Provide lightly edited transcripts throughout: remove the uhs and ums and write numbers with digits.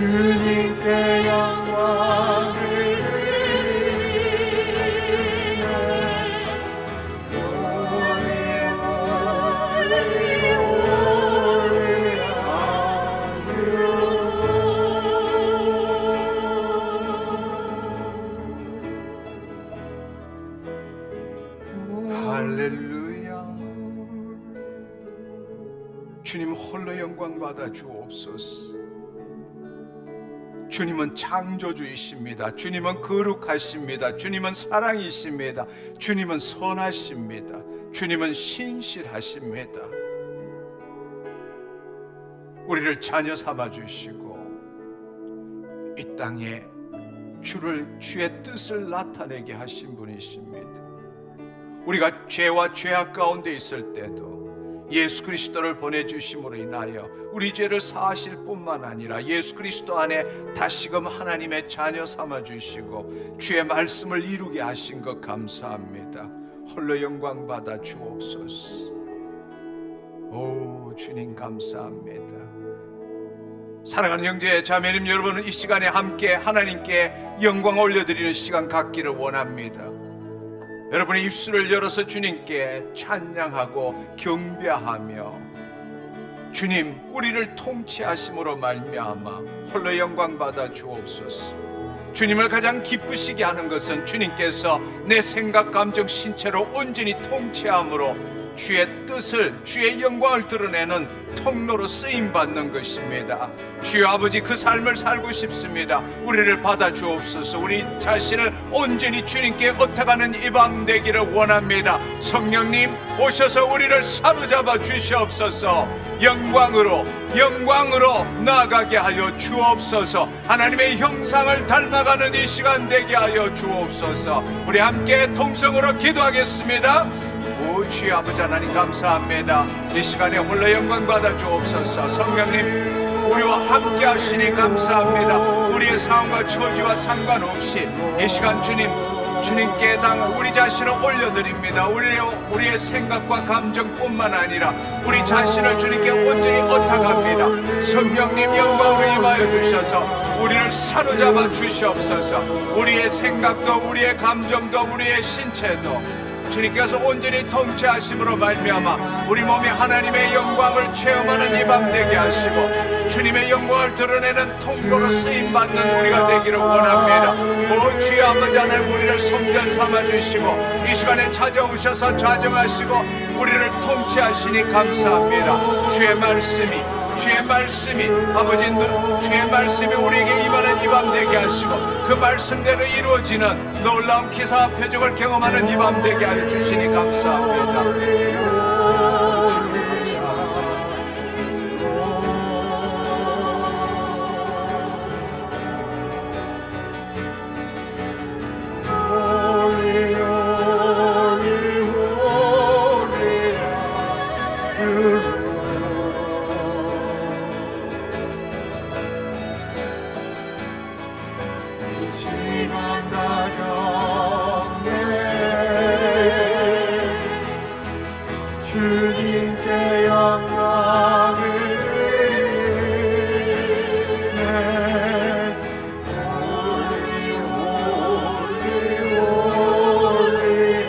주님께 영광을 할렐루야. 주님 홀로 영광 받아 주옵소서. 주님은 창조주이십니다. 주님은 거룩하십니다. 주님은 사랑이십니다. 주님은 선하십니다. 주님은 신실하십니다. 우리를 자녀 삼아 주시고 이 땅에 주의 뜻을 나타내게 하신 분이십니다. 우리가 죄와 죄악 가운데 있을 때도 예수 그리스도를 보내주심으로 인하여 우리 죄를 사하실 뿐만 아니라 예수 그리스도 안에 다시금 하나님의 자녀 삼아주시고 주의 말씀을 이루게 하신 것 감사합니다. 홀로 영광 받아 주옵소서. 오 주님 감사합니다. 사랑하는 형제 자매님 여러분은 이 시간에 함께 하나님께 영광 올려드리는 시간 갖기를 원합니다. 여러분의 입술을 열어서 주님께 찬양하고 경배하며 주님 우리를 통치하심으로 말미암아 홀로 영광 받아 주옵소서. 주님을 가장 기쁘시게 하는 것은 주님께서 내 생각 감정 신체로 온전히 통치함으로 주의 뜻을 주의 영광을 드러내는 통로로 쓰임받는 것입니다. 주여 아버지 그 삶을 살고 싶습니다. 우리를 받아 주옵소서. 우리 자신을 온전히 주님께 엇타가는 이 밤 되기를 원합니다. 성령님 오셔서 우리를 사로잡아 주시옵소서. 영광으로 나아가게 하여 주옵소서. 하나님의 형상을 닮아가는 이 시간 되게 하여 주옵소서. 우리 함께 통성으로 기도하겠습니다. 오 주여 아버지 하나님 감사합니다. 이 시간에 홀로 영광 받아 주옵소서. 성령님 우리와 함께 하시니 감사합니다. 우리의 상황과 처지와 상관없이 이 시간 주님께 우리 자신을 올려드립니다. 우리의 생각과 감정뿐만 아니라 우리 자신을 주님께 온전히 엇타갑니다. 성령님 영광으로 임하여 주셔서 우리를 사로잡아 주시옵소서. 우리의 생각도 우리의 감정도 우리의 신체도 주님께서 온전히 통치하심으로 말미암아 우리 몸이 하나님의 영광을 체험하는 이 밤 되게 하시고 주님의 영광을 드러내는 통로로 쓰임받는 우리가 되기를 원합니다. 오 주여 아버지 하나님 우리를 성전 삼아주시고 이 시간에 찾아오셔서 좌정하시고 우리를 통치하시니 감사합니다. 주의 말씀이 아버지 주의 말씀이 우리에게 임하는 이 밤 되게 하시고 그 말씀대로 이루어지는 놀라운 기사와 표적을 경험하는 이 밤 되게 하여 주시니 감사합니다. 주님께 영광을 드리네. 홀리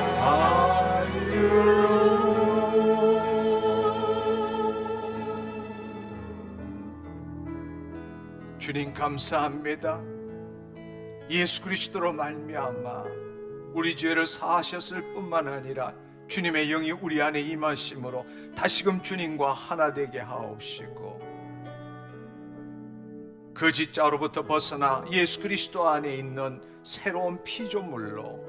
주님 감사합니다. 예수 그리스도로 말미암아 우리 죄를 사하셨을 뿐만 아니라 주님의 영이 우리 안에 임하심으로 다시금 주님과 하나 되게 하옵시고 거짓 자로부터 벗어나 예수 그리스도 안에 있는 새로운 피조물로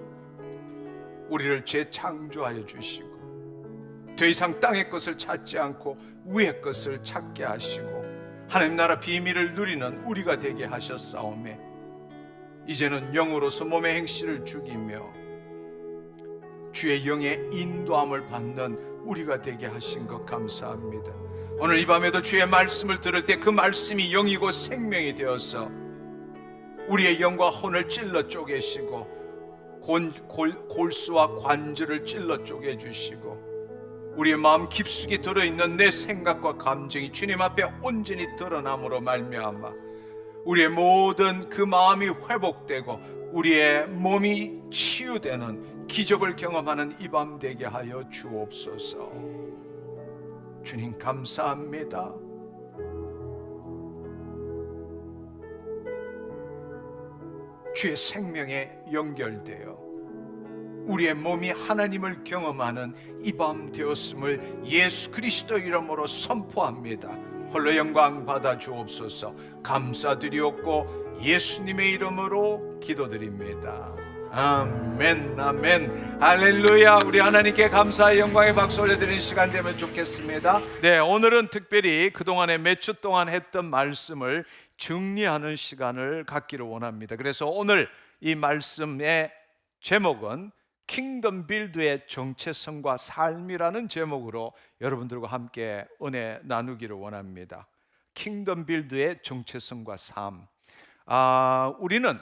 우리를 재창조하여 주시고 더 이상 땅의 것을 찾지 않고 위의 것을 찾게 하시고 하나님 나라 비밀을 누리는 우리가 되게 하셨사오매 이제는 영으로서 몸의 행실을 죽이며 주의 영의 인도함을 받는 우리가 되게 하신 것 감사합니다. 오늘 이 밤에도 주의 말씀을 들을 때 그 말씀이 영이고 생명이 되어서 우리의 영과 혼을 찔러 쪼개시고 골수와 관절을 찔러 쪼개주시고 우리의 마음 깊숙이 들어있는 내 생각과 감정이 주님 앞에 온전히 드러남으로 말미암아 우리의 모든 그 마음이 회복되고 우리의 몸이 치유되는 기적을 경험하는 이 밤 되게 하여 주옵소서. 주님 감사합니다. 주의 생명에 연결되어 우리의 몸이 하나님을 경험하는 이 밤 되었음을 예수 그리스도 이름으로 선포합니다. 홀로 영광 받아 주옵소서. 감사드리옵고 예수님의 이름으로 기도드립니다. 아멘, 아멘, 할렐루야. 우리 하나님께 감사의 영광의 박수 올려드리는 시간 되면 좋겠습니다. 네, 오늘은 특별히 그동안에 몇 주 동안 했던 말씀을 정리하는 시간을 갖기를 원합니다. 그래서 오늘 이 말씀의 제목은 킹덤 빌드의 정체성과 삶이라는 제목으로 여러분들과 함께 은혜 나누기를 원합니다. 킹덤 빌드의 정체성과 삶. 우리는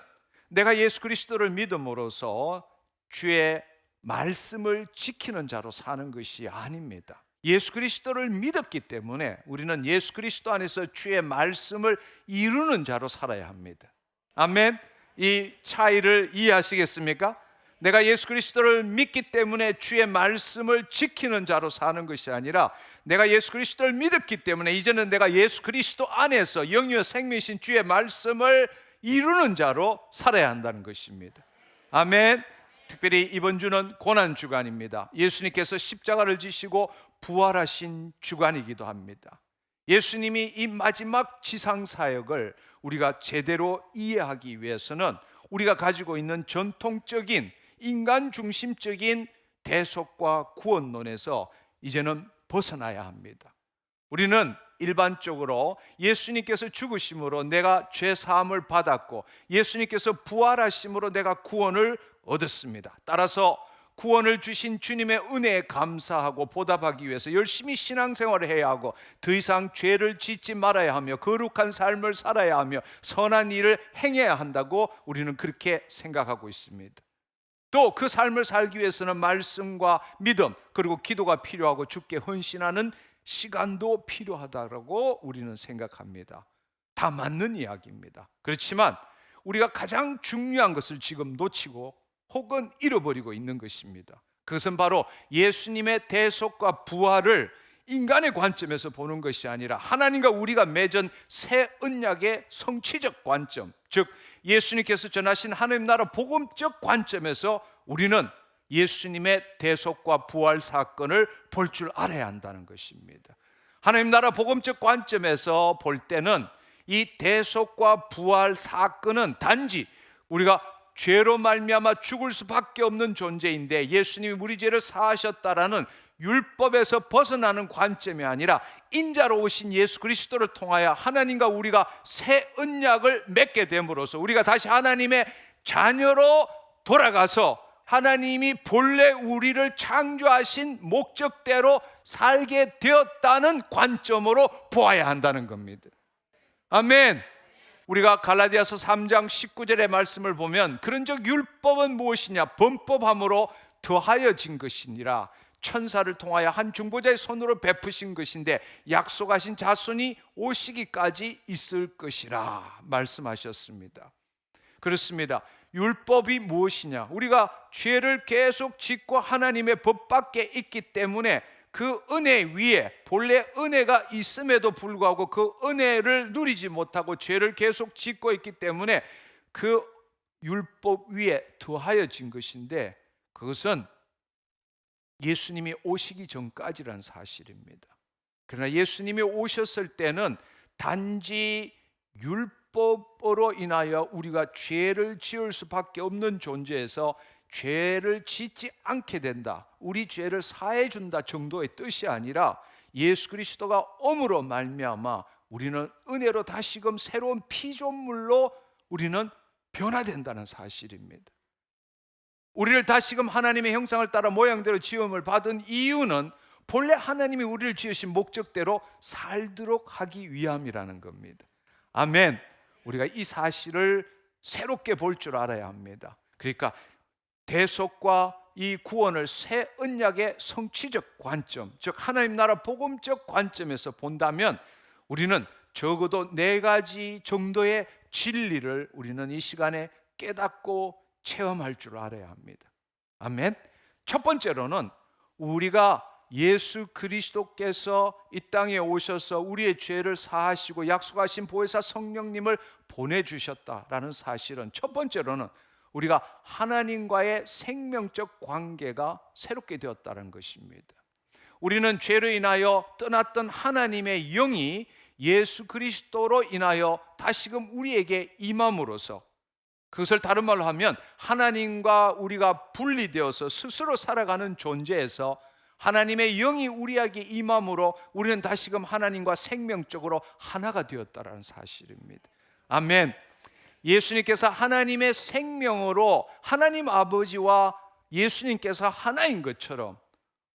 내가 예수 그리스도를 믿음으로써 주의 말씀을 지키는 자로 사는 것이 아닙니다. 예수 그리스도를 믿었기 때문에 우리는 예수 그리스도 안에서 주의 말씀을 이루는 자로 살아야 합니다. 아멘. 이 차이를 이해하시겠습니까? 내가 예수 그리스도를 믿기 때문에 주의 말씀을 지키는 자로 사는 것이 아니라 내가 예수 그리스도를 믿었기 때문에 이제는 내가 예수 그리스도 안에서 영유의 생명이신 주의 말씀을 이루는 자로 살아야 한다는 것입니다. 아멘. 특별히 이번 주는 고난 주간입니다. 예수님께서 십자가를 지시고 부활하신 주간이기도 합니다. 예수님이 이 마지막 지상 사역을 우리가 제대로 이해하기 위해서는 우리가 가지고 있는 전통적인 인간 중심적인 대속과 구원론에서 이제는 벗어나야 합니다. 우리는 일반적으로 예수님께서 죽으심으로 내가 죄 사함을 받았고 예수님께서 부활하심으로 내가 구원을 얻었습니다. 따라서 구원을 주신 주님의 은혜에 감사하고 보답하기 위해서 열심히 신앙생활을 해야 하고 더 이상 죄를 짓지 말아야 하며 거룩한 삶을 살아야 하며 선한 일을 행해야 한다고 우리는 그렇게 생각하고 있습니다. 또 그 삶을 살기 위해서는 말씀과 믿음 그리고 기도가 필요하고 주께 헌신하는 시간도 필요하다고 우리는 생각합니다. 다 맞는 이야기입니다. 그렇지만 우리가 가장 중요한 것을 지금 놓치고 혹은 잃어버리고 있는 것입니다. 그것은 바로 예수님의 대속과 부활을 인간의 관점에서 보는 것이 아니라 하나님과 우리가 맺은 새 언약의 성취적 관점, 즉 예수님께서 전하신 하나님 나라 복음적 관점에서 우리는 예수님의 대속과 부활 사건을 볼 줄 알아야 한다는 것입니다. 하나님 나라 복음적 관점에서 볼 때는 이 대속과 부활 사건은 단지 우리가 죄로 말미암아 죽을 수밖에 없는 존재인데 예수님이 우리 죄를 사하셨다라는 율법에서 벗어나는 관점이 아니라 인자로 오신 예수 그리스도를 통하여 하나님과 우리가 새 언약을 맺게 됨으로써 우리가 다시 하나님의 자녀로 돌아가서 하나님이 본래 우리를 창조하신 목적대로 살게 되었다는 관점으로 보아야 한다는 겁니다. 아멘. 우리가 갈라디아서 3장 19절의 말씀을 보면 그런즉 율법은 무엇이냐 범법함으로 더하여진 것이니라 천사를 통하여 한 중보자의 손으로 베푸신 것인데 약속하신 자손이 오시기까지 있을 것이라 말씀하셨습니다. 그렇습니다. 율법이 무엇이냐? 우리가 죄를 계속 짓고 하나님의 법 밖에 있기 때문에 그 은혜 위에 본래 은혜가 있음에도 불구하고 그 은혜를 누리지 못하고 죄를 계속 짓고 있기 때문에 그 율법 위에 더하여진 것인데 그것은 예수님이 오시기 전까지란 사실입니다. 그러나 예수님이 오셨을 때는 단지 율법으로 인하여 우리가 죄를 지을 수밖에 없는 존재에서 죄를 짓지 않게 된다, 우리 죄를 사해 준다 정도의 뜻이 아니라 예수 그리스도가 옴으로 말미암아 우리는 은혜로 다시금 새로운 피조물로 우리는 변화된다는 사실입니다. 우리를 다시금 하나님의 형상을 따라 모양대로 지음을 받은 이유는 본래 하나님이 우리를 지으신 목적대로 살도록 하기 위함이라는 겁니다. 아멘. 우리가 이 사실을 새롭게 볼 줄 알아야 합니다. 그러니까 대속과 이 구원을 새 언약의 성취적 관점, 즉 하나님 나라 복음적 관점에서 본다면 우리는 적어도 4가지 정도의 진리를 우리는 이 시간에 깨닫고 체험할 줄 알아야 합니다. 아멘. 첫 번째로는 우리가 예수 그리스도께서 이 땅에 오셔서 우리의 죄를 사하시고 약속하신 보혜사 성령님을 보내주셨다라는 사실은, 첫 번째로는 우리가 하나님과의 생명적 관계가 새롭게 되었다는 것입니다. 우리는 죄로 인하여 떠났던 하나님의 영이 예수 그리스도로 인하여 다시금 우리에게 임함으로써, 그것을 다른 말로 하면 하나님과 우리가 분리되어서 스스로 살아가는 존재에서 하나님의 영이 우리에게 임함으로 우리는 다시금 하나님과 생명적으로 하나가 되었다는 사실입니다. 아멘. 예수님께서 하나님의 생명으로 하나님 아버지와 예수님께서 하나인 것처럼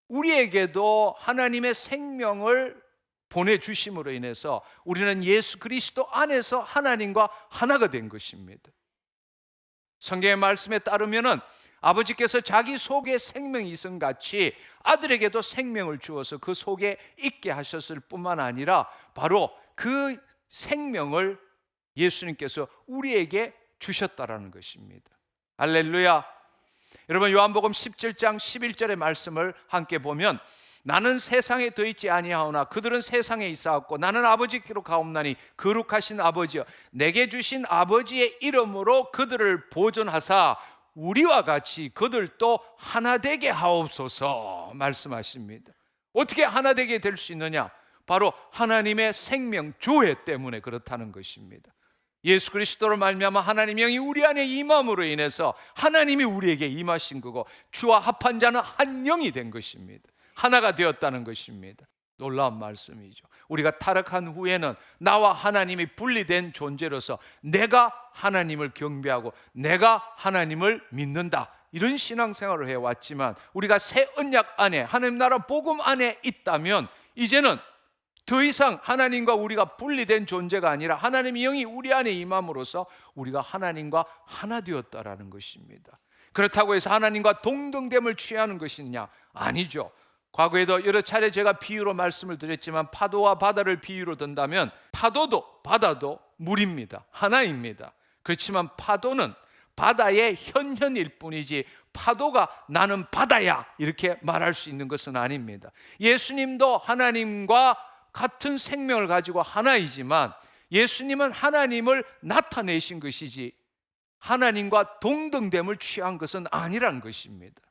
우리에게도 하나님의 생명을 보내주심으로 인해서 우리는 예수 그리스도 안에서 하나님과 하나가 된 것입니다. 성경의 말씀에 따르면은 아버지께서 자기 속에 생명이 있음 같이 아들에게도 생명을 주어서 그 속에 있게 하셨을 뿐만 아니라 바로 그 생명을 예수님께서 우리에게 주셨다라는 것입니다. 할렐루야. 여러분, 요한복음 17장 11절의 말씀을 함께 보면, 나는 세상에 더 있지 아니하오나 그들은 세상에 있사옵고 나는 아버지께로 가옵나니 거룩하신 아버지여 내게 주신 아버지의 이름으로 그들을 보존하사 우리와 같이 그들도 하나 되게 하옵소서 말씀하십니다. 어떻게 하나 되게 될 수 있느냐? 바로 하나님의 생명 조회 때문에 그렇다는 것입니다. 예수 그리스도로 말미암아 하나님의 영이 우리 안에 임함으로 인해서 하나님이 우리에게 임하신 거고, 주와 합한 자는 한 영이 된 것입니다. 하나가 되었다는 것입니다. 놀라운 말씀이죠. 우리가 타락한 후에는 나와 하나님이 분리된 존재로서 내가 하나님을 경배하고 내가 하나님을 믿는다, 이런 신앙생활을 해왔지만 우리가 새 언약 안에 하나님 나라 복음 안에 있다면 이제는 더 이상 하나님과 우리가 분리된 존재가 아니라 하나님의 영이 우리 안에 임함으로써 우리가 하나님과 하나 되었다라는 것입니다. 그렇다고 해서 하나님과 동등됨을 취하는 것이냐? 아니죠. 과거에도 여러 차례 제가 비유로 말씀을 드렸지만 파도와 바다를 비유로 든다면 파도도 바다도 물입니다. 하나입니다. 그렇지만 파도는 바다의 현현일 뿐이지 파도가 나는 바다야 이렇게 말할 수 있는 것은 아닙니다. 예수님도 하나님과 같은 생명을 가지고 하나이지만 예수님은 하나님을 나타내신 것이지 하나님과 동등됨을 취한 것은 아니란 것입니다.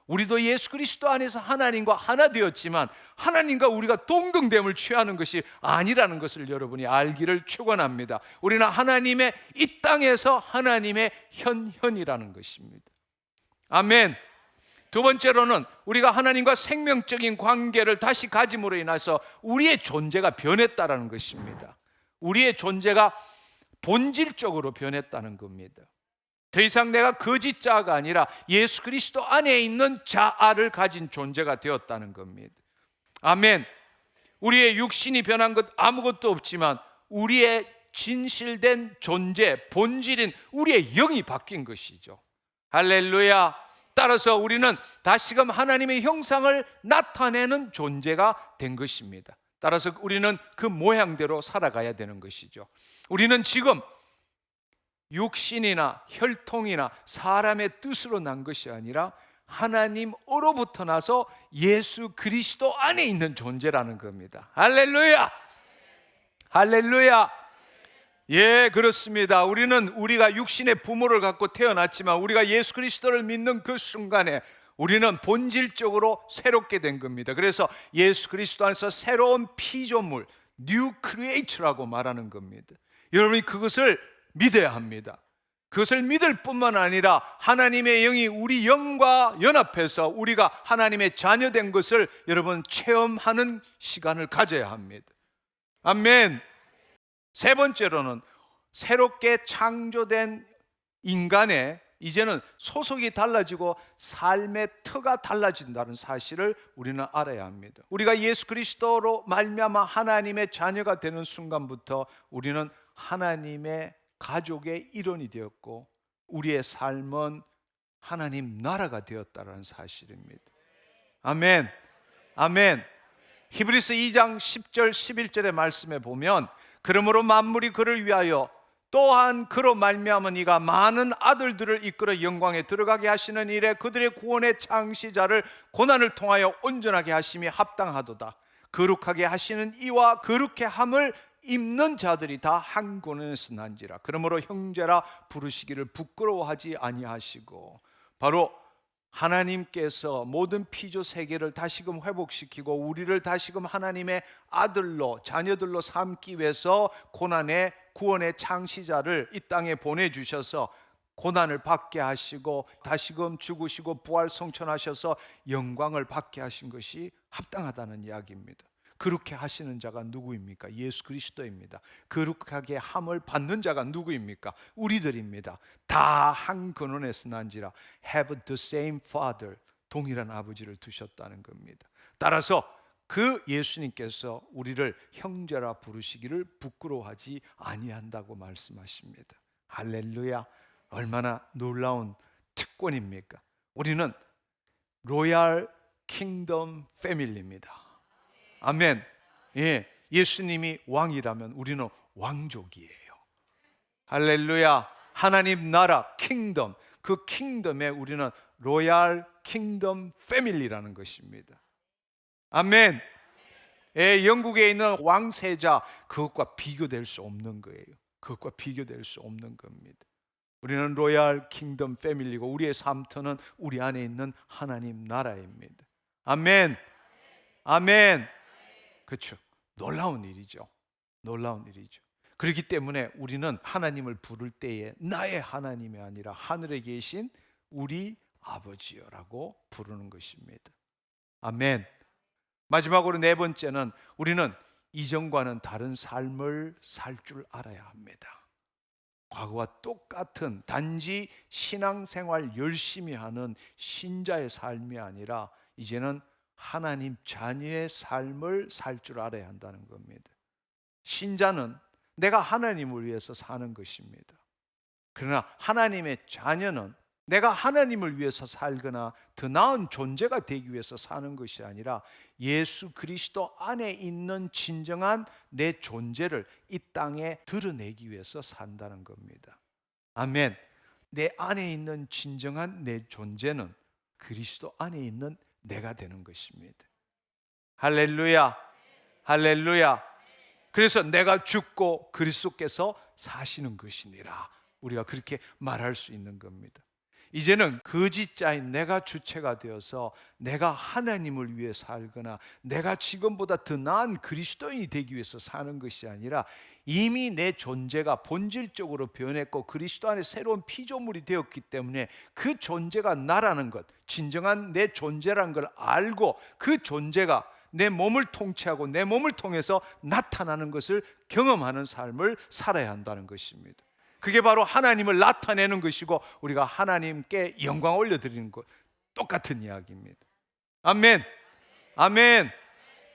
우리도 예수 그리스도 안에서 하나님과 하나 되었지만 하나님과 우리가 동등됨을 취하는 것이 아니라는 것을 여러분이 알기를 축원합니다. 우리는 하나님의 이 땅에서 하나님의 현현이라는 것입니다. 아멘. 두 번째로는 우리가 하나님과 생명적인 관계를 다시 가짐으로 인해서 우리의 존재가 변했다는 것입니다. 우리의 존재가 본질적으로 변했다는 겁니다. 더 이상 내가 거짓 자아가 아니라 예수 그리스도 안에 있는 자아를 가진 존재가 되었다는 겁니다. 아멘. 우리의 육신이 변한 것 아무것도 없지만 우리의 진실된 존재, 본질인 우리의 영이 바뀐 것이죠. 할렐루야. 따라서 우리는 다시금 하나님의 형상을 나타내는 존재가 된 것입니다. 따라서 우리는 그 모양대로 살아가야 되는 것이죠. 우리는 지금 육신이나 혈통이나 사람의 뜻으로 난 것이 아니라 하나님으로부터 나서 예수 그리스도 안에 있는 존재라는 겁니다. 할렐루야! 할렐루야! 예, 그렇습니다. 우리가 육신의 부모를 갖고 태어났지만 우리가 예수 그리스도를 믿는 그 순간에 우리는 본질적으로 새롭게 된 겁니다. 그래서 예수 그리스도 안에서 새로운 피조물, 뉴 크리에이터라고 말하는 겁니다. 여러분이 그것을 믿어야 합니다. 그것을 믿을 뿐만 아니라 하나님의 영이 우리 영과 연합해서 우리가 하나님의 자녀된 것을 여러분 체험하는 시간을 가져야 합니다. 아멘. 세 번째로는 새롭게 창조된 인간의 이제는 소속이 달라지고 삶의 터가 달라진다는 사실을 우리는 알아야 합니다. 우리가 예수 그리스도로 말미암아 하나님의 자녀가 되는 순간부터 우리는 하나님의 가족의 일원이 되었고 우리의 삶은 하나님 나라가 되었다는 사실입니다. 아멘. 아멘. 히브리서 2장 10절 11절의 말씀에 보면 그러므로 만물이 그를 위하여 또한 그로 말미암은 이가 많은 아들들을 이끌어 영광에 들어가게 하시는 일에 그들의 구원의 창시자를 고난을 통하여 온전하게 하심이 합당하도다. 거룩하게 하시는 이와 거룩해 함을 입는 자들이 다 한 권에서 난지라. 그러므로 형제라 부르시기를 부끄러워하지 아니하시고, 바로 하나님께서 모든 피조 세계를 다시금 회복시키고 우리를 다시금 하나님의 아들로, 자녀들로 삼기 위해서 고난의 구원의 창시자를 이 땅에 보내주셔서 고난을 받게 하시고 다시금 죽으시고 부활 성천하셔서 영광을 받게 하신 것이 합당하다는 이야기입니다. 그렇게 하시는 자가 누구입니까? 예수 그리스도입니다. 거룩하게 함을 받는 자가 누구입니까? 우리들입니다. 다 한 근원에서 난지라. Have the same Father, 동일한 아버지를 두셨다는 겁니다. 따라서 그 예수님께서 우리를 형제라 부르시기를 부끄러워하지 아니한다고 말씀하십니다. 할렐루야. 얼마나 놀라운 특권입니까? 우리는 로얄 킹덤 패밀리입니다. 아멘. 예, 예수님이 왕이라면 우리는 왕족이에요. 할렐루야. 하나님 나라 킹덤, 그 킹덤에 우리는 로얄 킹덤 패밀리라는 것입니다. 아멘. 예, 영국에 있는 왕세자, 그것과 비교될 수 없는 거예요. 그것과 비교될 수 없는 겁니다. 우리는 로얄 킹덤 패밀리고 우리의 삶터는 우리 안에 있는 하나님 나라입니다. 아멘. 아멘. 그렇죠. 놀라운 일이죠. 놀라운 일이죠. 그렇기 때문에 우리는 하나님을 부를 때에 나의 하나님이 아니라 하늘에 계신 우리 아버지여라고 부르는 것입니다. 아멘. 마지막으로 네 번째는 우리는 이전과는 다른 삶을 살 줄 알아야 합니다. 과거와 똑같은 단지 신앙생활 열심히 하는 신자의 삶이 아니라 이제는 하나님 자녀의 삶을 살 줄 알아야 한다는 겁니다. 신자는 내가 하나님을 위해서 사는 것입니다. 그러나 하나님의 자녀는 내가 하나님을 위해서 살거나 더 나은 존재가 되기 위해서 사는 것이 아니라 예수 그리스도 안에 있는 진정한 내 존재를 이 땅에 드러내기 위해서 산다는 겁니다. 아멘. 내 안에 있는 진정한 내 존재는 그리스도 안에 있는 내가 되는 것입니다. 할렐루야. 할렐루야. 그래서 내가 죽고 그리스도께서 사시는 것이니라. 우리가 그렇게 말할 수 있는 겁니다. 이제는 거짓자인 내가 주체가 되어서 내가 하나님을 위해 살거나 내가 지금보다 더 나은 그리스도인이 되기 위해서 사는 것이 아니라 이미 내 존재가 본질적으로 변했고 그리스도 안에 새로운 피조물이 되었기 때문에 그 존재가 나라는 것, 진정한 내 존재라는 걸 알고 그 존재가 내 몸을 통치하고 내 몸을 통해서 나타나는 것을 경험하는 삶을 살아야 한다는 것입니다. 그게 바로 하나님을 나타내는 것이고 우리가 하나님께 영광 올려드리는 것, 똑같은 이야기입니다. 아멘. 아멘.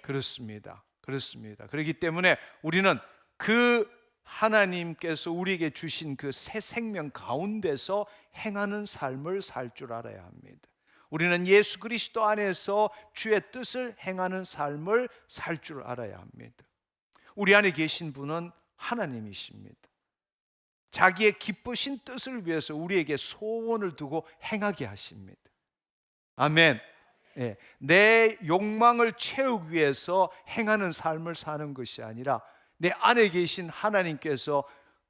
그렇습니다. 그렇습니다. 그렇기 때문에 우리는 그 하나님께서 우리에게 주신 그 새 생명 가운데서 행하는 삶을 살 줄 알아야 합니다. 우리는 예수 그리스도 안에서 주의 뜻을 행하는 삶을 살 줄 알아야 합니다. 우리 안에 계신 분은 하나님이십니다. 자기의 기쁘신 뜻을 위해서 우리에게 소원을 두고 행하게 하십니다. 아멘. 예, 내 욕망을 채우기 위해서 행하는 삶을 사는 것이 아니라 내 안에 계신 하나님께서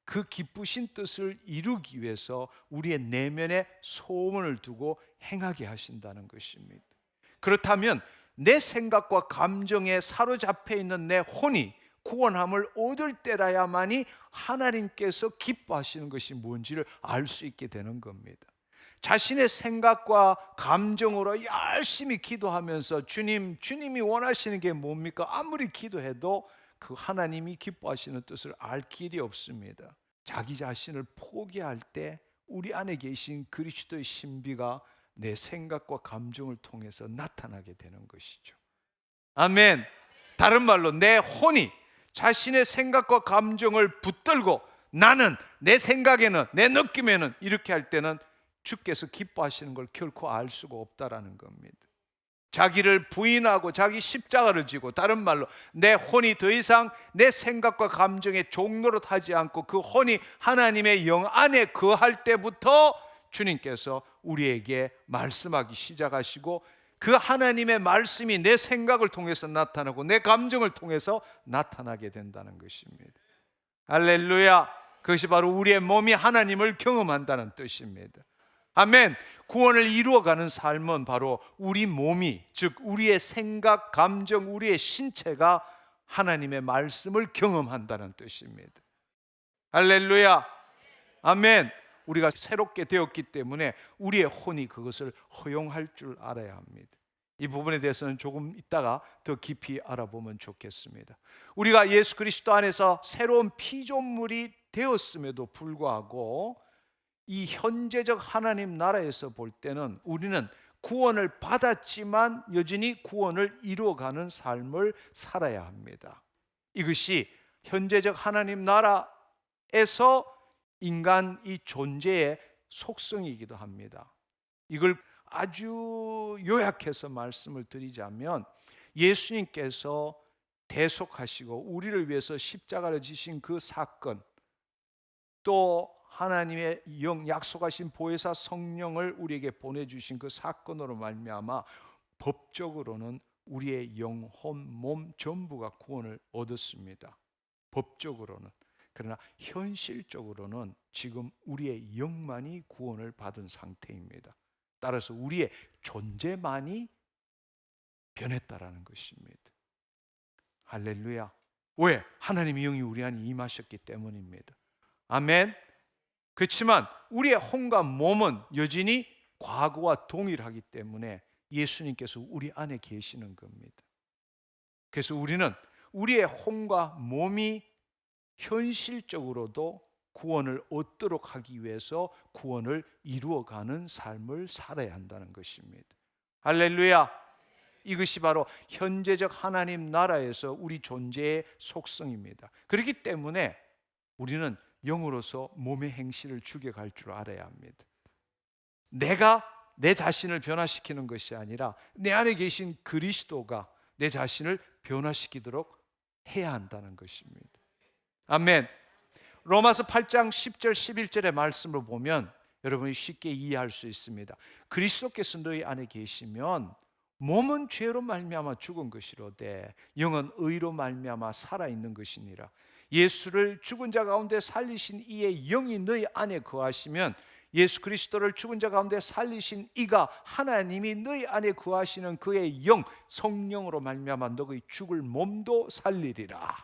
그 기쁘신 뜻을 이루기 위해서 우리의 내면에 소원을 두고 행하게 하신다는 것입니다. 그렇다면 내 생각과 감정에 사로잡혀 있는 내 혼이 구원함을 얻을 때라야만이 하나님께서 기뻐하시는 것이 뭔지를 알 수 있게 되는 겁니다. 자신의 생각과 감정으로 열심히 기도하면서 주님이 원하시는 게 뭡니까? 아무리 기도해도 그 하나님이 기뻐하시는 뜻을 알 길이 없습니다. 자기 자신을 포기할 때 우리 안에 계신 그리스도의 신비가 내 생각과 감정을 통해서 나타나게 되는 것이죠. 아멘. 다른 말로 내 혼이 자신의 생각과 감정을 붙들고 나는 내 생각에는 내 느낌에는 이렇게 할 때는 주께서 기뻐하시는 걸 결코 알 수가 없다라는 겁니다. 자기를 부인하고 자기 십자가를 지고, 다른 말로 내 혼이 더 이상 내 생각과 감정의 종노릇 하지 않고 그 혼이 하나님의 영 안에 거할 때부터 주님께서 우리에게 말씀하기 시작하시고, 그 하나님의 말씀이 내 생각을 통해서 나타나고 내 감정을 통해서 나타나게 된다는 것입니다. 할렐루야. 그것이 바로 우리의 몸이 하나님을 경험한다는 뜻입니다. 아멘. 구원을 이루어가는 삶은 바로 우리 몸이, 즉 우리의 생각, 감정, 우리의 신체가 하나님의 말씀을 경험한다는 뜻입니다. 할렐루야. 아멘. 우리가 새롭게 되었기 때문에 우리의 혼이 그것을 허용할 줄 알아야 합니다. 이 부분에 대해서는 조금 이따가 더 깊이 알아보면 좋겠습니다. 우리가 예수 그리스도 안에서 새로운 피조물이 되었음에도 불구하고 이 현재적 하나님 나라에서 볼 때는 우리는 구원을 받았지만 여전히 구원을 이루어가는 삶을 살아야 합니다. 이것이 현재적 하나님 나라에서 인간 이 존재의 속성이기도 합니다. 이걸 아주 요약해서 말씀을 드리자면, 예수님께서 대속하시고 우리를 위해서 십자가를 지신 그 사건, 또 하나님의 영, 약속하신 보혜사 성령을 우리에게 보내주신 그 사건으로 말미암아 법적으로는 우리의 영혼, 몸 전부가 구원을 얻었습니다. 법적으로는. 그러나 현실적으로는 지금 우리의 영만이 구원을 받은 상태입니다. 따라서 우리의 존재만이 변했다라는 것입니다. 할렐루야. 왜? 하나님의 영이 우리 안에 임하셨기 때문입니다. 아멘. 그렇지만 우리의 혼과 몸은 여전히 과거와 동일하기 때문에 예수님께서 우리 안에 계시는 겁니다. 그래서 우리는 우리의 혼과 몸이 현실적으로도 구원을 얻도록 하기 위해서 구원을 이루어가는 삶을 살아야 한다는 것입니다. 할렐루야. 이것이 바로 현재적 하나님 나라에서 우리 존재의 속성입니다. 그렇기 때문에 우리는 영으로서 몸의 행실을 죽여갈 줄 알아야 합니다. 내가 내 자신을 변화시키는 것이 아니라 내 안에 계신 그리스도가 내 자신을 변화시키도록 해야 한다는 것입니다. 아멘. 로마서 8장 10절 11절의 말씀을 보면 여러분이 쉽게 이해할 수 있습니다. 그리스도께서 너희 안에 계시면 몸은 죄로 말미암아 죽은 것이로되 영은 의로 말미암아 살아있는 것이니라. 예수를 죽은 자 가운데 살리신 이의 영이 너희 안에 거하시면, 예수 그리스도를 죽은 자 가운데 살리신 이가 하나님이 너희 안에 거하시는 그의 영, 성령으로 말미암아 너희 죽을 몸도 살리리라.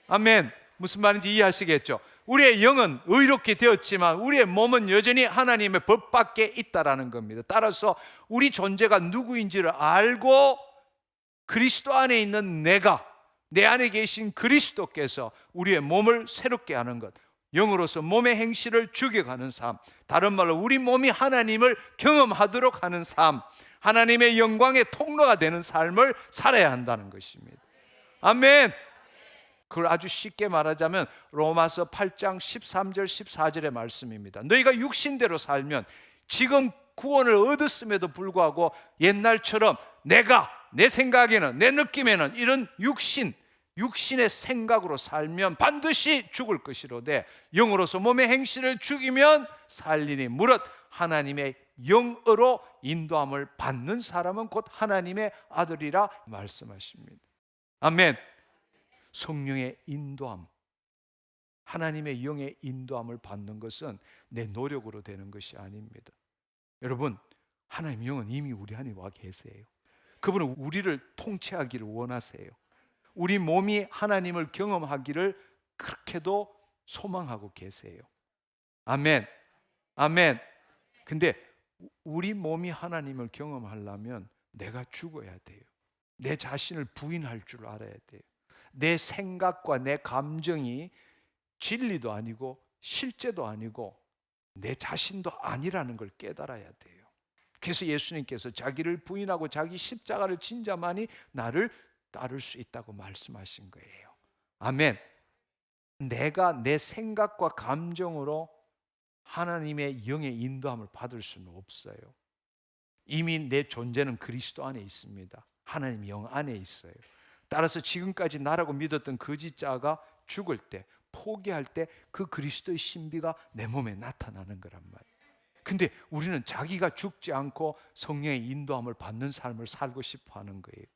아멘. 무슨 말인지 이해하시겠죠? 우리의 영은 의롭게 되었지만 우리의 몸은 여전히 하나님의 법 밖에 있다라는 겁니다. 따라서 우리 존재가 누구인지를 알고 그리스도 안에 있는 내가, 내 안에 계신 그리스도께서 우리의 몸을 새롭게 하는 것, 영으로서 몸의 행실을 죽여가는 삶, 다른 말로 우리 몸이 하나님을 경험하도록 하는 삶, 하나님의 영광의 통로가 되는 삶을 살아야 한다는 것입니다. 아멘. 그걸 아주 쉽게 말하자면 로마서 8장 13절 14절의 말씀입니다. 너희가 육신대로 살면 지금 구원을 얻었음에도 불구하고 옛날처럼 내가, 내 생각에는, 내 느낌에는 이런 육신의 생각으로 살면 반드시 죽을 것이로되 영으로서 몸의 행실을 죽이면 살리니 무릇 하나님의 영으로 인도함을 받는 사람은 곧 하나님의 아들이라 말씀하십니다. 아멘. 성령의 인도함, 하나님의 영의 인도함을 받는 것은 내 노력으로 되는 것이 아닙니다. 여러분, 하나님의 영은 이미 우리 안에 와 계세요. 그분은 우리를 통치하기를 원하세요. 우리 몸이 하나님을 경험하기를 그렇게도 소망하고 계세요. 아멘. 아멘. 근데 우리 몸이 하나님을 경험하려면 내가 죽어야 돼요. 내 자신을 부인할 줄 알아야 돼요. 내 생각과 내 감정이 진리도 아니고 실제도 아니고 내 자신도 아니라는 걸 깨달아야 돼요. 그래서 예수님께서 자기를 부인하고 자기 십자가를 진 자만이 나를 따를 수 있다고 말씀하신 거예요. 아멘. 내가 내 생각과 감정으로 하나님의 영의 인도함을 받을 수는 없어요. 이미 내 존재는 그리스도 안에 있습니다. 하나님 영 안에 있어요. 따라서 지금까지 나라고 믿었던 거짓자가 죽을 때, 포기할 때 그 그리스도의 신비가 내 몸에 나타나는 거란 말이에요. 근데 우리는 자기가 죽지 않고 성령의 인도함을 받는 삶을 살고 싶어 하는 거예요.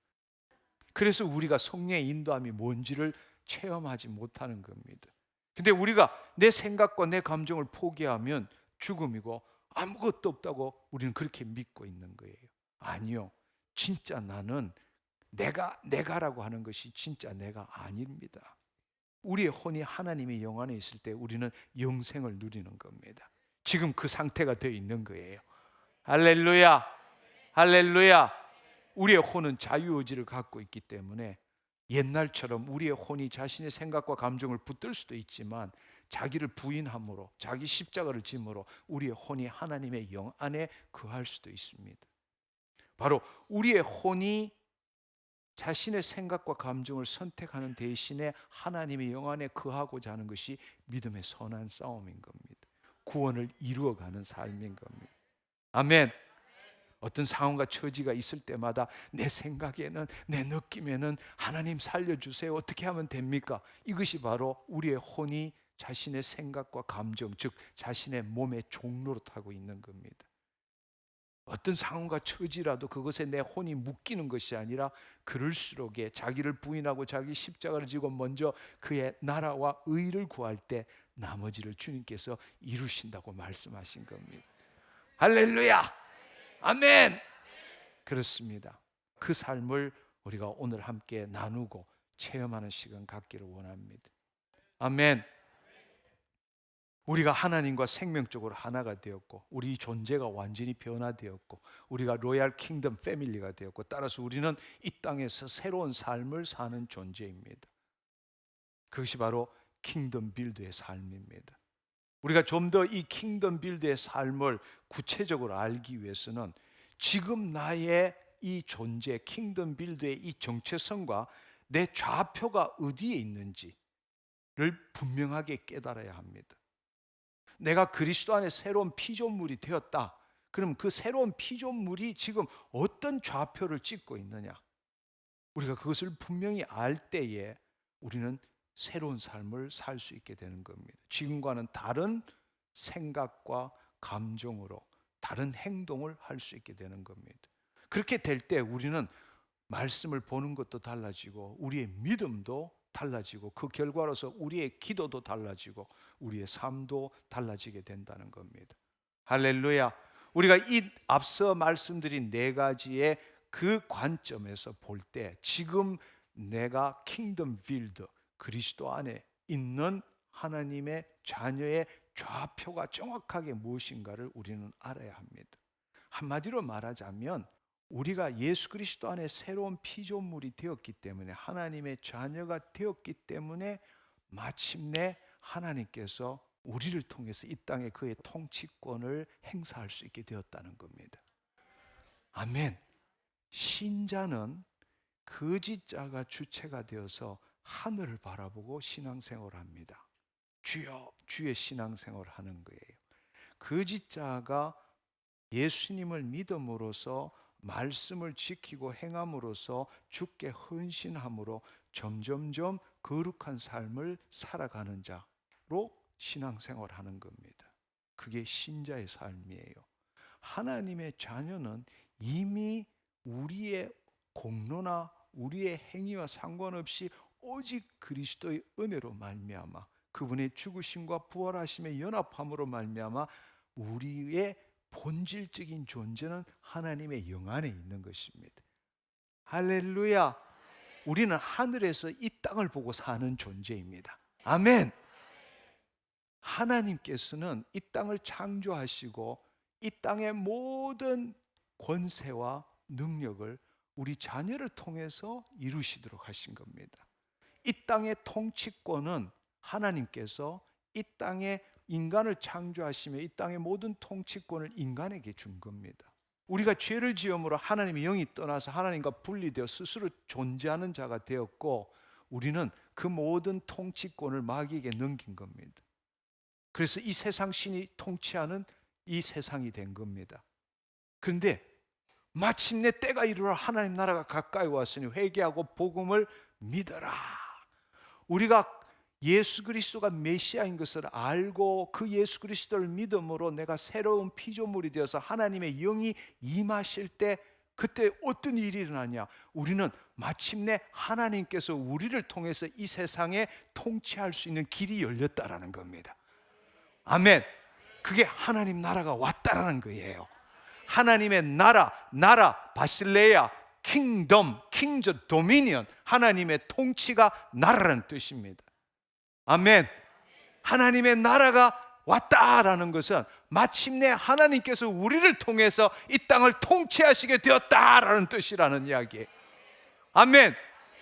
그래서 우리가 성령의 인도함이 뭔지를 체험하지 못하는 겁니다. 근데 우리가 내 생각과 내 감정을 포기하면 죽음이고 아무것도 없다고 우리는 그렇게 믿고 있는 거예요. 아니요. 진짜 나는 내가라고 하는 것이 진짜 내가 아닙니다. 우리의 혼이 하나님의 영 안에 있을 때 우리는 영생을 누리는 겁니다. 지금 그 상태가 되어 있는 거예요. 할렐루야. 할렐루야. 우리의 혼은 자유의지를 갖고 있기 때문에 옛날처럼 우리의 혼이 자신의 생각과 감정을 붙들 수도 있지만 자기를 부인함으로, 자기 십자가를 짐으로 우리의 혼이 하나님의 영 안에 거할 수도 있습니다. 바로 우리의 혼이 자신의 생각과 감정을 선택하는 대신에 하나님의 영 안에 거하고자 하는 것이 믿음의 선한 싸움인 겁니다. 구원을 이루어가는 삶인 겁니다. 아멘. 어떤 상황과 처지가 있을 때마다 내 생각에는, 내 느낌에는 하나님 살려주세요. 어떻게 하면 됩니까? 이것이 바로 우리의 혼이 자신의 생각과 감정, 즉 자신의 몸의 종로로 타고 있는 겁니다. 어떤 상황과 처지라도 그것에 내 혼이 묶이는 것이 아니라 그럴수록에 자기를 부인하고 자기 십자가를 지고 먼저 그의 나라와 의를 구할 때 나머지를 주님께서 이루신다고 말씀하신 겁니다. 할렐루야. 아멘. 그렇습니다. 그 삶을 우리가 오늘 함께 나누고 체험하는 시간 갖기를 원합니다. 아멘. 우리가 하나님과 생명적으로 하나가 되었고 우리 존재가 완전히 변화되었고 우리가 로얄 킹덤 패밀리가 되었고 따라서 우리는 이 땅에서 새로운 삶을 사는 존재입니다. 그것이 바로 킹덤 빌드의 삶입니다. 우리가 좀 더 이 킹덤 빌드의 삶을 구체적으로 알기 위해서는 지금 나의 이 존재, 킹덤 빌드의 이 정체성과 내 좌표가 어디에 있는지를 분명하게 깨달아야 합니다. 내가 그리스도 안에 새로운 피조물이 되었다. 그럼 그 새로운 피조물이 지금 어떤 좌표를 찍고 있느냐? 우리가 그것을 분명히 알 때에 우리는 새로운 삶을 살 수 있게 되는 겁니다. 지금과는 다른 생각과 감정으로 다른 행동을 할 수 있게 되는 겁니다. 그렇게 될 때 우리는 말씀을 보는 것도 달라지고 우리의 믿음도 달라지고 그 결과로서 우리의 기도도 달라지고 우리의 삶도 달라지게 된다는 겁니다. 할렐루야. 우리가 이 앞서 말씀드린 네 가지의 그 관점에서 볼 때 지금 내가 킹덤 빌드 그리스도 안에 있는 하나님의 자녀의 좌표가 정확하게 무엇인가를 우리는 알아야 합니다. 한마디로 말하자면 우리가 예수 그리스도 안에 새로운 피조물이 되었기 때문에 하나님의 자녀가 되었기 때문에 마침내 하나님께서 우리를 통해서 이 땅에 그의 통치권을 행사할 수 있게 되었다는 겁니다. 아멘. 신자는 거짓자가 주체가 되어서 하늘을 바라보고 신앙생활을 합니다. 주여 주의 신앙생활을 하는 거예요. 거짓자가 예수님을 믿음으로써 말씀을 지키고 행함으로써 주께 헌신함으로 점점점 거룩한 삶을 살아가는 자로 신앙생활을 하는 겁니다. 그게 신자의 삶이에요. 하나님의 자녀는 이미 우리의 공로나 우리의 행위와 상관없이 오직 그리스도의 은혜로 말미암아 그분의 죽으심과 부활하심의 연합함으로 말미암아 우리의 본질적인 존재는 하나님의 영 안에 있는 것입니다. 할렐루야. 우리는 하늘에서 이 땅을 보고 사는 존재입니다. 아멘. 하나님께서는 이 땅을 창조하시고 이 땅의 모든 권세와 능력을 우리 자녀를 통해서 이루시도록 하신 겁니다. 이 땅의 통치권은 하나님께서 이 땅에 인간을 창조하시며 이 땅의 모든 통치권을 인간에게 준 겁니다. 우리가 죄를 지음으로 하나님의 영이 떠나서 하나님과 분리되어 스스로 존재하는 자가 되었고 우리는 그 모든 통치권을 마귀에게 넘긴 겁니다. 그래서 이 세상 신이 통치하는 이 세상이 된 겁니다. 그런데 마침내 때가 이르러 하나님 나라가 가까이 왔으니 회개하고 복음을 믿어라. 우리가 예수 그리스도가 메시아인 것을 알고 그 예수 그리스도를 믿음으로 내가 새로운 피조물이 되어서 하나님의 영이 임하실 때 그때 어떤 일이 일어나냐? 우리는 마침내 하나님께서 우리를 통해서 이 세상에 통치할 수 있는 길이 열렸다라는 겁니다. 아멘. 그게 하나님 나라가 왔다라는 거예요. 하나님의 나라 바실레아, 킹덤, 킹즈 도미니언, 하나님의 통치가 나라라는 뜻입니다. 아멘. 하나님의 나라가 왔다라는 것은 마침내 하나님께서 우리를 통해서 이 땅을 통치하시게 되었다라는 뜻이라는 이야기예요. 아멘.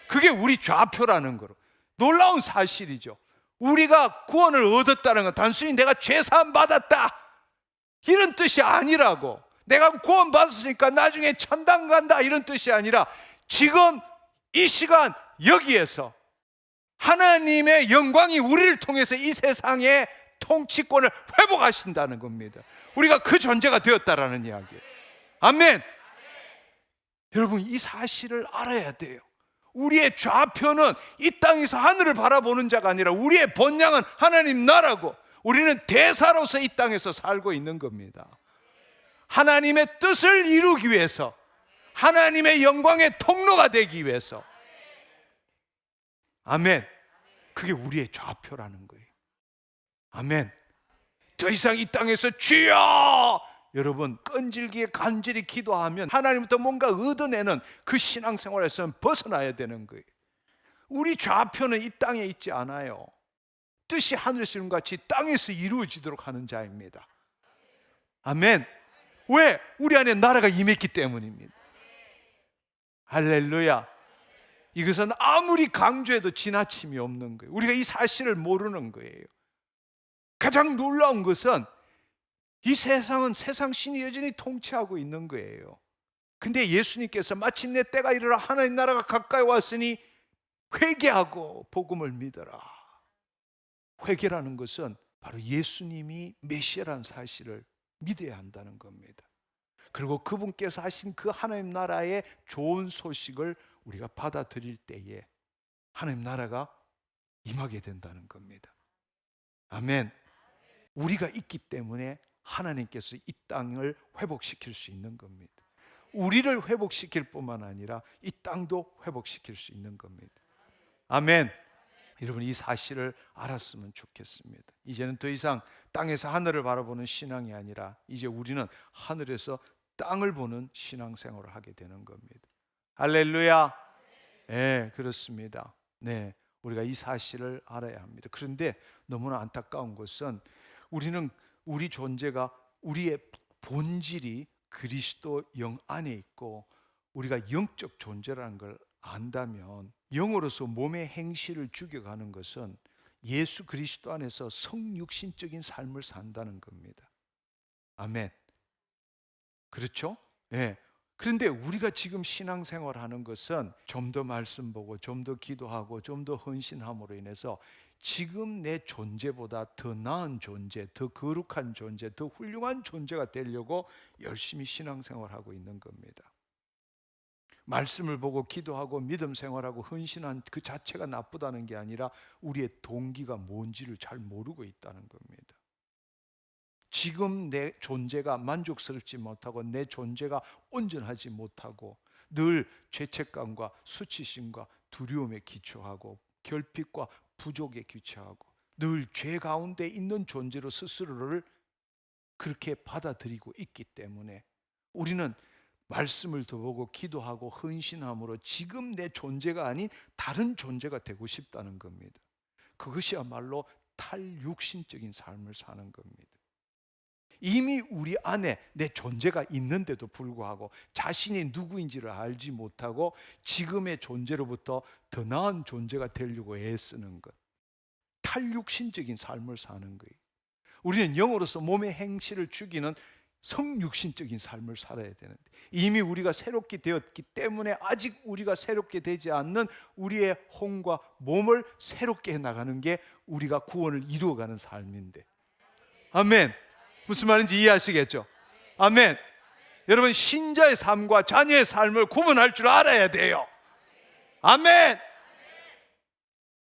그게 우리 좌표라는 거로 놀라운 사실이죠. 우리가 구원을 얻었다는 건 단순히 내가 죄사함 받았다 이런 뜻이 아니라고, 내가 구원 받았으니까 나중에 천당 간다 이런 뜻이 아니라 지금 이 시간 여기에서 하나님의 영광이 우리를 통해서 이 세상의 통치권을 회복하신다는 겁니다. 우리가 그 존재가 되었다라는 이야기예요. 아멘. 여러분, 이 사실을 알아야 돼요. 우리의 좌표는 이 땅에서 하늘을 바라보는 자가 아니라 우리의 본향은 하나님 나라고, 우리는 대사로서 이 땅에서 살고 있는 겁니다. 하나님의 뜻을 이루기 위해서, 하나님의 영광의 통로가 되기 위해서. 아멘. 그게 우리의 좌표라는 거예요. 아멘. 더 이상 이 땅에서 주여, 여러분 끈질기게 간절히 기도하면 하나님부터 뭔가 얻어내는 그 신앙생활에서는 벗어나야 되는 거예요. 우리 좌표는 이 땅에 있지 않아요. 뜻이 하늘에서 이룬 같이 땅에서 이루어지도록 하는 자입니다. 아멘. 왜? 우리 안에 나라가 임했기 때문입니다. 할렐루야. 이것은 아무리 강조해도 지나침이 없는 거예요. 우리가 이 사실을 모르는 거예요. 가장 놀라운 것은 이 세상은 세상 신이 여전히 통치하고 있는 거예요. 근데 예수님께서 마침내 때가 이르러 하나님 나라가 가까이 왔으니 회개하고 복음을 믿어라. 회개라는 것은 바로 예수님이 메시아라는 사실을 믿어야 한다는 겁니다. 그리고 그분께서 하신 그 하나님 나라의 좋은 소식을 우리가 받아들일 때에 하나님 나라가 임하게 된다는 겁니다. 아멘. 우리가 있기 때문에 하나님께서 이 땅을 회복시킬 수 있는 겁니다. 우리를 회복시킬 뿐만 아니라 이 땅도 회복시킬 수 있는 겁니다. 아멘. 여러분, 이 사실을 알았으면 좋겠습니다. 이제는 더 이상 땅에서 하늘을 바라보는 신앙이 아니라 이제 우리는 하늘에서 땅을 보는 신앙생활을 하게 되는 겁니다. 할렐루야. 네, 그렇습니다. 네, 우리가 이 사실을 알아야 합니다. 그런데 너무나 안타까운 것은 우리는 우리 존재가, 우리의 본질이 그리스도 영 안에 있고 우리가 영적 존재라는 걸 안다면 영으로서 몸의 행실을 죽여가는 것은 예수 그리스도 안에서 성육신적인 삶을 산다는 겁니다. 아멘. 그렇죠? 네. 그런데 우리가 지금 신앙생활하는 것은 좀 더 말씀 보고 좀 더 기도하고 좀 더 헌신함으로 인해서 지금 내 존재보다 더 나은 존재, 더 거룩한 존재, 더 훌륭한 존재가 되려고 열심히 신앙생활하고 있는 겁니다. 말씀을 보고 기도하고 믿음 생활하고 헌신한 그 자체가 나쁘다는 게 아니라 우리의 동기가 뭔지를 잘 모르고 있다는 겁니다. 지금 내 존재가 만족스럽지 못하고 내 존재가 온전하지 못하고 늘 죄책감과 수치심과 두려움에 기초하고 결핍과 부족에 기초하고 늘 죄 가운데 있는 존재로 스스로를 그렇게 받아들이고 있기 때문에 우리는 말씀을 더 보고 기도하고 헌신함으로 지금 내 존재가 아닌 다른 존재가 되고 싶다는 겁니다. 그것이야말로 탈육신적인 삶을 사는 겁니다. 이미 우리 안에 내 존재가 있는데도 불구하고 자신이 누구인지를 알지 못하고 지금의 존재로부터 더 나은 존재가 되려고 애쓰는 것, 탈육신적인 삶을 사는 거예요. 우리는 영으로서 몸의 행실을 죽이는 성육신적인 삶을 살아야 되는데 이미 우리가 새롭게 되었기 때문에 아직 우리가 새롭게 되지 않는 우리의 혼과 몸을 새롭게 해나가는 게 우리가 구원을 이루어가는 삶인데, 아멘. 무슨 말인지 이해하시겠죠? 아멘. 여러분, 신자의 삶과 자녀의 삶을 구분할 줄 알아야 돼요. 아멘.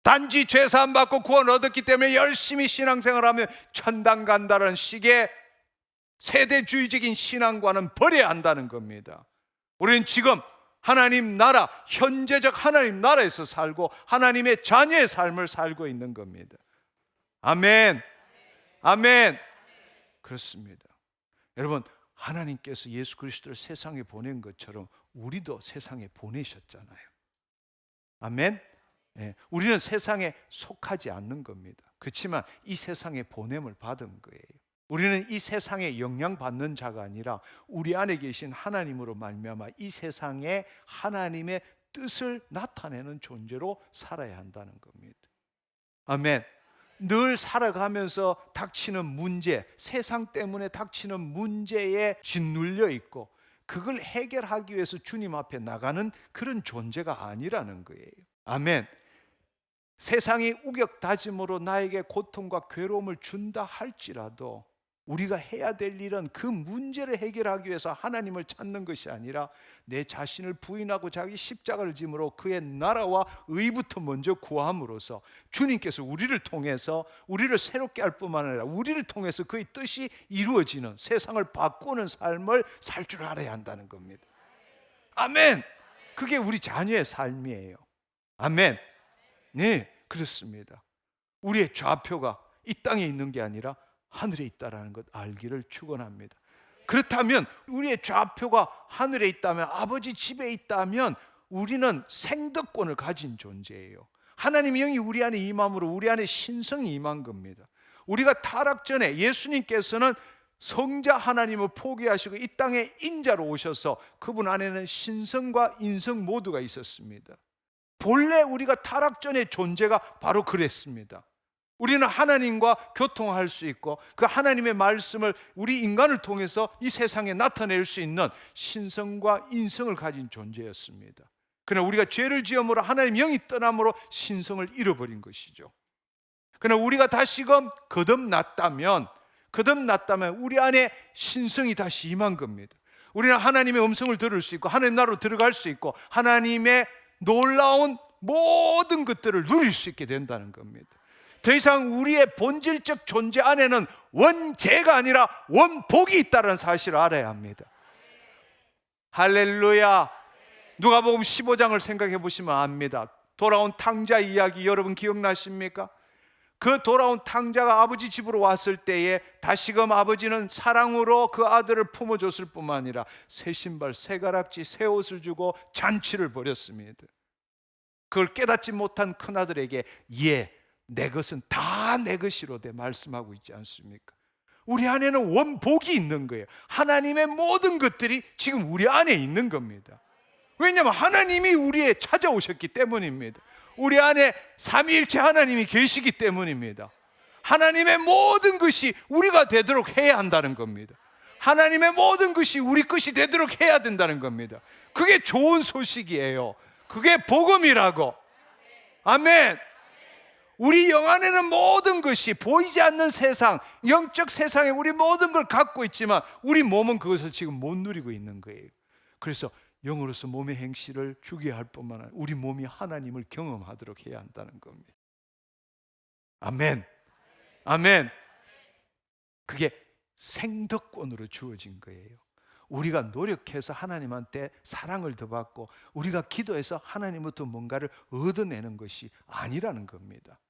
단지 죄사함 받고 구원 얻었기 때문에 열심히 신앙생활하면 천당 간다는 식의 세대주의적인 신앙과는 버려야 한다는 겁니다. 우리는 지금 하나님 나라, 현재적 하나님 나라에서 살고 하나님의 자녀의 삶을 살고 있는 겁니다. 아멘. 아멘. 그렇습니다. 여러분, 하나님께서 예수 그리스도를 세상에 보낸 것처럼 우리도 세상에 보내셨잖아요. 아멘. 네, 우리는 세상에 속하지 않는 겁니다. 그렇지만 이 세상에 보냄을 받은 거예요. 우리는 이 세상에 영향받는 자가 아니라 우리 안에 계신 하나님으로 말미암아 이 세상에 하나님의 뜻을 나타내는 존재로 살아야 한다는 겁니다. 아멘. 늘 살아가면서 닥치는 문제, 세상 때문에 닥치는 문제에 짓눌려 있고 그걸 해결하기 위해서 주님 앞에 나가는 그런 존재가 아니라는 거예요. 아멘. 세상이 우격다짐으로 나에게 고통과 괴로움을 준다 할지라도 우리가 해야 될 일은 그 문제를 해결하기 위해서 하나님을 찾는 것이 아니라 내 자신을 부인하고 자기 십자가를 짐으로 그의 나라와 의부터 먼저 구함으로써 주님께서 우리를 통해서 우리를 새롭게 할 뿐만 아니라 우리를 통해서 그의 뜻이 이루어지는 세상을 바꾸는 삶을 살 줄 알아야 한다는 겁니다. 아멘. 그게 우리 자녀의 삶이에요. 아멘. 네, 그렇습니다. 우리의 좌표가 이 땅에 있는 게 아니라 하늘에 있다라는 것 알기를 축원합니다. 그렇다면 우리의 좌표가 하늘에 있다면, 아버지 집에 있다면 우리는 생득권을 가진 존재예요. 하나님의 영이 우리 안에 임함으로 우리 안에 신성이 임한 겁니다. 우리가 타락 전에 예수님께서는 성자 하나님을 포기하시고 이 땅에 인자로 오셔서 그분 안에는 신성과 인성 모두가 있었습니다. 본래 우리가 타락 전의 존재가 바로 그랬습니다. 우리는 하나님과 교통할 수 있고 그 하나님의 말씀을 우리 인간을 통해서 이 세상에 나타낼 수 있는 신성과 인성을 가진 존재였습니다. 그러나 우리가 죄를 지음으로 하나님 영이 떠남으로 신성을 잃어버린 것이죠. 그러나 우리가 다시금 거듭났다면 우리 안에 신성이 다시 임한 겁니다. 우리는 하나님의 음성을 들을 수 있고 하나님 나라로 들어갈 수 있고 하나님의 놀라운 모든 것들을 누릴 수 있게 된다는 겁니다. 더 이상 우리의 본질적 존재 안에는 원죄가 아니라 원복이 있다는 사실을 알아야 합니다. 할렐루야. 누가복음 15장을 생각해 보시면 압니다. 돌아온 탕자 이야기 여러분 기억나십니까? 그 돌아온 탕자가 아버지 집으로 왔을 때에 다시금 아버지는 사랑으로 그 아들을 품어줬을 뿐만 아니라 새 신발, 새 가락지, 새 옷을 주고 잔치를 벌였습니다. 그걸 깨닫지 못한 큰아들에게 내 것은 다 내 것이로되 말씀하고 있지 않습니까? 우리 안에는 원복이 있는 거예요. 하나님의 모든 것들이 지금 우리 안에 있는 겁니다. 왜냐하면 하나님이 우리에 찾아오셨기 때문입니다. 우리 안에 삼위일체 하나님이 계시기 때문입니다. 하나님의 모든 것이 우리가 되도록 해야 한다는 겁니다. 하나님의 모든 것이 우리 것이 되도록 해야 된다는 겁니다. 그게 좋은 소식이에요. 그게 복음이라고. 아멘. 우리 영 안에는 모든 것이 보이지 않는 세상, 영적 세상에 우리 모든 걸 갖고 있지만 우리 몸은 그것을 지금 못 누리고 있는 거예요. 그래서 영으로서 몸의 행실을 주게 할 뿐만 아니라 우리 몸이 하나님을 경험하도록 해야 한다는 겁니다. 아멘. 아멘. 그게 생덕권으로 주어진 거예요. 우리가 노력해서 하나님한테 사랑을 더 받고 우리가 기도해서 하나님부터 뭔가를 얻어내는 것이 아니라는 겁니다.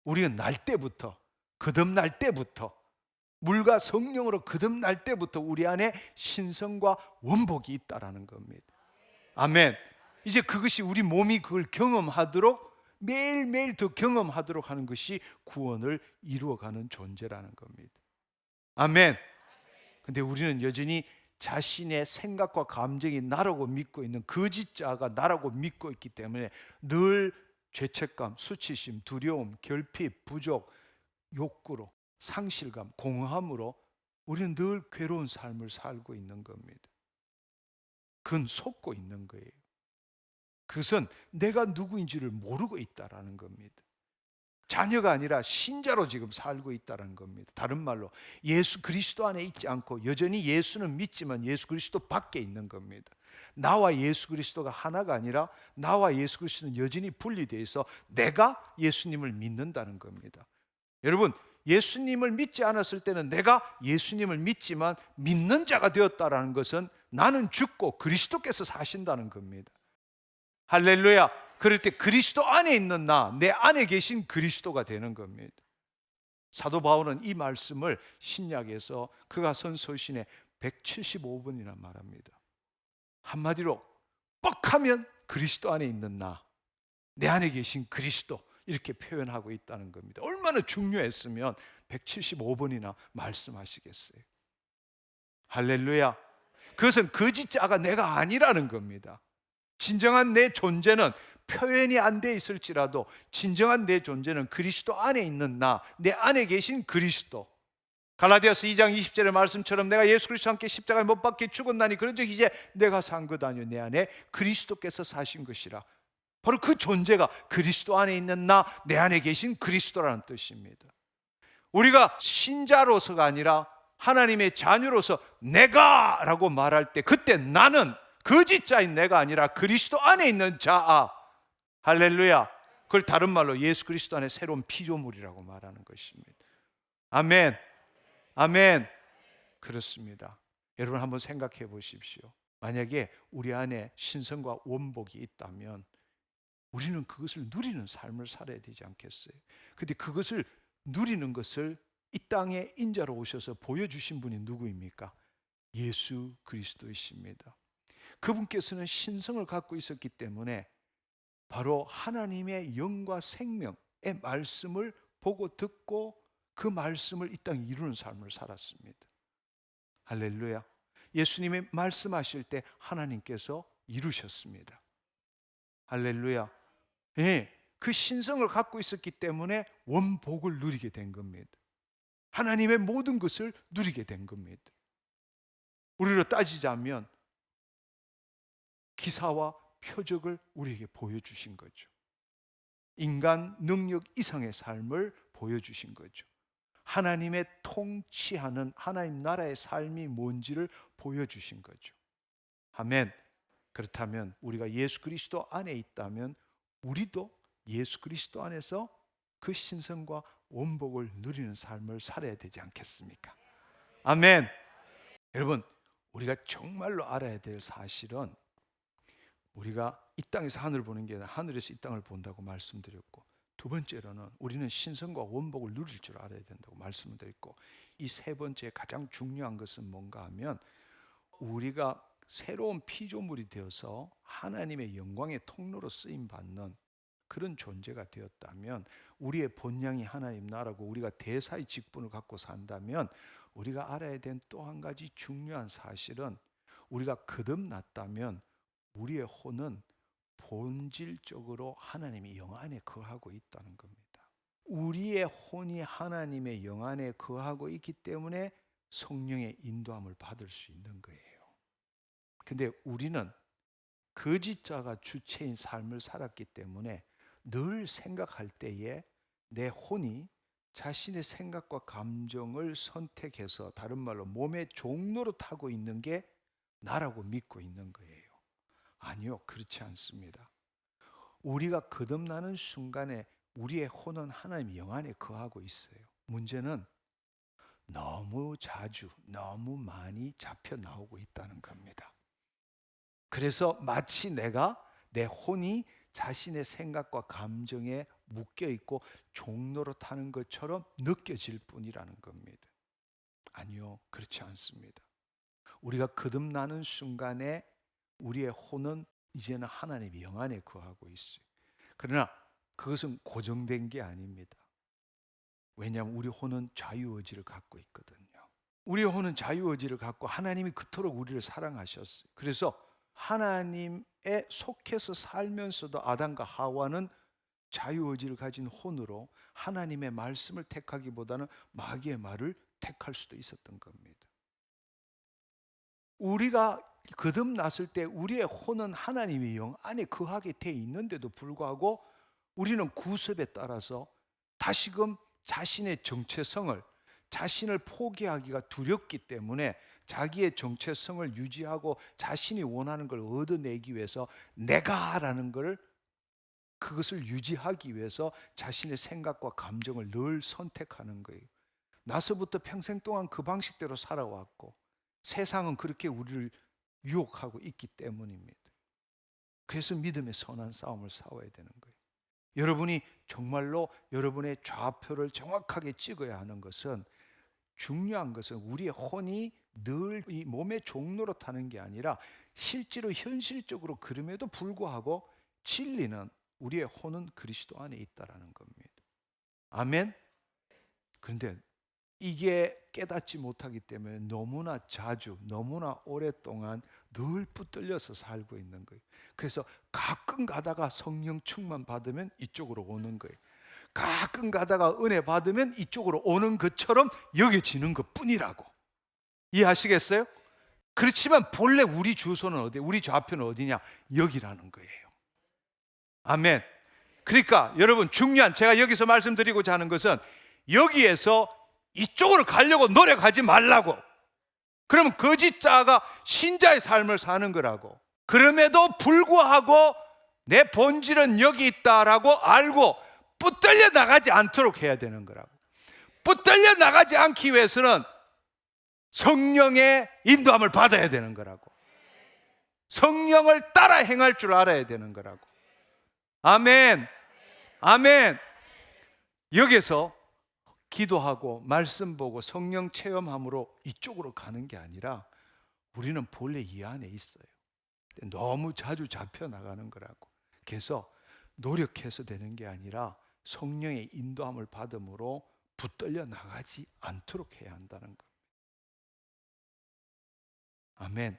우리는 날 때부터, 거듭날 때부터, 물과 성령으로 거듭날 때부터 우리 안에 신성과 원복이 있다라는 겁니다. 아멘. 이제 그것이 우리 몸이 그걸 경험하도록 매일매일 더 경험하도록 하는 것이 구원을 이루어가는 존재라는 겁니다. 아멘. 근데 우리는 여전히 자신의 생각과 감정이 나라고 믿고 있는 거짓자가 나라고 믿고 있기 때문에 늘 죄책감, 수치심, 두려움, 결핍, 부족, 욕구로, 상실감, 공허함으로 우리는 늘 괴로운 삶을 살고 있는 겁니다. 그건 속고 있는 거예요. 그것은 내가 누구인지를 모르고 있다라는 겁니다. 자녀가 아니라 신자로 지금 살고 있다는 겁니다. 다른 말로 예수 그리스도 안에 있지 않고 여전히 예수는 믿지만 예수 그리스도 밖에 있는 겁니다. 나와 예수 그리스도가 하나가 아니라 나와 예수 그리스도는 여전히 분리되어 있어 내가 예수님을 믿는다는 겁니다. 여러분, 예수님을 믿지 않았을 때는 내가 예수님을 믿지만 믿는 자가 되었다라는 것은 나는 죽고 그리스도께서 사신다는 겁니다. 할렐루야. 그럴 때 그리스도 안에 있는 나, 내 안에 계신 그리스도가 되는 겁니다. 사도 바울은 이 말씀을 신약에서 그가 쓴 서신에 175번이나 말합니다. 한마디로 뻑하면 그리스도 안에 있는 나, 내 안에 계신 그리스도, 이렇게 표현하고 있다는 겁니다. 얼마나 중요했으면 175번이나 말씀하시겠어요. 할렐루야. 그것은 거짓자가 내가 아니라는 겁니다. 진정한 내 존재는 표현이 안 돼 있을지라도 진정한 내 존재는 그리스도 안에 있는 나, 내 안에 계신 그리스도. 갈라디아서 2장 20절의 말씀처럼 내가 예수 그리스도와 함께 십자가에 못 박혀 죽었나니 그런즉 이제 내가 산 것 아니요 내 안에 그리스도께서 사신 것이라. 바로 그 존재가 그리스도 안에 있는 나, 내 안에 계신 그리스도라는 뜻입니다. 우리가 신자로서가 아니라 하나님의 자녀로서 내가 라고 말할 때 그때 나는 거짓자인 내가 아니라 그리스도 안에 있는 자아. 할렐루야. 그걸 다른 말로 예수 그리스도 안에 새로운 피조물이라고 말하는 것입니다. 아멘. 아멘. 그렇습니다. 여러분 한번 생각해 보십시오. 만약에 우리 안에 신성과 원복이 있다면 우리는 그것을 누리는 삶을 살아야 되지 않겠어요? 근데 그것을 누리는 것을 이 땅에 인자로 오셔서 보여주신 분이 누구입니까? 예수 그리스도이십니다. 그분께서는 신성을 갖고 있었기 때문에 바로 하나님의 영과 생명의 말씀을 보고 듣고 그 말씀을 이 땅에 이루는 삶을 살았습니다. 할렐루야. 예수님이 말씀하실 때 하나님께서 이루셨습니다. 할렐루야. 예, 그 신성을 갖고 있었기 때문에 원복을 누리게 된 겁니다. 하나님의 모든 것을 누리게 된 겁니다. 우리로 따지자면 기사와 표적을 우리에게 보여주신 거죠. 인간 능력 이상의 삶을 보여주신 거죠. 하나님의 통치하는 하나님 나라의 삶이 뭔지를 보여주신 거죠. 아멘. 그렇다면 우리가 예수 그리스도 안에 있다면 우리도 예수 그리스도 안에서 그 신성과 원복을 누리는 삶을 살아야 되지 않겠습니까? 아멘. 여러분, 우리가 정말로 알아야 될 사실은 우리가 이 땅에서 하늘을 보는 게 아니라 하늘에서 이 땅을 본다고 말씀드렸고, 두 번째로는 우리는 신성과 원복을 누릴 줄 알아야 된다고 말씀을 드렸고, 이 세 번째 가장 중요한 것은 뭔가 하면 우리가 새로운 피조물이 되어서 하나님의 영광의 통로로 쓰임받는 그런 존재가 되었다면, 우리의 본향이 하나님 나라고 우리가 대사의 직분을 갖고 산다면 우리가 알아야 된 또 한 가지 중요한 사실은 우리가 거듭났다면 우리의 혼은 본질적으로 하나님의 영 안에 거하고 있다는 겁니다. 우리의 혼이 하나님의 영 안에 거하고 있기 때문에 성령의 인도함을 받을 수 있는 거예요. 근데 우리는 거짓자가 주체인 삶을 살았기 때문에 늘 생각할 때에 내 혼이 자신의 생각과 감정을 선택해서, 다른 말로 몸의 종로로 타고 있는 게 나라고 믿고 있는 거예요. 아니요, 그렇지 않습니다. 우리가 거듭나는 순간에 우리의 혼은 하나님 영 안에 거하고 있어요. 문제는 너무 자주, 너무 많이 잡혀 나오고 있다는 겁니다. 그래서 마치 내 혼이 자신의 생각과 감정에 묶여 있고 종로로 타는 것처럼 느껴질 뿐이라는 겁니다. 아니요, 그렇지 않습니다. 우리가 거듭나는 순간에 우리의 혼은 이제는 하나님의 영 안에 거하고 있어요. 그러나 그것은 고정된 게 아닙니다. 왜냐하면 우리 혼은 자유의지를 갖고 있거든요. 우리 혼은 자유의지를 갖고 하나님이 그토록 우리를 사랑하셨어요. 그래서 하나님에 속해서 살면서도 아담과 하와는 자유의지를 가진 혼으로 하나님의 말씀을 택하기보다는 마귀의 말을 택할 수도 있었던 겁니다. 우리가 거듭났을 때 우리의 혼은 하나님의 영 안에 거하게 돼 있는데도 불구하고 우리는 구습에 따라서 다시금 자신의 정체성을, 자신을 포기하기가 두렵기 때문에 자기의 정체성을 유지하고 자신이 원하는 걸 얻어내기 위해서 내가라는 걸, 그것을 유지하기 위해서 자신의 생각과 감정을 늘 선택하는 거예요. 나서부터 평생 동안 그 방식대로 살아왔고 세상은 그렇게 우리를 유혹하고 있기 때문입니다. 그래서 믿음의 선한 싸움을 싸워야 되는 거예요. 여러분이 정말로 여러분의 좌표를 정확하게 찍어야 하는 것은, 중요한 것은 우리의 혼이 늘 이 몸의 종로로 타는 게 아니라 실제로 현실적으로 그럼에도 불구하고 진리는, 우리의 혼은 그리스도 안에 있다라는 겁니다. 아멘. 그런데 이게 깨닫지 못하기 때문에 너무나 자주, 너무나 오랫동안 늘 붙들려서 살고 있는 거예요. 그래서 가끔 가다가 성령 충만 받으면 이쪽으로 오는 거예요. 가끔 가다가 은혜 받으면 이쪽으로 오는 것처럼 여겨지는 것뿐이라고. 이해하시겠어요? 그렇지만 본래 우리 주소는 어디, 우리 좌표는 어디냐? 여기라는 거예요. 아멘. 그러니까 여러분, 중요한, 제가 여기서 말씀드리고자 하는 것은 여기에서 이쪽으로 가려고 노력하지 말라고. 그러면 거짓자가 신자의 삶을 사는 거라고. 그럼에도 불구하고 내 본질은 여기 있다라고 알고 붙들려 나가지 않도록 해야 되는 거라고. 붙들려 나가지 않기 위해서는 성령의 인도함을 받아야 되는 거라고. 성령을 따라 행할 줄 알아야 되는 거라고. 아멘. 아멘. 여기서 기도하고 말씀 보고 성령 체험함으로 이쪽으로 가는 게 아니라 우리는 본래 이 안에 있어요. 너무 자주 잡혀 나가는 거라고. 그래서 노력해서 되는 게 아니라 성령의 인도함을 받음으로 붙들려 나가지 않도록 해야 한다는 겁니다. 아멘.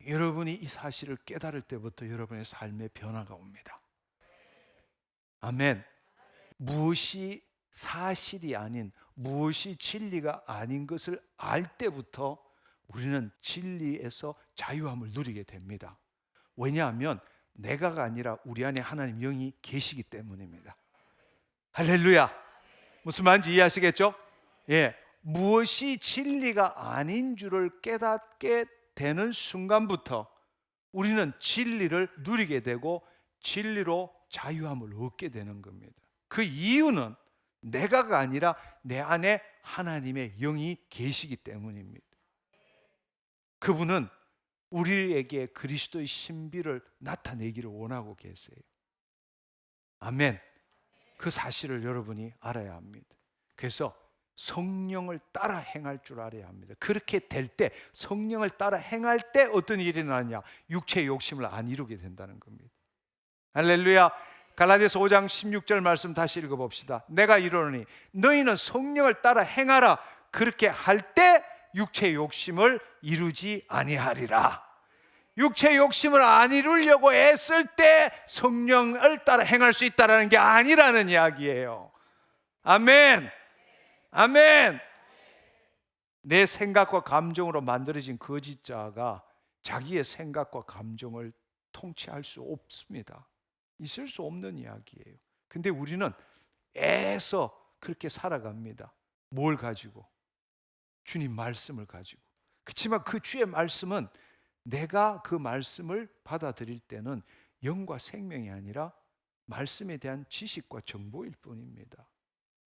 여러분이 이 사실을 깨달을 때부터 여러분의 삶의 변화가 옵니다. 아멘. 무엇이 사실이 아닌, 무엇이 진리가 아닌 것을 알 때부터 우리는 진리에서 자유함을 누리게 됩니다. 왜냐하면 내가가 아니라 우리 안에 하나님 영이 계시기 때문입니다. 할렐루야. 무슨 말인지 이해하시겠죠? 예, 무엇이 진리가 아닌 줄을 깨닫게 되는 순간부터 우리는 진리를 누리게 되고 진리로 자유함을 얻게 되는 겁니다. 그 이유는 내가가 아니라 내 안에 하나님의 영이 계시기 때문입니다. 그분은 우리에게 그리스도의 신비를 나타내기를 원하고 계세요. 아멘. 그 사실을 여러분이 알아야 합니다. 그래서 성령을 따라 행할 줄 알아야 합니다. 그렇게 될 때, 성령을 따라 행할 때 어떤 일이 일어나냐? 육체의 욕심을 안 이루게 된다는 겁니다. 할렐루야. 갈라디아서 5장 16절 말씀 다시 읽어봅시다. 내가 이르노니 너희는 성령을 따라 행하라. 그렇게 할 때 육체의 욕심을 이루지 아니하리라. 육체의 욕심을 안 이루려고 애쓸 때 성령을 따라 행할 수 있다는 게 아니라는 이야기예요. 아멘. 아멘. 내 생각과 감정으로 만들어진 거짓자가 자기의 생각과 감정을 통치할 수 없습니다. 있을 수 없는 이야기예요. 근데 우리는 애써 그렇게 살아갑니다. 뭘 가지고? 주님 말씀을 가지고. 그렇지만 그 주의 말씀은 내가 그 말씀을 받아들일 때는 영과 생명이 아니라 말씀에 대한 지식과 정보일 뿐입니다.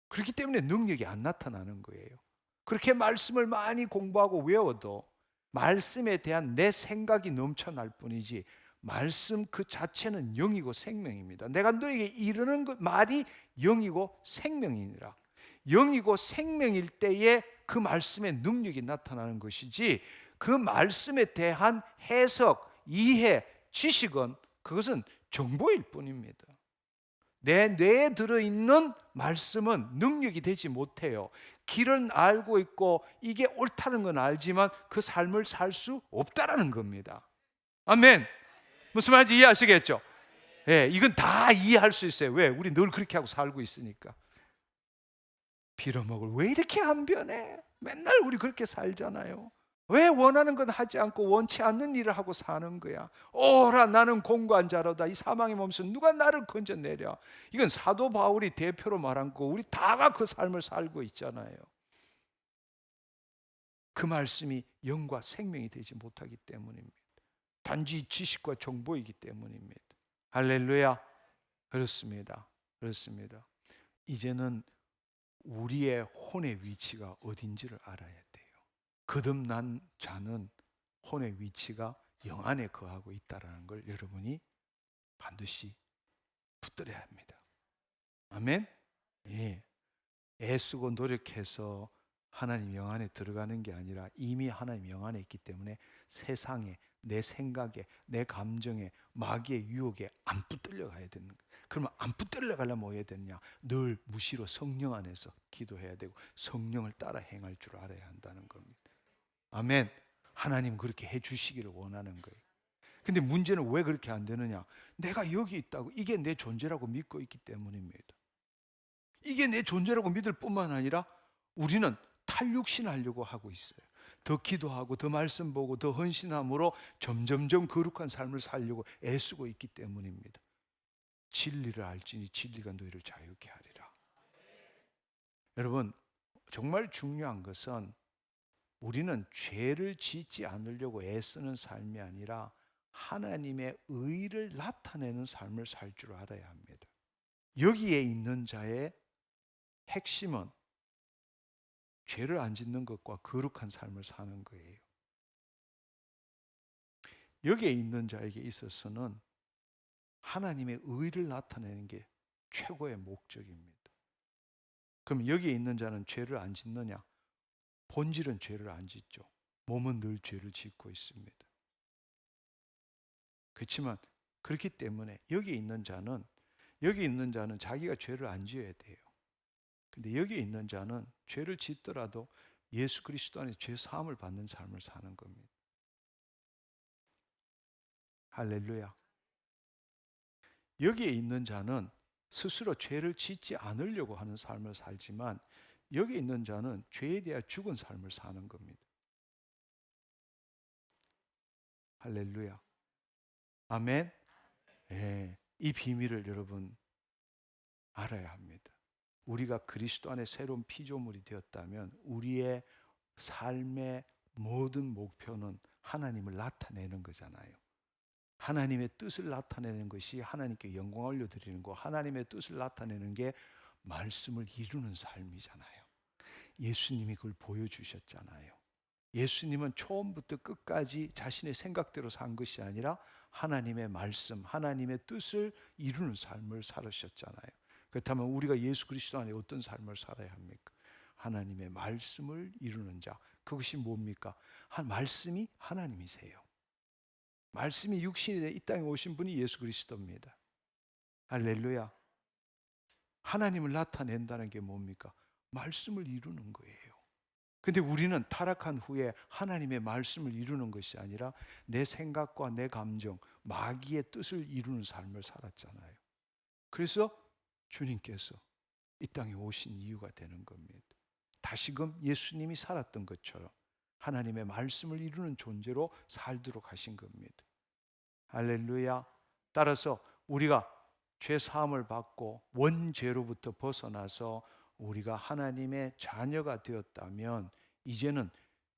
그렇기 때문에 능력이 안 나타나는 거예요. 그렇게 말씀을 많이 공부하고 외워도 말씀에 대한 내 생각이 넘쳐날 뿐이지 말씀 그 자체는 영이고 생명입니다. 내가 너에게 이르는 것, 말이 영이고 생명이니라. 영이고 생명일 때에 그 말씀의 능력이 나타나는 것이지, 그 말씀에 대한 해석, 이해, 지식은 그것은 정보일 뿐입니다. 내 뇌에 들어있는 말씀은 능력이 되지 못해요. 길은 알고 있고 이게 옳다는 건 알지만 그 삶을 살 수 없다라는 겁니다. 아멘. 무슨 말인지 이해하시겠죠? 예, 이건 다 이해할 수 있어요. 왜? 우리 늘 그렇게 하고 살고 있으니까. 빌어먹을 왜 이렇게 안 변해? 맨날 우리 그렇게 살잖아요. 왜 원하는 건 하지 않고 원치 않는 일을 하고 사는 거야? 오라 나는 공고한 자로다. 이 사망의 몸에서 누가 나를 건져내랴. 이건 사도 바울이 대표로 말한 거, 우리 다가 그 삶을 살고 있잖아요. 그 말씀이 영과 생명이 되지 못하기 때문입니다. 단지 지식과 정보이기 때문입니다. 할렐루야. 그렇습니다. 그렇습니다. 이제는 우리의 혼의 위치가 어딘지를 알아야 돼요. 거듭난 자는 혼의 위치가 영 안에 거하고 있다는 걸 여러분이 반드시 붙들어야 합니다. 아멘. 예. 애쓰고 노력해서 하나님 영 안에 들어가는 게 아니라 이미 하나님 영 안에 있기 때문에 세상에, 내 생각에, 내 감정에, 마귀의 유혹에 안 붙들려 가야 되는 거예요. 그러면 안 붙들려 가려면 뭐 해야 되느냐? 늘 무시로 성령 안에서 기도해야 되고 성령을 따라 행할 줄 알아야 한다는 겁니다. 아멘. 하나님 그렇게 해 주시기를 원하는 거예요. 근데 문제는 왜 그렇게 안 되느냐? 내가 여기 있다고, 이게 내 존재라고 믿고 있기 때문입니다. 이게 내 존재라고 믿을 뿐만 아니라 우리는 탈육신하려고 하고 있어요. 더 기도하고 더 말씀 보고 더 헌신함으로 점점점 거룩한 삶을 살려고 애쓰고 있기 때문입니다. 진리를 알지니 진리가 너희를 자유케 하리라. 여러분, 정말 중요한 것은 우리는 죄를 짓지 않으려고 애쓰는 삶이 아니라 하나님의 의를 나타내는 삶을 살 줄 알아야 합니다. 여기에 있는 자의 핵심은 죄를 안 짓는 것과 거룩한 삶을 사는 거예요. 여기에 있는 자에게 있어서는 하나님의 의를 나타내는 게 최고의 목적입니다. 그럼 여기에 있는 자는 죄를 안 짓느냐? 본질은 죄를 안 짓죠. 몸은 늘 죄를 짓고 있습니다. 그렇지만 그렇기 때문에 여기 있는 자는 자기가 죄를 안 지어야 돼요. 근데 여기 있는 자는 죄를 짓더라도 예수 그리스도 안에 죄 사함을 받는 삶을 사는 겁니다. 할렐루야. 여기에 있는 자는 스스로 죄를 짓지 않으려고 하는 삶을 살지만 여기 있는 자는 죄에 대해 죽은 삶을 사는 겁니다. 할렐루야. 아멘. 예, 이 비밀을 여러분 알아야 합니다. 우리가 그리스도 안에 새로운 피조물이 되었다면 우리의 삶의 모든 목표는 하나님을 나타내는 거잖아요. 하나님의 뜻을 나타내는 것이 하나님께 영광을 올려드리는 거, 하나님의 뜻을 나타내는 게 말씀을 이루는 삶이잖아요. 예수님이 그걸 보여주셨잖아요. 예수님은 처음부터 끝까지 자신의 생각대로 산 것이 아니라 하나님의 말씀, 하나님의 뜻을 이루는 삶을 살으셨잖아요. 그렇다면 우리가 예수 그리스도 안에 어떤 삶을 살아야 합니까? 하나님의 말씀을 이루는 자. 그것이 뭡니까? 말씀이 하나님이세요. 말씀이 육신이 돼 이 땅에 오신 분이 예수 그리스도입니다. 할렐루야. 하나님을 나타낸다는 게 뭡니까? 말씀을 이루는 거예요. 근데 우리는 타락한 후에 하나님의 말씀을 이루는 것이 아니라 내 생각과 내 감정, 마귀의 뜻을 이루는 삶을 살았잖아요. 그래서 주님께서 이 땅에 오신 이유가 되는 겁니다. 다시금 예수님이 살았던 것처럼 하나님의 말씀을 이루는 존재로 살도록 하신 겁니다. 할렐루야. 따라서 우리가 죄 사함을 받고 원죄로부터 벗어나서 우리가 하나님의 자녀가 되었다면 이제는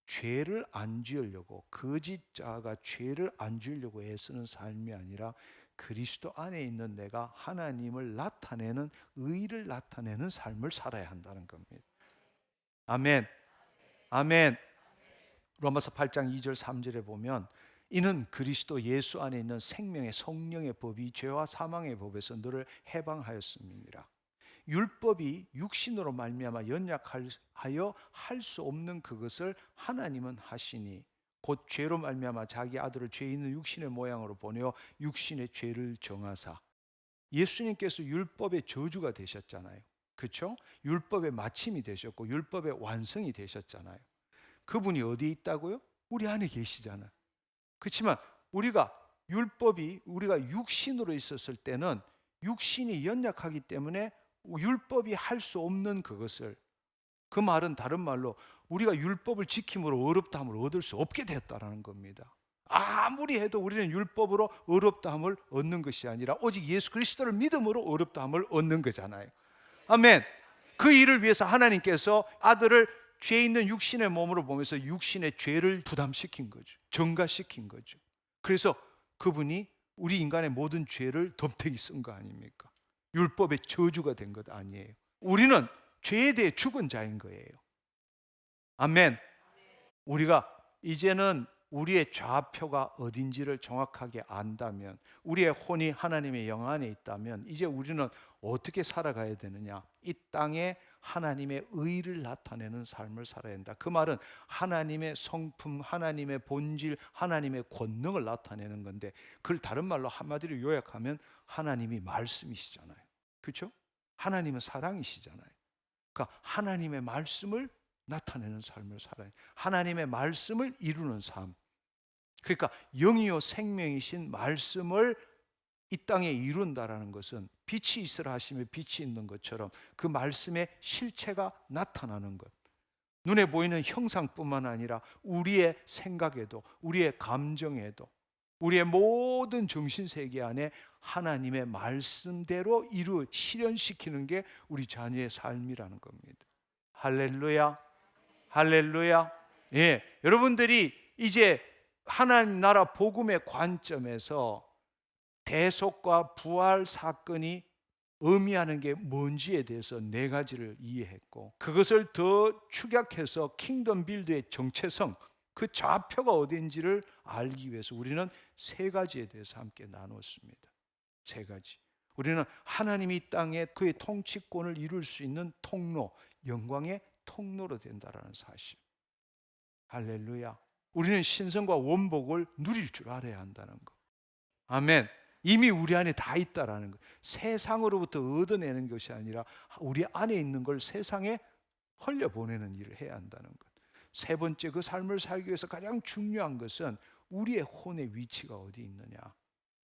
죄를 안 지으려고, 거짓자가 죄를 안 지으려고 애쓰는 삶이 아니라 그리스도 안에 있는 내가 하나님을 나타내는, 의를 나타내는 삶을 살아야 한다는 겁니다. 아멘. 아멘. 로마서 8장 2절 3절에 보면 이는 그리스도 예수 안에 있는 생명의 성령의 법이 죄와 사망의 법에서 너를 해방하였음이니라. 율법이 육신으로 말미암아 연약하여 할 수 없는 그것을 하나님은 하시니 곧 죄로 말미암아 자기 아들을 죄 있는 육신의 모양으로 보내어 육신의 죄를 정하사. 예수님께서 율법의 저주가 되셨잖아요. 그렇죠? 율법의 마침이 되셨고 율법의 완성이 되셨잖아요. 그분이 어디에 있다고요? 우리 안에 계시잖아요. 그렇지만 우리가 육신으로 있었을 때는 육신이 연약하기 때문에 율법이 할 수 없는 그것을 그 말은 다른 말로 우리가 율법을 지킴으로 어렵다함을 얻을 수 없게 되었다라는 겁니다. 아무리 해도 우리는 율법으로 어렵다함을 얻는 것이 아니라 오직 예수 그리스도를 믿음으로 어렵다함을 얻는 거잖아요. 아멘. 그 일을 위해서 하나님께서 아들을 죄 있는 육신의 몸으로 보면서 육신의 죄를 부담시킨 거죠. 전가시킨 거죠. 그래서 그분이 우리 인간의 모든 죄를 덤태기 쓴 거 아닙니까? 율법의 저주가 된 것 아니에요. 우리는 죄에 대해 죽은 자인 거예요. 아멘. 우리가 이제는 우리의 좌표가 어딘지를 정확하게 안다면, 우리의 혼이 하나님의 영 안에 있다면 이제 우리는 어떻게 살아가야 되느냐? 이 땅에 하나님의 의를 나타내는 삶을 살아야 한다. 그 말은 하나님의 성품, 하나님의 본질, 하나님의 권능을 나타내는 건데, 그걸 다른 말로 한마디로 요약하면 하나님이 말씀이시잖아요. 그렇죠? 하나님은 사랑이시잖아요. 그러니까 하나님의 말씀을 나타내는 삶을 살아요. 하나님의 말씀을 이루는 삶. 그러니까 영이요 생명이신 말씀을 이 땅에 이룬다라는 것은 빛이 있으라 하시며 빛이 있는 것처럼 그 말씀의 실체가 나타나는 것. 눈에 보이는 형상뿐만 아니라 우리의 생각에도, 우리의 감정에도, 우리의 모든 정신세계 안에 하나님의 말씀대로 실현시키는 게 우리 자녀의 삶이라는 겁니다. 할렐루야, 할렐루야. 예, 여러분들이 이제 하나님 나라 복음의 관점에서 대속과 부활 사건이 의미하는 게 뭔지에 대해서 네 가지를 이해했고, 그것을 더 축약해서 킹덤 빌드의 정체성, 그 좌표가 어딘지를 알기 위해서 우리는 세 가지에 대해서 함께 나눴습니다. 세 가지. 우리는 하나님이 이 땅에 그의 통치권을 이룰 수 있는 통로, 영광의 통로로 된다라는 사실. 할렐루야. 우리는 신성과 원복을 누릴 줄 알아야 한다는 것. 아멘. 이미 우리 안에 다 있다라는 것. 세상으로부터 얻어내는 것이 아니라 우리 안에 있는 걸 세상에 흘려보내는 일을 해야 한다는 것. 세 번째, 그 삶을 살기 위해서 가장 중요한 것은 우리의 혼의 위치가 어디 있느냐.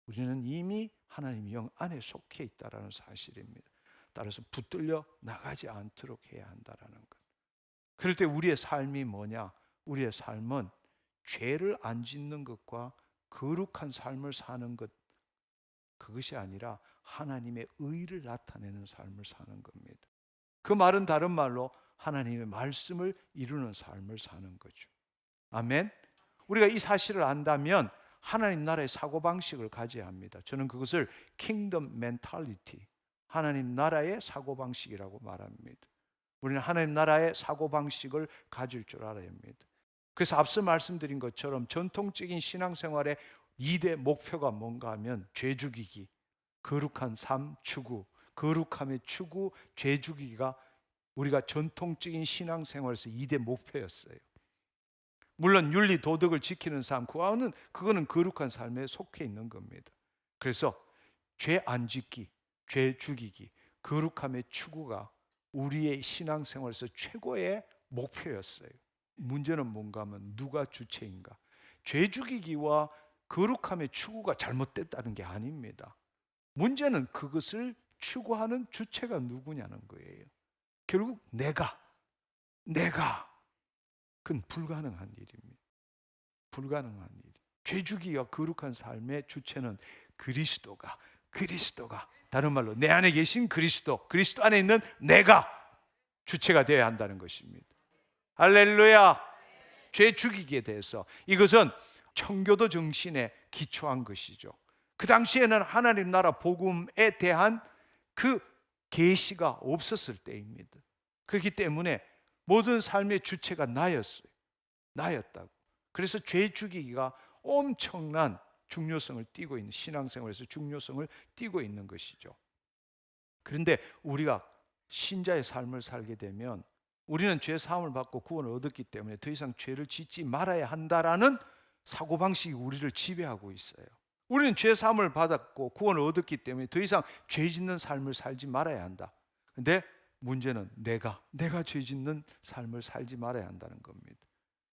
우리는 이미 하나님의 영 안에 속해 있다라는 사실입니다. 따라서 붙들려 나가지 않도록 해야 한다라는 것. 그럴 때 우리의 삶이 뭐냐? 우리의 삶은 죄를 안 짓는 것과 거룩한 삶을 사는 것, 그것이 아니라 하나님의 의를 나타내는 삶을 사는 겁니다. 그 말은 다른 말로 하나님의 말씀을 이루는 삶을 사는 거죠. 아멘. 우리가 이 사실을 안다면 하나님 나라의 사고방식을 가져야 합니다. 저는 그것을 킹덤 멘탈리티, 하나님 나라의 사고방식이라고 말합니다. 우리는 하나님 나라의 사고방식을 가질 줄 알아야 합니다. 그래서 앞서 말씀드린 것처럼 전통적인 신앙생활의 2대 목표가 뭔가 하면 죄 죽이기, 거룩한 삶 추구, 거룩함의 추구, 죄 죽이기가 우리가 전통적인 신앙생활에서 2대 목표였어요. 물론 윤리 도덕을 지키는 삶, 그거는 거룩한 삶에 속해 있는 겁니다. 그래서 죄 안 짓기, 죄 죽이기, 거룩함의 추구가 우리의 신앙생활에서 최고의 목표였어요. 문제는 뭔가 하면 누가 주체인가? 죄 죽이기와 거룩함의 추구가 잘못됐다는 게 아닙니다. 문제는 그것을 추구하는 주체가 누구냐는 거예요. 결국 내가 그건 불가능한 일입니다. 불가능한 일. 죄 죽이기와 거룩한 삶의 주체는 그리스도가 다른 말로 내 안에 계신 그리스도 안에 있는 내가 주체가 되어야 한다는 것입니다. 할렐루야. 죄 죽이기에 대해서 이것은 청교도 정신에 기초한 것이죠. 그 당시에는 하나님 나라 복음에 대한 그 계시가 없었을 때입니다. 그렇기 때문에 모든 삶의 주체가 나였다고. 그래서 죄 죽이기가 엄청난 중요성을 띠고 있는, 신앙생활에서 중요성을 띠고 있는 것이죠. 그런데 우리가 신자의 삶을 살게 되면 우리는 죄 사함을 받고 구원을 얻었기 때문에 더 이상 죄를 짓지 말아야 한다라는 사고방식이 우리를 지배하고 있어요. 우리는 죄 사함을 받았고 구원을 얻었기 때문에 더 이상 죄 짓는 삶을 살지 말아야 한다. 근데 문제는 내가 죄 짓는 삶을 살지 말아야 한다는 겁니다.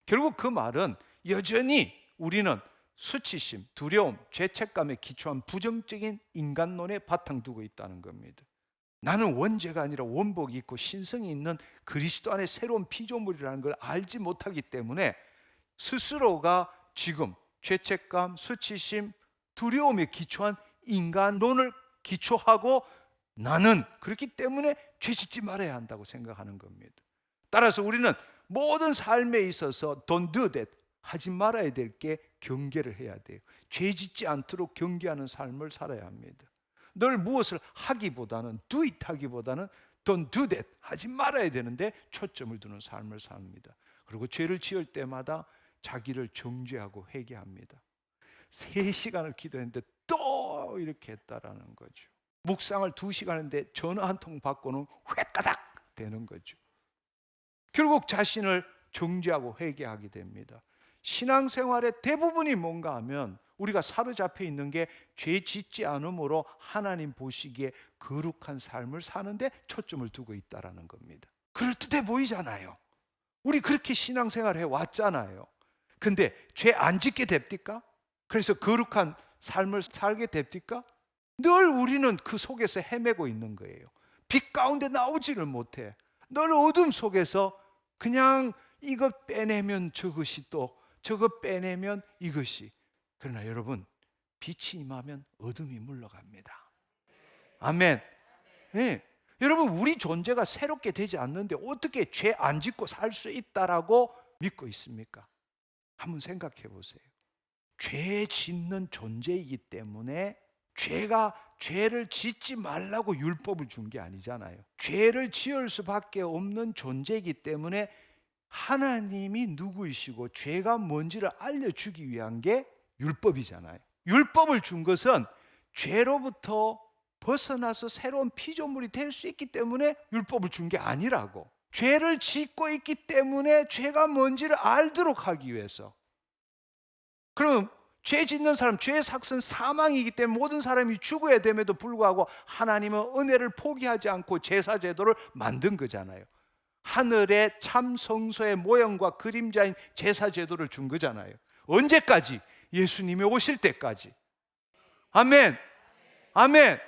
결국 그 말은 여전히 우리는 수치심, 두려움, 죄책감에 기초한 부정적인 인간론에 바탕 두고 있다는 겁니다. 나는 원죄가 아니라 원복이 있고 신성이 있는 그리스도 안에 새로운 피조물이라는 걸 알지 못하기 때문에 스스로가 지금 죄책감, 수치심, 두려움에 기초한 인간론을 기초하고 나는 그렇기 때문에 죄짓지 말아야 한다고 생각하는 겁니다. 따라서 우리는 모든 삶에 있어서 don't do that, 하지 말아야 될 게 경계를 해야 돼요. 죄짓지 않도록 경계하는 삶을 살아야 합니다. 늘 무엇을 하기보다는 do it 하기보다는 don't do that, 하지 말아야 되는데 초점을 두는 삶을 삽니다. 그리고 죄를 지을 때마다 자기를 정죄하고 회개합니다. 3시간을 기도했는데 또 이렇게 했다라는 거죠. 묵상을 2시간 했는데 전화 한 통 받고는 획가닥 되는 거죠. 결국 자신을 정죄하고 회개하게 됩니다. 신앙생활의 대부분이 뭔가 하면 우리가 사로잡혀 있는 게 죄 짓지 않음으로 하나님 보시기에 거룩한 삶을 사는데 초점을 두고 있다라는 겁니다. 그럴듯해 보이잖아요. 우리 그렇게 신앙생활 해왔잖아요. 근데 죄 안 짓게 됩니까? 그래서 거룩한 삶을 살게 됩니까? 늘 우리는 그 속에서 헤매고 있는 거예요. 빛 가운데 나오지를 못해. 늘 어둠 속에서 그냥 이것 빼내면 저것이 또 저것 빼내면 이것이. 그러나 여러분, 빛이 임하면 어둠이 물러갑니다. 아멘. 네. 여러분, 우리 존재가 새롭게 되지 않는데 어떻게 죄 안 짓고 살 수 있다라고 믿고 있습니까? 한번 생각해 보세요. 죄 짓는 존재이기 때문에 죄를 짓지 말라고 율법을 준 게 아니잖아요. 죄를 지을 수밖에 없는 존재이기 때문에 하나님이 누구이시고 죄가 뭔지를 알려주기 위한 게 율법이잖아요. 율법을 준 것은 죄로부터 벗어나서 새로운 피조물이 될 수 있기 때문에 율법을 준 게 아니라고. 죄를 짓고 있기 때문에 죄가 뭔지를 알도록 하기 위해서. 그러면 죄 짓는 사람, 죄의 삭은 사망이기 때문에 모든 사람이 죽어야 됨에도 불구하고 하나님은 은혜를 포기하지 않고 제사 제도를 만든 거잖아요. 하늘의 참 성소의 모형과 그림자인 제사 제도를 준 거잖아요. 언제까지? 예수님이 오실 때까지. 아멘. 아멘.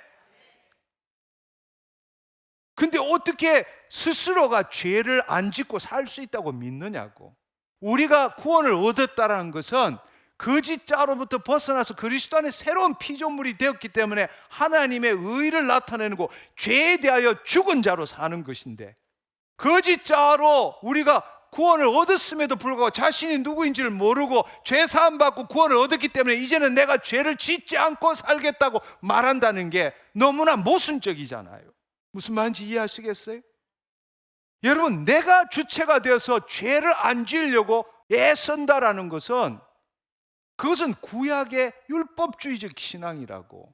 근데 어떻게 스스로가 죄를 안 짓고 살 수 있다고 믿느냐고. 우리가 구원을 얻었다는 것은 거짓 자로부터 벗어나서 그리스도 안에 새로운 피조물이 되었기 때문에 하나님의 의를 나타내고 죄에 대하여 죽은 자로 사는 것인데, 거짓 자로 우리가 구원을 얻었음에도 불구하고 자신이 누구인지를 모르고 죄 사함 받고 구원을 얻었기 때문에 이제는 내가 죄를 짓지 않고 살겠다고 말한다는 게 너무나 모순적이잖아요. 무슨 말인지 이해하시겠어요? 여러분, 내가 주체가 되어서 죄를 안 지으려고 애쓴다라는 것은, 그것은 구약의 율법주의적 신앙이라고.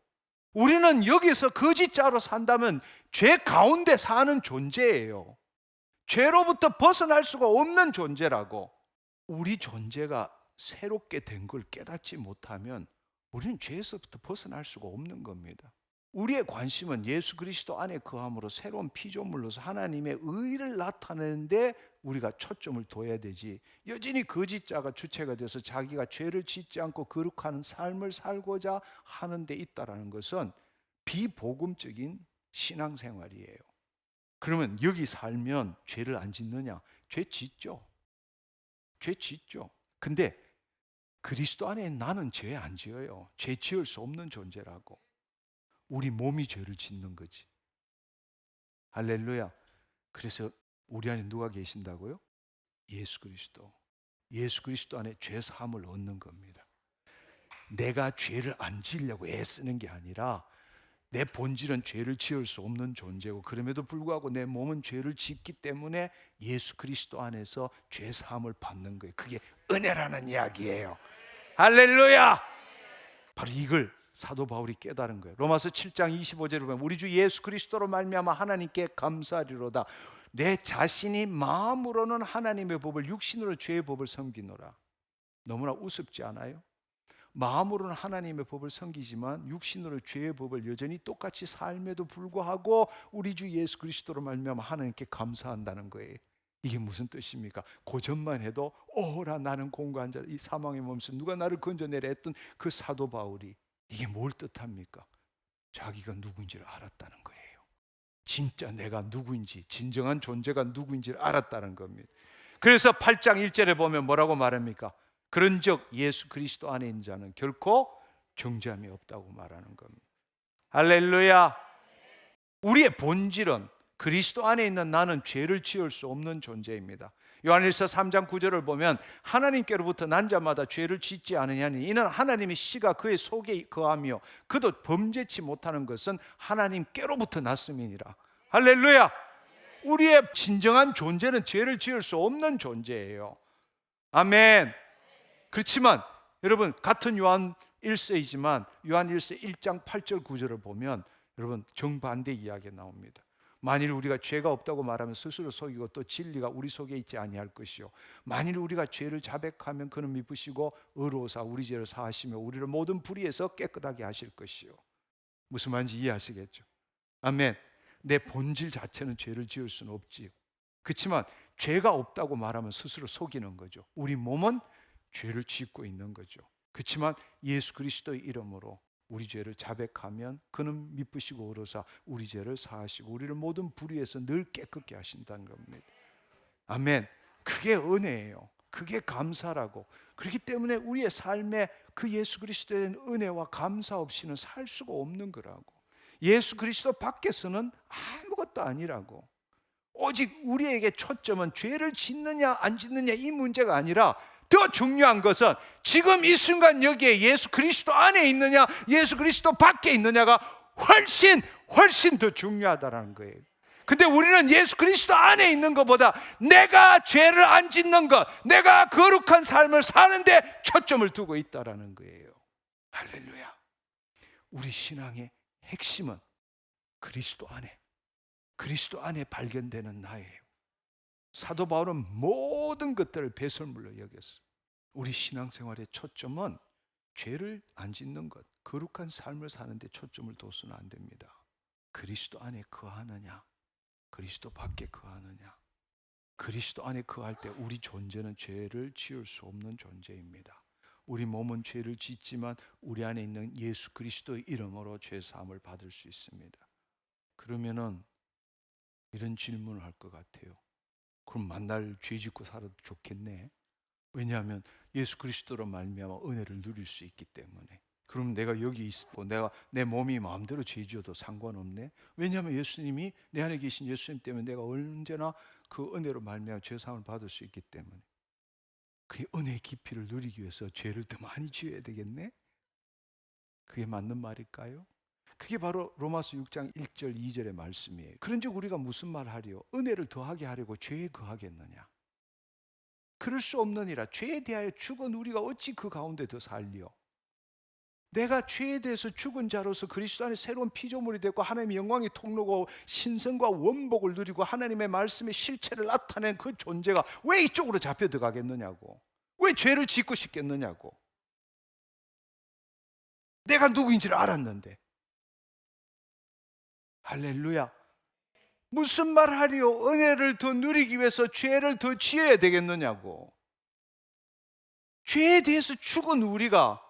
우리는 여기서 거짓자로 산다면 죄 가운데 사는 존재예요. 죄로부터 벗어날 수가 없는 존재라고. 우리 존재가 새롭게 된 걸 깨닫지 못하면 우리는 죄에서부터 벗어날 수가 없는 겁니다. 우리의 관심은 예수 그리스도 안에 거함으로 새로운 피조물로서 하나님의 의를 나타내는데 우리가 초점을 둬야 되지, 여전히 거짓자가 주체가 돼서 자기가 죄를 짓지 않고 거룩한 삶을 살고자 하는 데 있다는 것은 비복음적인 신앙생활이에요. 그러면 여기 살면 죄를 안 짓느냐? 죄 짓죠. 죄 짓죠. 근데 그리스도 안에 나는 죄 안 지어요. 죄 지을 수 없는 존재라고. 우리 몸이 죄를 짓는 거지. 할렐루야. 그래서 우리 안에 누가 계신다고요? 예수 그리스도. 예수 그리스도 안에 죄 사함을 얻는 겁니다. 내가 죄를 안 지으려고 애쓰는 게 아니라 내 본질은 죄를 지을 수 없는 존재고, 그럼에도 불구하고 내 몸은 죄를 짓기 때문에 예수 그리스도 안에서 죄 사함을 받는 거예요. 그게 은혜라는 이야기예요. 할렐루야. 바로 이걸 사도 바울이 깨달은 거예요. 로마서 7장 25절을 보면 우리 주 예수 그리스도로 말미암아 하나님께 감사하리로다. 내 자신이 마음으로는 하나님의 법을, 육신으로 죄의 법을 섬기노라. 너무나 우습지 않아요? 마음으로는 하나님의 법을 섬기지만 육신으로 죄의 법을 여전히 똑같이 삶에도 불구하고 우리 주 예수 그리스도로 말미암아 하나님께 감사한다는 거예요. 이게 무슨 뜻입니까? 고전만 해도 오라 나는 공고한 자, 이 사망의 몸에서 누가 나를 건져내려 했던 그 사도 바울이, 이게 뭘 뜻합니까? 자기가 누군지를 알았다는 거예요. 진짜 내가 누구인지, 진정한 존재가 누구인지를 알았다는 겁니다. 그래서 8장 1절에 보면 뭐라고 말합니까? 그런즉 예수 그리스도 안에 있는 자는 결코 정죄함이 없다고 말하는 겁니다. 할렐루야. 우리의 본질은 그리스도 안에 있는 나는 죄를 지을 수 없는 존재입니다. 요한일서 3장 9절을 보면 하나님께로부터 난 자마다 죄를 짓지 않으냐니 이는 하나님의 씨가 그의 속에 거하며 그도 범죄치 못하는 것은 하나님께로부터 났음이니라. 할렐루야. 우리의 진정한 존재는 죄를 지을 수 없는 존재예요. 아멘. 그렇지만 여러분, 같은 요한 1서이지만 요한 1서 1장 8절 9절을 보면 여러분 정반대 이야기가 나옵니다. 만일 우리가 죄가 없다고 말하면 스스로 속이고 또 진리가 우리 속에 있지 아니할 것이요 만일 우리가 죄를 자백하면 그는 미쁘시고 의로우사 우리 죄를 사하시며 우리를 모든 불의에서 깨끗하게 하실 것이요. 무슨 말인지 이해하시겠죠? 아멘. 내 본질 자체는 죄를 지을 수는 없지요. 그렇지만 죄가 없다고 말하면 스스로 속이는 거죠. 우리 몸은 죄를 짓고 있는 거죠. 그렇지만 예수 그리스도의 이름으로 우리 죄를 자백하면 그는 미쁘시고 의로우사 우리 죄를 사하시고 우리를 모든 불의에서 늘 깨끗게 하신다는 겁니다. 아멘. 그게 은혜예요. 그게 감사라고. 그렇기 때문에 우리의 삶에 그 예수 그리스도의 은혜와 감사 없이는 살 수가 없는 거라고. 예수 그리스도 밖에서는 아무것도 아니라고. 오직 우리에게 초점은 죄를 짓느냐 안 짓느냐 이 문제가 아니라 더 중요한 것은 지금 이 순간 여기에 예수 그리스도 안에 있느냐 예수 그리스도 밖에 있느냐가 훨씬 더 중요하다는 거예요. 근데 우리는 예수 그리스도 안에 있는 것보다 내가 죄를 안 짓는 것, 내가 거룩한 삶을 사는데 초점을 두고 있다라는 거예요. 할렐루야. 우리 신앙의 핵심은 그리스도 안에 발견되는 나예요. 사도 바울은 모든 것들을 배설물로 여겼어요. 우리 신앙생활의 초점은 죄를 안 짓는 것, 거룩한 삶을 사는데 초점을 둬서는 안 됩니다. 그리스도 안에 거하느냐, 그리스도 밖에 거하느냐. 그리스도 안에 거할 때 우리 존재는 죄를 지을 수 없는 존재입니다. 우리 몸은 죄를 짓지만 우리 안에 있는 예수 그리스도의 이름으로 죄 사함을 받을 수 있습니다. 그러면은 이런 질문을 할 것 같아요. 그럼 만날 죄 짓고 살아도 좋겠네. 왜냐하면 예수 그리스도로 말미암아 은혜를 누릴 수 있기 때문에. 그럼 내가 여기 있고 내가 내 몸이 마음대로 죄 지어도 상관없네. 왜냐하면 예수님이 내 안에 계신 예수님 때문에 내가 언제나 그 은혜로 말미암아 죄 사함을 받을 수 있기 때문에 그 은혜의 깊이를 누리기 위해서 죄를 더 많이 지어야 되겠네. 그게 맞는 말일까요? 그게 바로 로마서 6장 1절 2절의 말씀이에요. 그런즉 우리가 무슨 말하리요? 은혜를 더하게 하려고 죄에 거하겠느냐? 그럴 수 없느니라. 죄에 대하여 죽은 우리가 어찌 그 가운데 더 살리요? 내가 죄에 대해서 죽은 자로서 그리스도 안에 새로운 피조물이 되고 하나님의 영광의 통로고 신성과 원복을 누리고 하나님의 말씀의 실체를 나타낸 그 존재가 왜 이쪽으로 잡혀 들어가겠느냐고. 왜 죄를 짓고 싶겠느냐고. 내가 누구인지를 알았는데. 할렐루야. 무슨 말 하리요? 은혜를 더 누리기 위해서 죄를 더 지어야 되겠느냐고. 죄에 대해서 죽은 우리가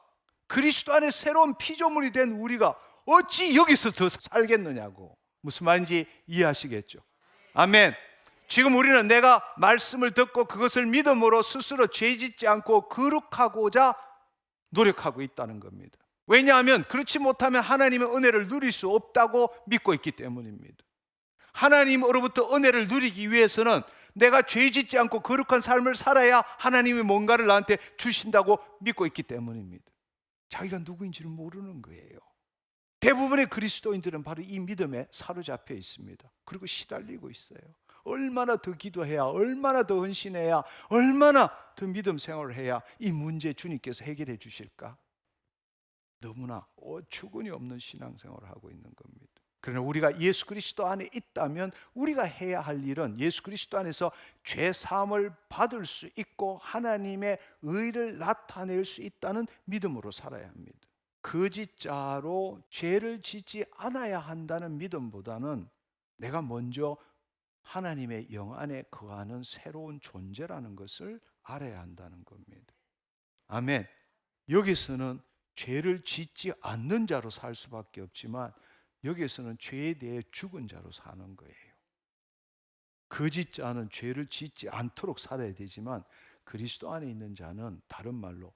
그리스도 안에 새로운 피조물이 된 우리가 어찌 여기서 더 살겠느냐고. 무슨 말인지 이해하시겠죠? 아멘. 지금 우리는 내가 말씀을 듣고 그것을 믿음으로 스스로 죄짓지 않고 거룩하고자 노력하고 있다는 겁니다. 왜냐하면 그렇지 못하면 하나님의 은혜를 누릴 수 없다고 믿고 있기 때문입니다. 하나님으로부터 은혜를 누리기 위해서는 내가 죄짓지 않고 거룩한 삶을 살아야 하나님이 뭔가를 나한테 주신다고 믿고 있기 때문입니다. 자기가 누구인지를 모르는 거예요. 대부분의 그리스도인들은 바로 이 믿음에 사로잡혀 있습니다. 그리고 시달리고 있어요. 얼마나 더 기도해야, 얼마나 더 헌신해야, 얼마나 더 믿음 생활을 해야 이 문제 주님께서 해결해 주실까? 너무나 어처구니 없는 신앙생활을 하고 있는 겁니다. 그러나 우리가 예수 그리스도 안에 있다면 우리가 해야 할 일은 예수 그리스도 안에서 죄 사함을 받을 수 있고 하나님의 의를 나타낼 수 있다는 믿음으로 살아야 합니다. 거짓자로 죄를 짓지 않아야 한다는 믿음보다는 내가 먼저 하나님의 영 안에 거하는 새로운 존재라는 것을 알아야 한다는 겁니다. 아멘. 여기서는 죄를 짓지 않는 자로 살 수밖에 없지만 여기에서는 죄에 대해 죽은 자로 사는 거예요. 거짓 자는 죄를 짓지 않도록 살아야 되지만 그리스도 안에 있는 자는 다른 말로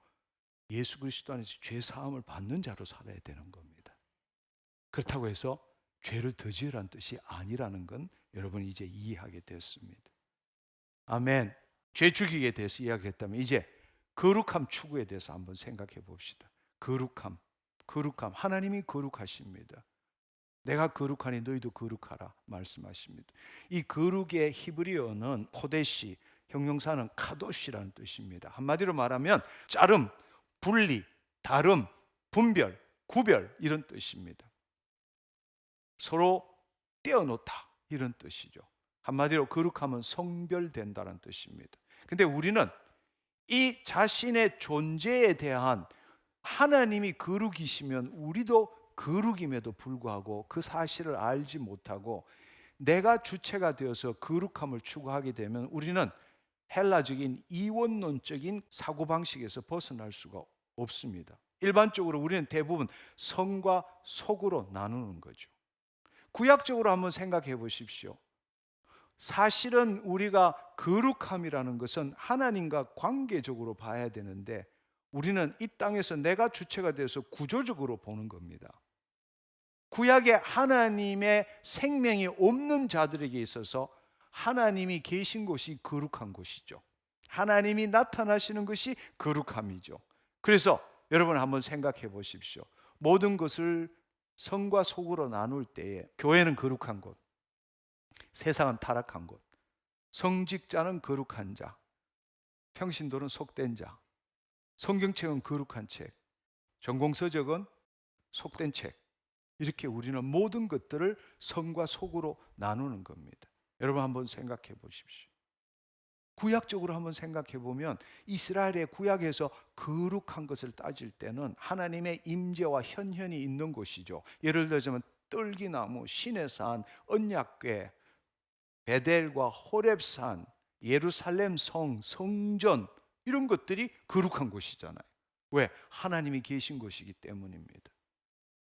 예수 그리스도 안에서 죄 사함을 받는 자로 살아야 되는 겁니다. 그렇다고 해서 죄를 더 지으라는 뜻이 아니라는 건 여러분이 이제 이해하게 됐습니다. 아멘. 죄 죽이기에 대해서 이야기했다면 이제 거룩함 추구에 대해서 한번 생각해 봅시다. 거룩함. 하나님이 거룩하십니다. 내가 거룩하니 너희도 거룩하라 말씀하십니다. 이 거룩의 히브리어는 코데시, 형용사는 카도시라는 뜻입니다. 한마디로 말하면 자름, 분리, 다름, 분별, 구별 이런 뜻입니다. 서로 떼어놓다 이런 뜻이죠. 한마디로 거룩함은 성별된다는 뜻입니다. 근데 우리는 이 자신의 존재에 대한 하나님이 거룩이시면 우리도 거룩임에도 불구하고 그 사실을 알지 못하고 내가 주체가 되어서 거룩함을 추구하게 되면 우리는 헬라적인 이원론적인 사고방식에서 벗어날 수가 없습니다. 일반적으로 우리는 대부분 성과 속으로 나누는 거죠. 구약적으로 한번 생각해 보십시오. 사실은 우리가 거룩함이라는 것은 하나님과 관계적으로 봐야 되는데 우리는 이 땅에서 내가 주체가 돼서 구조적으로 보는 겁니다. 구약에 하나님의 생명이 없는 자들에게 있어서 하나님이 계신 곳이 거룩한 곳이죠. 하나님이 나타나시는 것이 거룩함이죠. 그래서 여러분 한번 생각해 보십시오. 모든 것을 성과 속으로 나눌 때에 교회는 거룩한 곳, 세상은 타락한 곳, 성직자는 거룩한 자, 평신도는 속된 자, 성경책은 거룩한 책, 전공서적은 속된 책, 이렇게 우리는 모든 것들을 성과 속으로 나누는 겁니다. 여러분 한번 생각해 보십시오. 구약적으로 한번 생각해 보면 이스라엘의 구약에서 거룩한 것을 따질 때는 하나님의 임재와 현현이 있는 곳이죠. 예를 들자면 뜰기나무, 시내산, 언약궤, 베델과 호렙산, 예루살렘 성, 성전 이런 것들이 거룩한 곳이잖아요. 왜? 하나님이 계신 곳이기 때문입니다.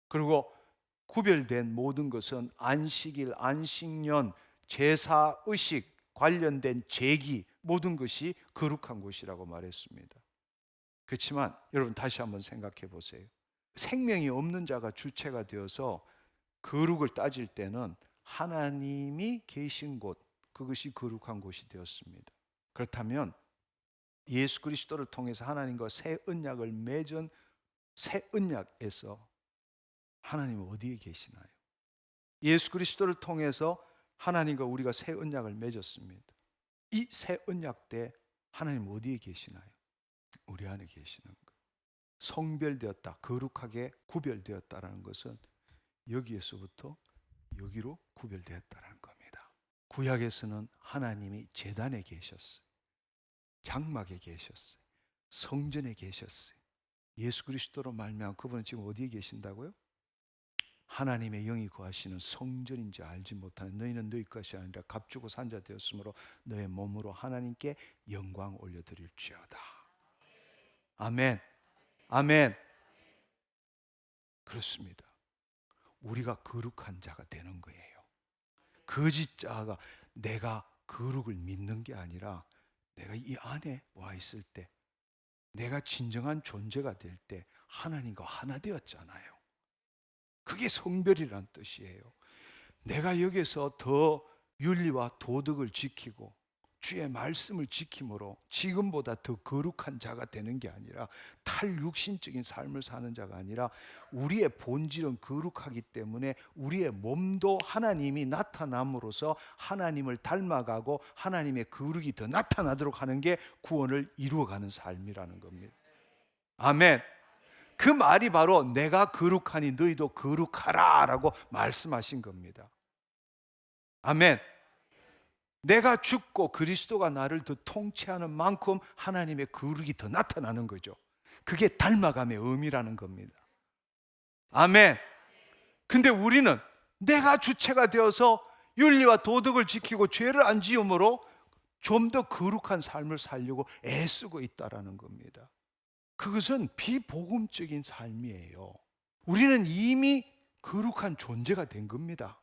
그리고 구별된 모든 것은 안식일, 안식년, 제사, 의식 관련된 제기 모든 것이 거룩한 곳이라고 말했습니다. 그렇지만 여러분 다시 한번 생각해 보세요. 생명이 없는 자가 주체가 되어서 거룩을 따질 때는 하나님이 계신 곳, 그것이 거룩한 곳이 되었습니다. 그렇다면 예수 그리스도를 통해서 하나님과 새 언약을 맺은 새 언약에서 하나님은 어디에 계시나요? 예수 그리스도를 통해서 하나님과 우리가 새 언약을 맺었습니다. 이 새 언약 때 하나님 어디에 계시나요? 우리 안에 계시는 것. 성별되었다, 거룩하게 구별되었다라는 것은 여기에서부터 여기로 구별되었다라는 겁니다. 구약에서는 하나님이 제단에 계셨어요. 장막에 계셨어요. 성전에 계셨어요. 예수 그리스도로 말미암아 그분은 지금 어디에 계신다고요? 하나님의 영이 거하시는 성전인지 알지 못하는 너희는 너희 것이 아니라 값주고 산 자 되었으므로 너의 몸으로 하나님께 영광 올려드릴지어다. 아멘. 아멘. 그렇습니다. 우리가 거룩한 자가 되는 거예요. 거짓 자가 내가 거룩을 믿는 게 아니라 내가 이 안에 와 있을 때 내가 진정한 존재가 될 때 하나님과 하나 되었잖아요. 그게 성별이란 뜻이에요. 내가 여기서 더 윤리와 도덕을 지키고 주의 말씀을 지킴으로 지금보다 더 거룩한 자가 되는 게 아니라 탈육신적인 삶을 사는 자가 아니라 우리의 본질은 거룩하기 때문에 우리의 몸도 하나님이 나타남으로써 하나님을 닮아가고 하나님의 거룩이 더 나타나도록 하는 게 구원을 이루어가는 삶이라는 겁니다. 아멘. 그 말이 바로 내가 거룩하니 너희도 거룩하라 라고 말씀하신 겁니다. 아멘. 내가 죽고 그리스도가 나를 더 통치하는 만큼 하나님의 거룩이 더 나타나는 거죠. 그게 닮아감의 의미라는 겁니다. 아멘. 근데 우리는 내가 주체가 되어서 윤리와 도덕을 지키고 죄를 안 지음으로 좀 더 거룩한 삶을 살려고 애쓰고 있다라는 겁니다. 그것은 비복음적인 삶이에요. 우리는 이미 거룩한 존재가 된 겁니다.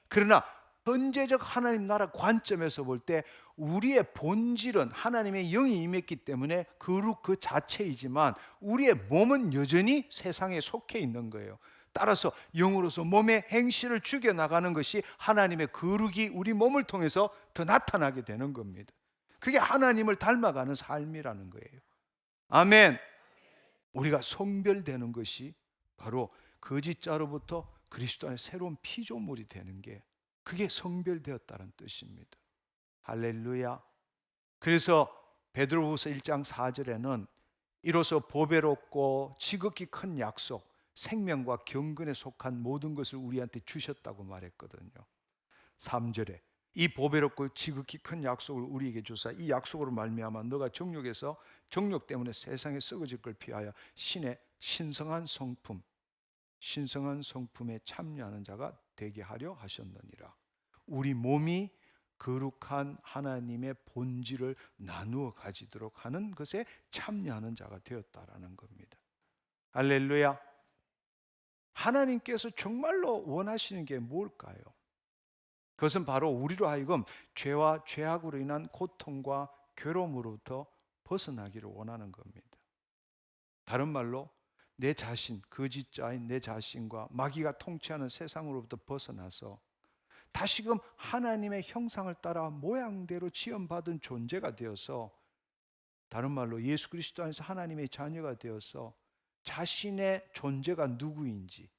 그러나 현재적 하나님 나라 관점에서 볼 때 우리의 본질은 하나님의 영이 임했기 때문에 거룩 그 자체이지만 우리의 몸은 여전히 세상에 속해 있는 거예요. 따라서 영으로서 몸의 행실을 죽여나가는 것이 하나님의 거룩이 우리 몸을 통해서 더 나타나게 되는 겁니다. 그게 하나님을 닮아가는 삶이라는 거예요. 아멘. 우리가 성별되는 것이 바로 거짓자로부터 그리스도 안에 새로운 피조물이 되는 게 그게 성별되었다는 뜻입니다. 할렐루야. 그래서 베드로후서 1장 4절에는 이로써 보배롭고 지극히 큰 약속, 생명과 경건에 속한 모든 것을 우리한테 주셨다고 말했거든요. 3절에 이 보배롭고 지극히 큰 약속을 우리에게 주사 이 약속으로 말미암아 너가 정욕에서 정욕 때문에 세상에 썩어질 걸 피하여 신의 신성한 성품에 참여하는 자가 되게 하려 하셨느니라. 우리 몸이 거룩한 하나님의 본질을 나누어 가지도록 하는 것에 참여하는 자가 되었다라는 겁니다. 할렐루야. 하나님께서 정말로 원하시는 게 뭘까요? 그것은 바로 우리로 하여금 죄와 죄악으로 인한 고통과 괴로움으로부터 벗어나기를 원하는 겁니다. 다른 말로 내 자신, 거짓자인 내 자신과 마귀가 통치하는 세상으로부터 벗어나서 다시금 하나님의 형상을 따라 모양대로 지음받은 존재가 되어서, 다른 말로 예수 그리스도 안에서 하나님의 자녀가 되어서 자신의 존재가 누구인지,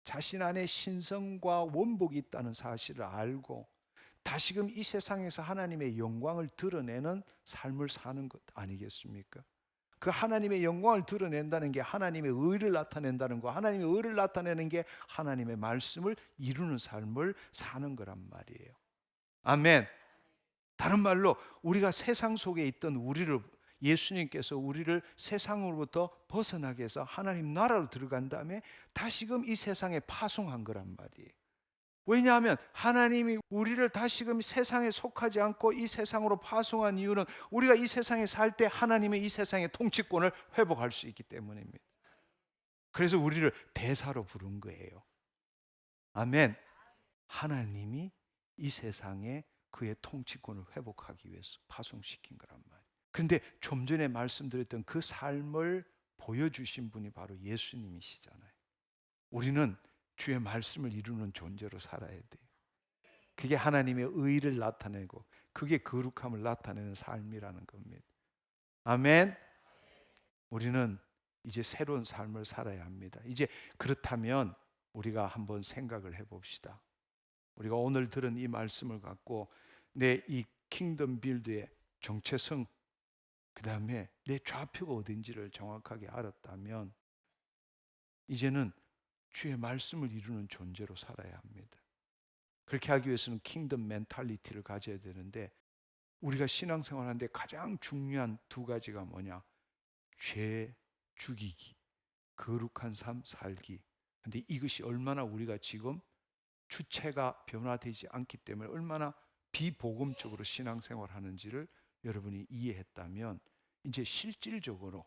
자신 안에 신성과 원복이 있다는 사실을 알고 다시금 이 세상에서 하나님의 영광을 드러내는 삶을 사는 것 아니겠습니까? 그 하나님의 영광을 드러낸다는 게 하나님의 의를 나타낸다는 거, 하나님의 의를 나타내는 게 하나님의 말씀을 이루는 삶을 사는 거란 말이에요. 아멘. 다른 말로 우리가 세상 속에 있던 우리를, 예수님께서 우리를 세상으로부터 벗어나게 해서 하나님 나라로 들어간 다음에 다시금 이 세상에 파송한 거란 말이에요. 왜냐하면 하나님이 우리를 다시금 세상에 속하지 않고 이 세상으로 파송한 이유는 우리가 이 세상에 살 때 하나님의 이 세상의 통치권을 회복할 수 있기 때문입니다. 그래서 우리를 대사로 부른 거예요. 아멘. 하나님이 이 세상에 그의 통치권을 회복하기 위해서 파송시킨 거란 말이에요. 그런데 좀 전에 말씀드렸던 그 삶을 보여주신 분이 바로 예수님이시잖아요. 우리는 주의 말씀을 이루는 존재로 살아야 돼요. 그게 하나님의 의를 나타내고 그게 거룩함을 나타내는 삶이라는 겁니다. 아멘. 우리는 이제 새로운 삶을 살아야 합니다. 이제 그렇다면 우리가 한번 생각을 해봅시다. 우리가 오늘 들은 이 말씀을 갖고 내 이 킹덤 빌드의 정체성, 그 다음에 내 좌표가 어딘지를 정확하게 알았다면 이제는 주의 말씀을 이루는 존재로 살아야 합니다. 그렇게 하기 위해서는 킹덤 멘탈리티를 가져야 되는데, 우리가 신앙생활하는데 가장 중요한 두 가지가 뭐냐? 죄 죽이기, 거룩한 삶 살기. 근데 이것이 얼마나 우리가 지금 주체가 변화되지 않기 때문에 얼마나 비복음적으로 신앙생활하는지를 여러분이 이해했다면 이제 실질적으로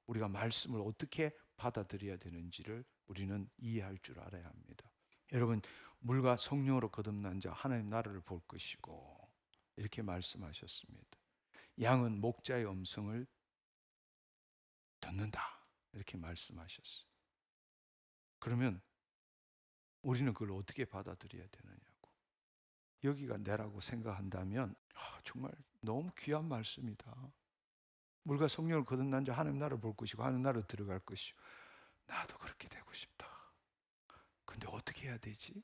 우리가 말씀을 어떻게 받아들여야 되는지를 우리는 이해할 줄 알아야 합니다. 여러분, 물과 성령으로 거듭난 자 하나님 나라를 볼 것이고 이렇게 말씀하셨습니다. 양은 목자의 음성을 듣는다 이렇게 말씀하셨어요. 그러면 우리는 그걸 어떻게 받아들여야 되느냐고. 여기가 내라고 생각한다면 정말 너무 귀한 말씀이다. 물과 성령을 거듭난 자 하나님 나라를 볼 것이고 하나님 나라로 들어갈 것이고, 나도 그렇게 되고 싶다. 근데 어떻게 해야 되지?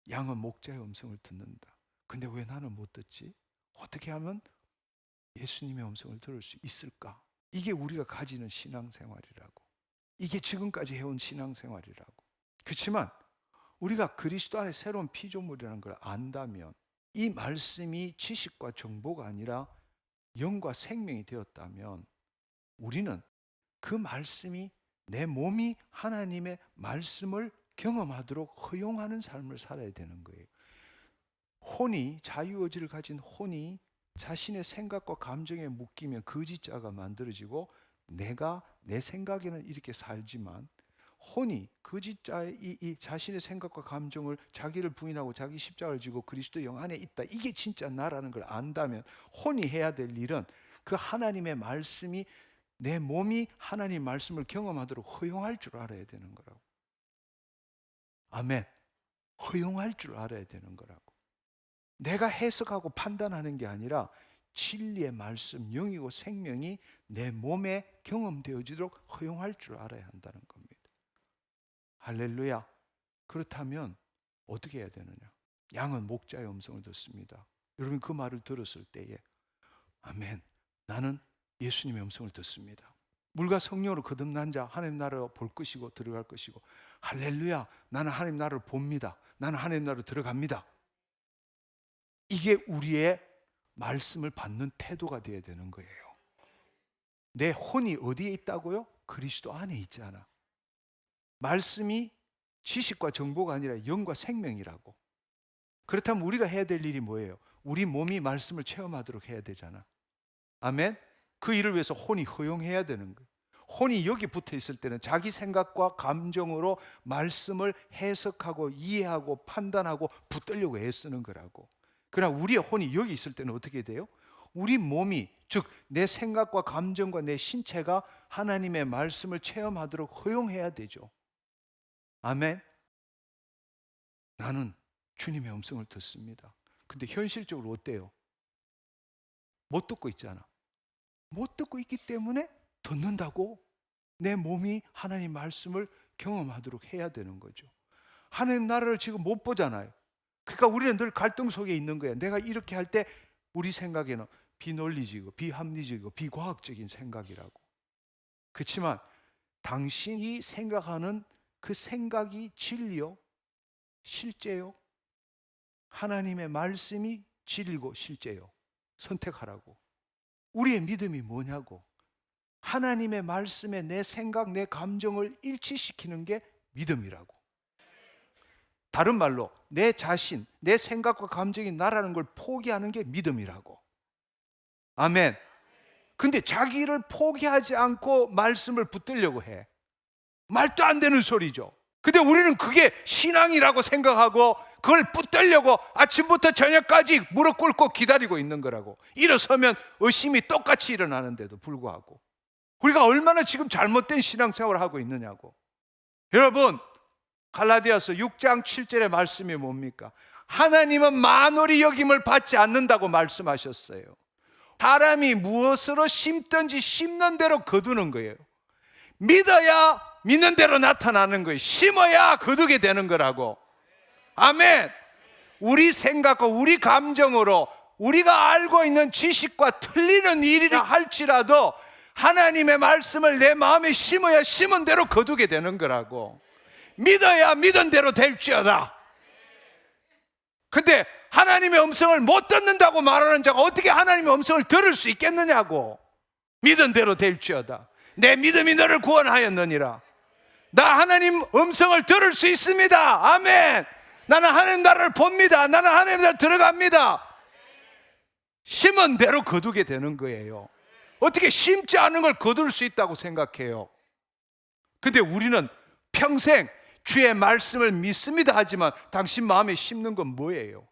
양은 목자의 음성을 듣는다. 근데 왜 나는 못 듣지? 어떻게 하면 예수님의 음성을 들을 수 있을까? 이게 우리가 가지는 신앙생활이라고. 이게 지금까지 해온 신앙생활이라고. 그렇지만 우리가 그리스도 안에 새로운 피조물이라는 걸 안다면, 이 말씀이 지식과 정보가 아니라 영과 생명이 되었다면 우리는 그 말씀이, 내 몸이 하나님의 말씀을 경험하도록 허용하는 삶을 살아야 되는 거예요. 혼이, 자유의지를 가진 혼이 자신의 생각과 감정에 묶이면 거짓자가 만들어지고, 내가 내 생각에는 이렇게 살지만 혼이 거짓자의 이 자신의 생각과 감정을 자기를 부인하고 자기 십자가를 지고 그리스도 영 안에 있다, 이게 진짜 나라는 걸 안다면 혼이 해야 될 일은 그 하나님의 말씀이 내 몸이 하나님 말씀을 경험하도록 허용할 줄 알아야 되는 거라고. 아멘. 허용할 줄 알아야 되는 거라고. 내가 해석하고 판단하는 게 아니라 진리의 말씀, 영이고 생명이 내 몸에 경험되어지도록 허용할 줄 알아야 한다는 겁니다. 할렐루야. 그렇다면 어떻게 해야 되느냐? 양은 목자의 음성을 듣습니다. 여러분 그 말을 들었을 때에 아멘, 나는 예수님의 음성을 듣습니다. 물과 성령으로 거듭난 자 하나님 나라로 볼 것이고 들어갈 것이고, 할렐루야, 나는 하나님 나라를 봅니다. 나는 하나님 나라로 들어갑니다. 이게 우리의 말씀을 받는 태도가 되어야 되는 거예요. 내 혼이 어디에 있다고요? 그리스도 안에 있잖아. 말씀이 지식과 정보가 아니라 영과 생명이라고. 그렇다면 우리가 해야 될 일이 뭐예요? 우리 몸이 말씀을 체험하도록 해야 되잖아. 아멘. 그 일을 위해서 혼이 허용해야 되는 거예요. 혼이 여기 붙어 있을 때는 자기 생각과 감정으로 말씀을 해석하고 이해하고 판단하고 붙들려고 애쓰는 거라고. 그러나 우리의 혼이 여기 있을 때는 어떻게 돼요? 우리 몸이, 즉 내 생각과 감정과 내 신체가 하나님의 말씀을 체험하도록 허용해야 되죠. 아멘. 나는 주님의 음성을 듣습니다. 근데 현실적으로 어때요? 못 듣고 있잖아. 못 듣고 있기 때문에 듣는다고 내 몸이 하나님 말씀을 경험하도록 해야 되는 거죠. 하나님 나라를 지금 못 보잖아요. 그러니까 우리는 늘 갈등 속에 있는 거예요. 내가 이렇게 할 때 우리 생각에는 비논리적이고 비합리적이고 비과학적인 생각이라고. 그렇지만 당신이 생각하는 그 생각이 진리요? 실제요? 하나님의 말씀이 진리고 실제요? 선택하라고. 우리의 믿음이 뭐냐고. 하나님의 말씀에 내 생각, 내 감정을 일치시키는 게 믿음이라고. 다른 말로 내 자신, 내 생각과 감정이 나라는 걸 포기하는 게 믿음이라고. 아멘. 근데 자기를 포기하지 않고 말씀을 붙들려고 해. 말도 안 되는 소리죠. 근데 우리는 그게 신앙이라고 생각하고 그걸 붙들려고 아침부터 저녁까지 무릎 꿇고 기다리고 있는 거라고. 일어서면 의심이 똑같이 일어나는데도 불구하고 우리가 얼마나 지금 잘못된 신앙생활을 하고 있느냐고. 여러분, 갈라디아서 6장 7절의 말씀이 뭡니까? 하나님은 만월이 여김을 받지 않는다고 말씀하셨어요. 사람이 무엇으로 심든지 심는 대로 거두는 거예요. 믿어야 믿는 대로 나타나는 거예요. 심어야 거두게 되는 거라고. 아멘. 우리 생각과 우리 감정으로 우리가 알고 있는 지식과 틀리는 일이라 할지라도 하나님의 말씀을 내 마음에 심어야 심은 대로 거두게 되는 거라고. 믿어야 믿은 대로 될지어다. 근데 하나님의 음성을 못 듣는다고 말하는 자가 어떻게 하나님의 음성을 들을 수 있겠느냐고. 믿은 대로 될지어다. 내 믿음이 너를 구원하였느니라. 나 하나님 음성을 들을 수 있습니다. 아멘. 나는 하나님 나라를 봅니다. 나는 하나님 나라를 들어갑니다. 심은 대로 거두게 되는 거예요. 어떻게 심지 않은 걸 거둘 수 있다고 생각해요? 근데 우리는 평생 주의 말씀을 믿습니다 하지만 당신 마음에 심는 건 뭐예요?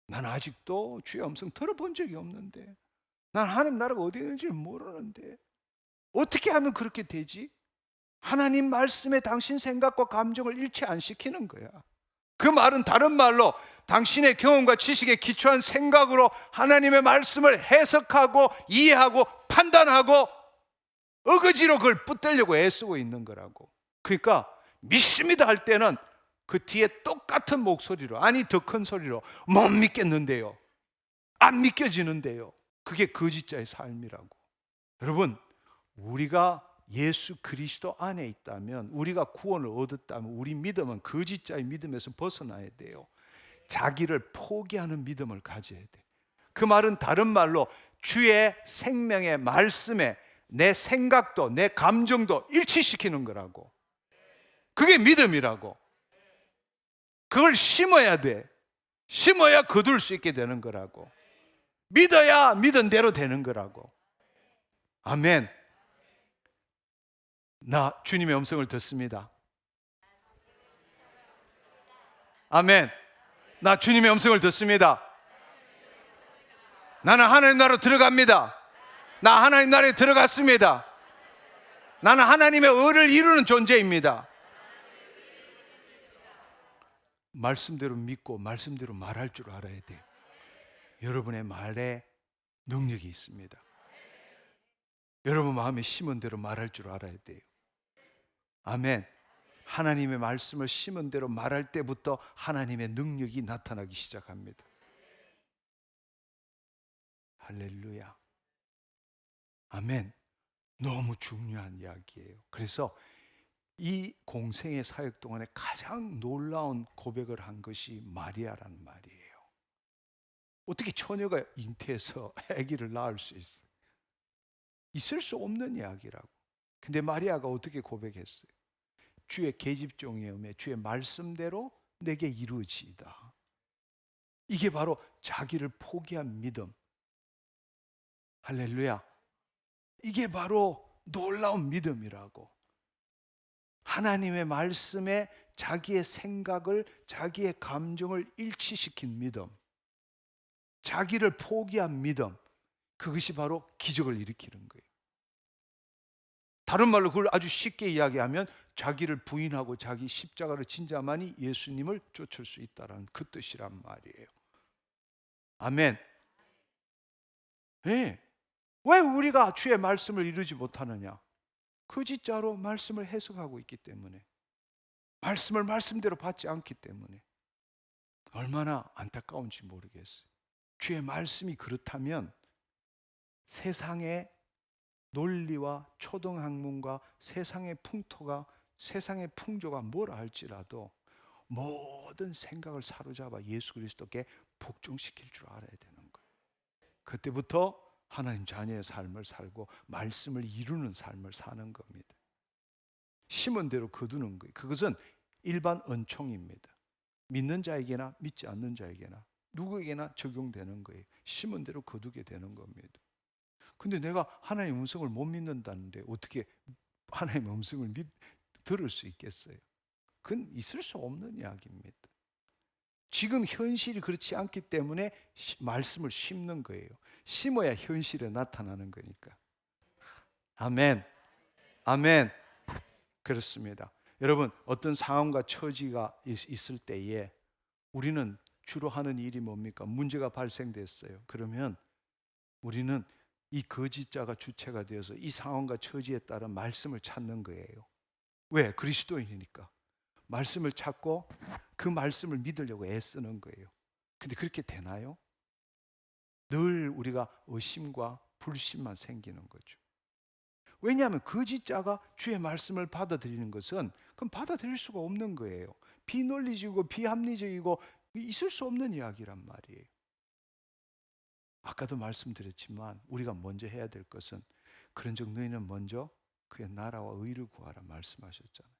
나는 아직도 주의 음성 들어본 적이 없는데, 난 하나님 나라가 어디 있는지 모르는데 어떻게 하면 그렇게 되지? 하나님 말씀에 당신 생각과 감정을 일치 안 시키는 거야. 그 말은 다른 말로 당신의 경험과 지식에 기초한 생각으로 하나님의 말씀을 해석하고 이해하고 판단하고 어거지로 그걸 붙들려고 애쓰고 있는 거라고. 그러니까 믿습니다 할 때는 그 뒤에 똑같은 목소리로, 아니 더 큰 소리로 못 믿겠는데요, 안 믿겨지는데요. 그게 거짓자의 삶이라고. 여러분, 우리가 예수 그리스도 안에 있다면, 우리가 구원을 얻었다면 우리 믿음은 거짓자의 믿음에서 벗어나야 돼요. 자기를 포기하는 믿음을 가져야 돼. 그 말은 다른 말로 주의 생명의 말씀에 내 생각도 내 감정도 일치시키는 거라고. 그게 믿음이라고. 그걸 심어야 돼. 심어야 거둘 수 있게 되는 거라고. 믿어야 믿은 대로 되는 거라고. 아멘. 나 주님의 음성을 듣습니다. 아멘. 나 주님의 음성을 듣습니다. 나는 하나님 나라로 들어갑니다. 나 하나님 나라에 들어갔습니다. 나는 하나님의 의를 이루는 존재입니다. 말씀대로 믿고 말씀대로 말할 줄 알아야 돼요. 여러분의 말에 능력이 있습니다. 여러분 마음에 심은 대로 말할 줄 알아야 돼요. 아멘. 하나님의 말씀을 심은 대로 말할 때부터 하나님의 능력이 나타나기 시작합니다. 할렐루야. 아멘. 너무 중요한 이야기예요. 그래서 이 공생의 사역 동안에 가장 놀라운 고백을 한 것이 마리아라는 말이에요. 어떻게 처녀가 잉태해서 아기를 낳을 수 있어요? 있을 수 없는 이야기라고. 근데 마리아가 어떻게 고백했어요? 주의 계집종이오매 주의 말씀대로 내게 이루어지이다. 이게 바로 자기를 포기한 믿음. 할렐루야. 이게 바로 놀라운 믿음이라고. 하나님의 말씀에 자기의 생각을, 자기의 감정을 일치시킨 믿음, 자기를 포기한 믿음, 그것이 바로 기적을 일으키는 거예요. 다른 말로 그걸 아주 쉽게 이야기하면 자기를 부인하고 자기 십자가를 진 자만이 예수님을 쫓을 수 있다는 그 뜻이란 말이에요. 아멘. 네. 왜 우리가 주의 말씀을 이루지 못하느냐? 거짓자로 말씀을 해석하고 있기 때문에, 말씀을 말씀대로 받지 않기 때문에. 얼마나 안타까운지 모르겠어요. 주의 말씀이 그렇다면 세상의 논리와 초등학문과 세상의 풍토가, 세상의 풍조가 뭐라 할지라도 모든 생각을 사로잡아 예수 그리스도께 복종시킬 줄 알아야 되는 거예요. 그때부터 하나님 자녀의 삶을 살고 말씀을 이루는 삶을 사는 겁니다. 심은 대로 거두는 거예요. 그것은 일반 은총입니다. 믿는 자에게나 믿지 않는 자에게나 누구에게나 적용되는 거예요. 심은 대로 거두게 되는 겁니다. 근데 내가 하나님의 음성을 못 믿는다는데 어떻게 하나님의 음성을 들을 수 있겠어요? 그건 있을 수 없는 이야기입니다. 지금 현실이 그렇지 않기 때문에 말씀을 심는 거예요. 심어야 현실에 나타나는 거니까. 아멘. 아멘. 그렇습니다. 여러분, 어떤 상황과 처지가 있을 때에 우리는 주로 하는 일이 뭡니까? 문제가 발생됐어요. 그러면 우리는 이 거짓자가 주체가 되어서 이 상황과 처지에 따른 말씀을 찾는 거예요. 왜? 그리스도인이니까. 말씀을 찾고 그 말씀을 믿으려고 애쓰는 거예요. 근데 그렇게 되나요? 늘 우리가 의심과 불신만 생기는 거죠. 왜냐하면 거짓자가 주의 말씀을 받아들이는 것은 그럼 받아들일 수가 없는 거예요. 비논리적이고 비합리적이고 있을 수 없는 이야기란 말이에요. 아까도 말씀드렸지만 우리가 먼저 해야 될 것은 그런즉 너희는 먼저 그의 나라와 의를 구하라 말씀하셨잖아요.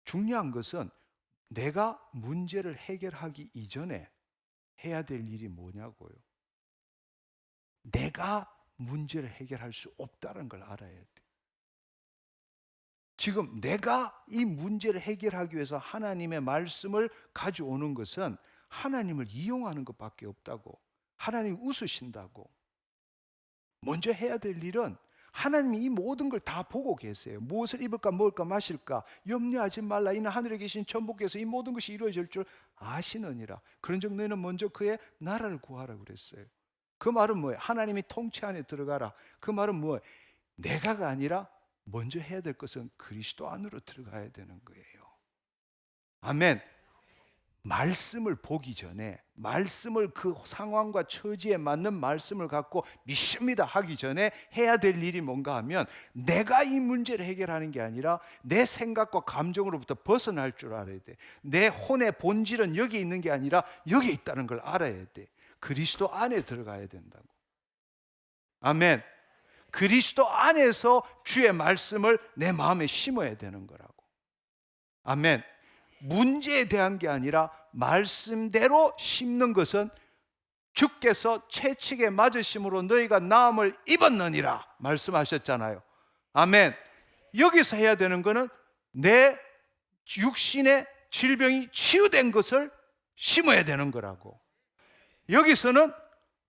중요한 것은 내가 문제를 해결하기 이전에 해야 될 일이 뭐냐고요. 내가 문제를 해결할 수 없다는 걸 알아야 돼. 지금 내가 이 문제를 해결하기 위해서 하나님의 말씀을 가져오는 것은 하나님을 이용하는 것밖에 없다고. 하나님 웃으신다고. 먼저 해야 될 일은 하나님이 이 모든 걸 다 보고 계세요. 무엇을 입을까 먹을까 마실까 염려하지 말라. 이는 하늘에 계신 천부께서 이 모든 것이 이루어질 줄 아시느니라. 그런즉 너희는 먼저 그의 나라를 구하라 그랬어요. 그 말은 뭐예요? 하나님이 통치 안에 들어가라. 그 말은 뭐예요? 내가가 아니라 먼저 해야 될 것은 그리스도 안으로 들어가야 되는 거예요. 아멘. 말씀을 보기 전에, 말씀을 그 상황과 처지에 맞는 말씀을 갖고 믿습니다 하기 전에 해야 될 일이 뭔가 하면 내가 이 문제를 해결하는 게 아니라 내 생각과 감정으로부터 벗어날 줄 알아야 돼. 내 혼의 본질은 여기 있는 게 아니라 여기 있다는 걸 알아야 돼. 그리스도 안에 들어가야 된다고. 아멘. 그리스도 안에서 주의 말씀을 내 마음에 심어야 되는 거라고. 아멘. 문제에 대한 게 아니라 말씀대로 심는 것은 주께서 채찍에 맞으심으로 너희가 나음을 입었느니라 말씀하셨잖아요. 아멘. 여기서 해야 되는 거는 내 육신의 질병이 치유된 것을 심어야 되는 거라고. 여기서는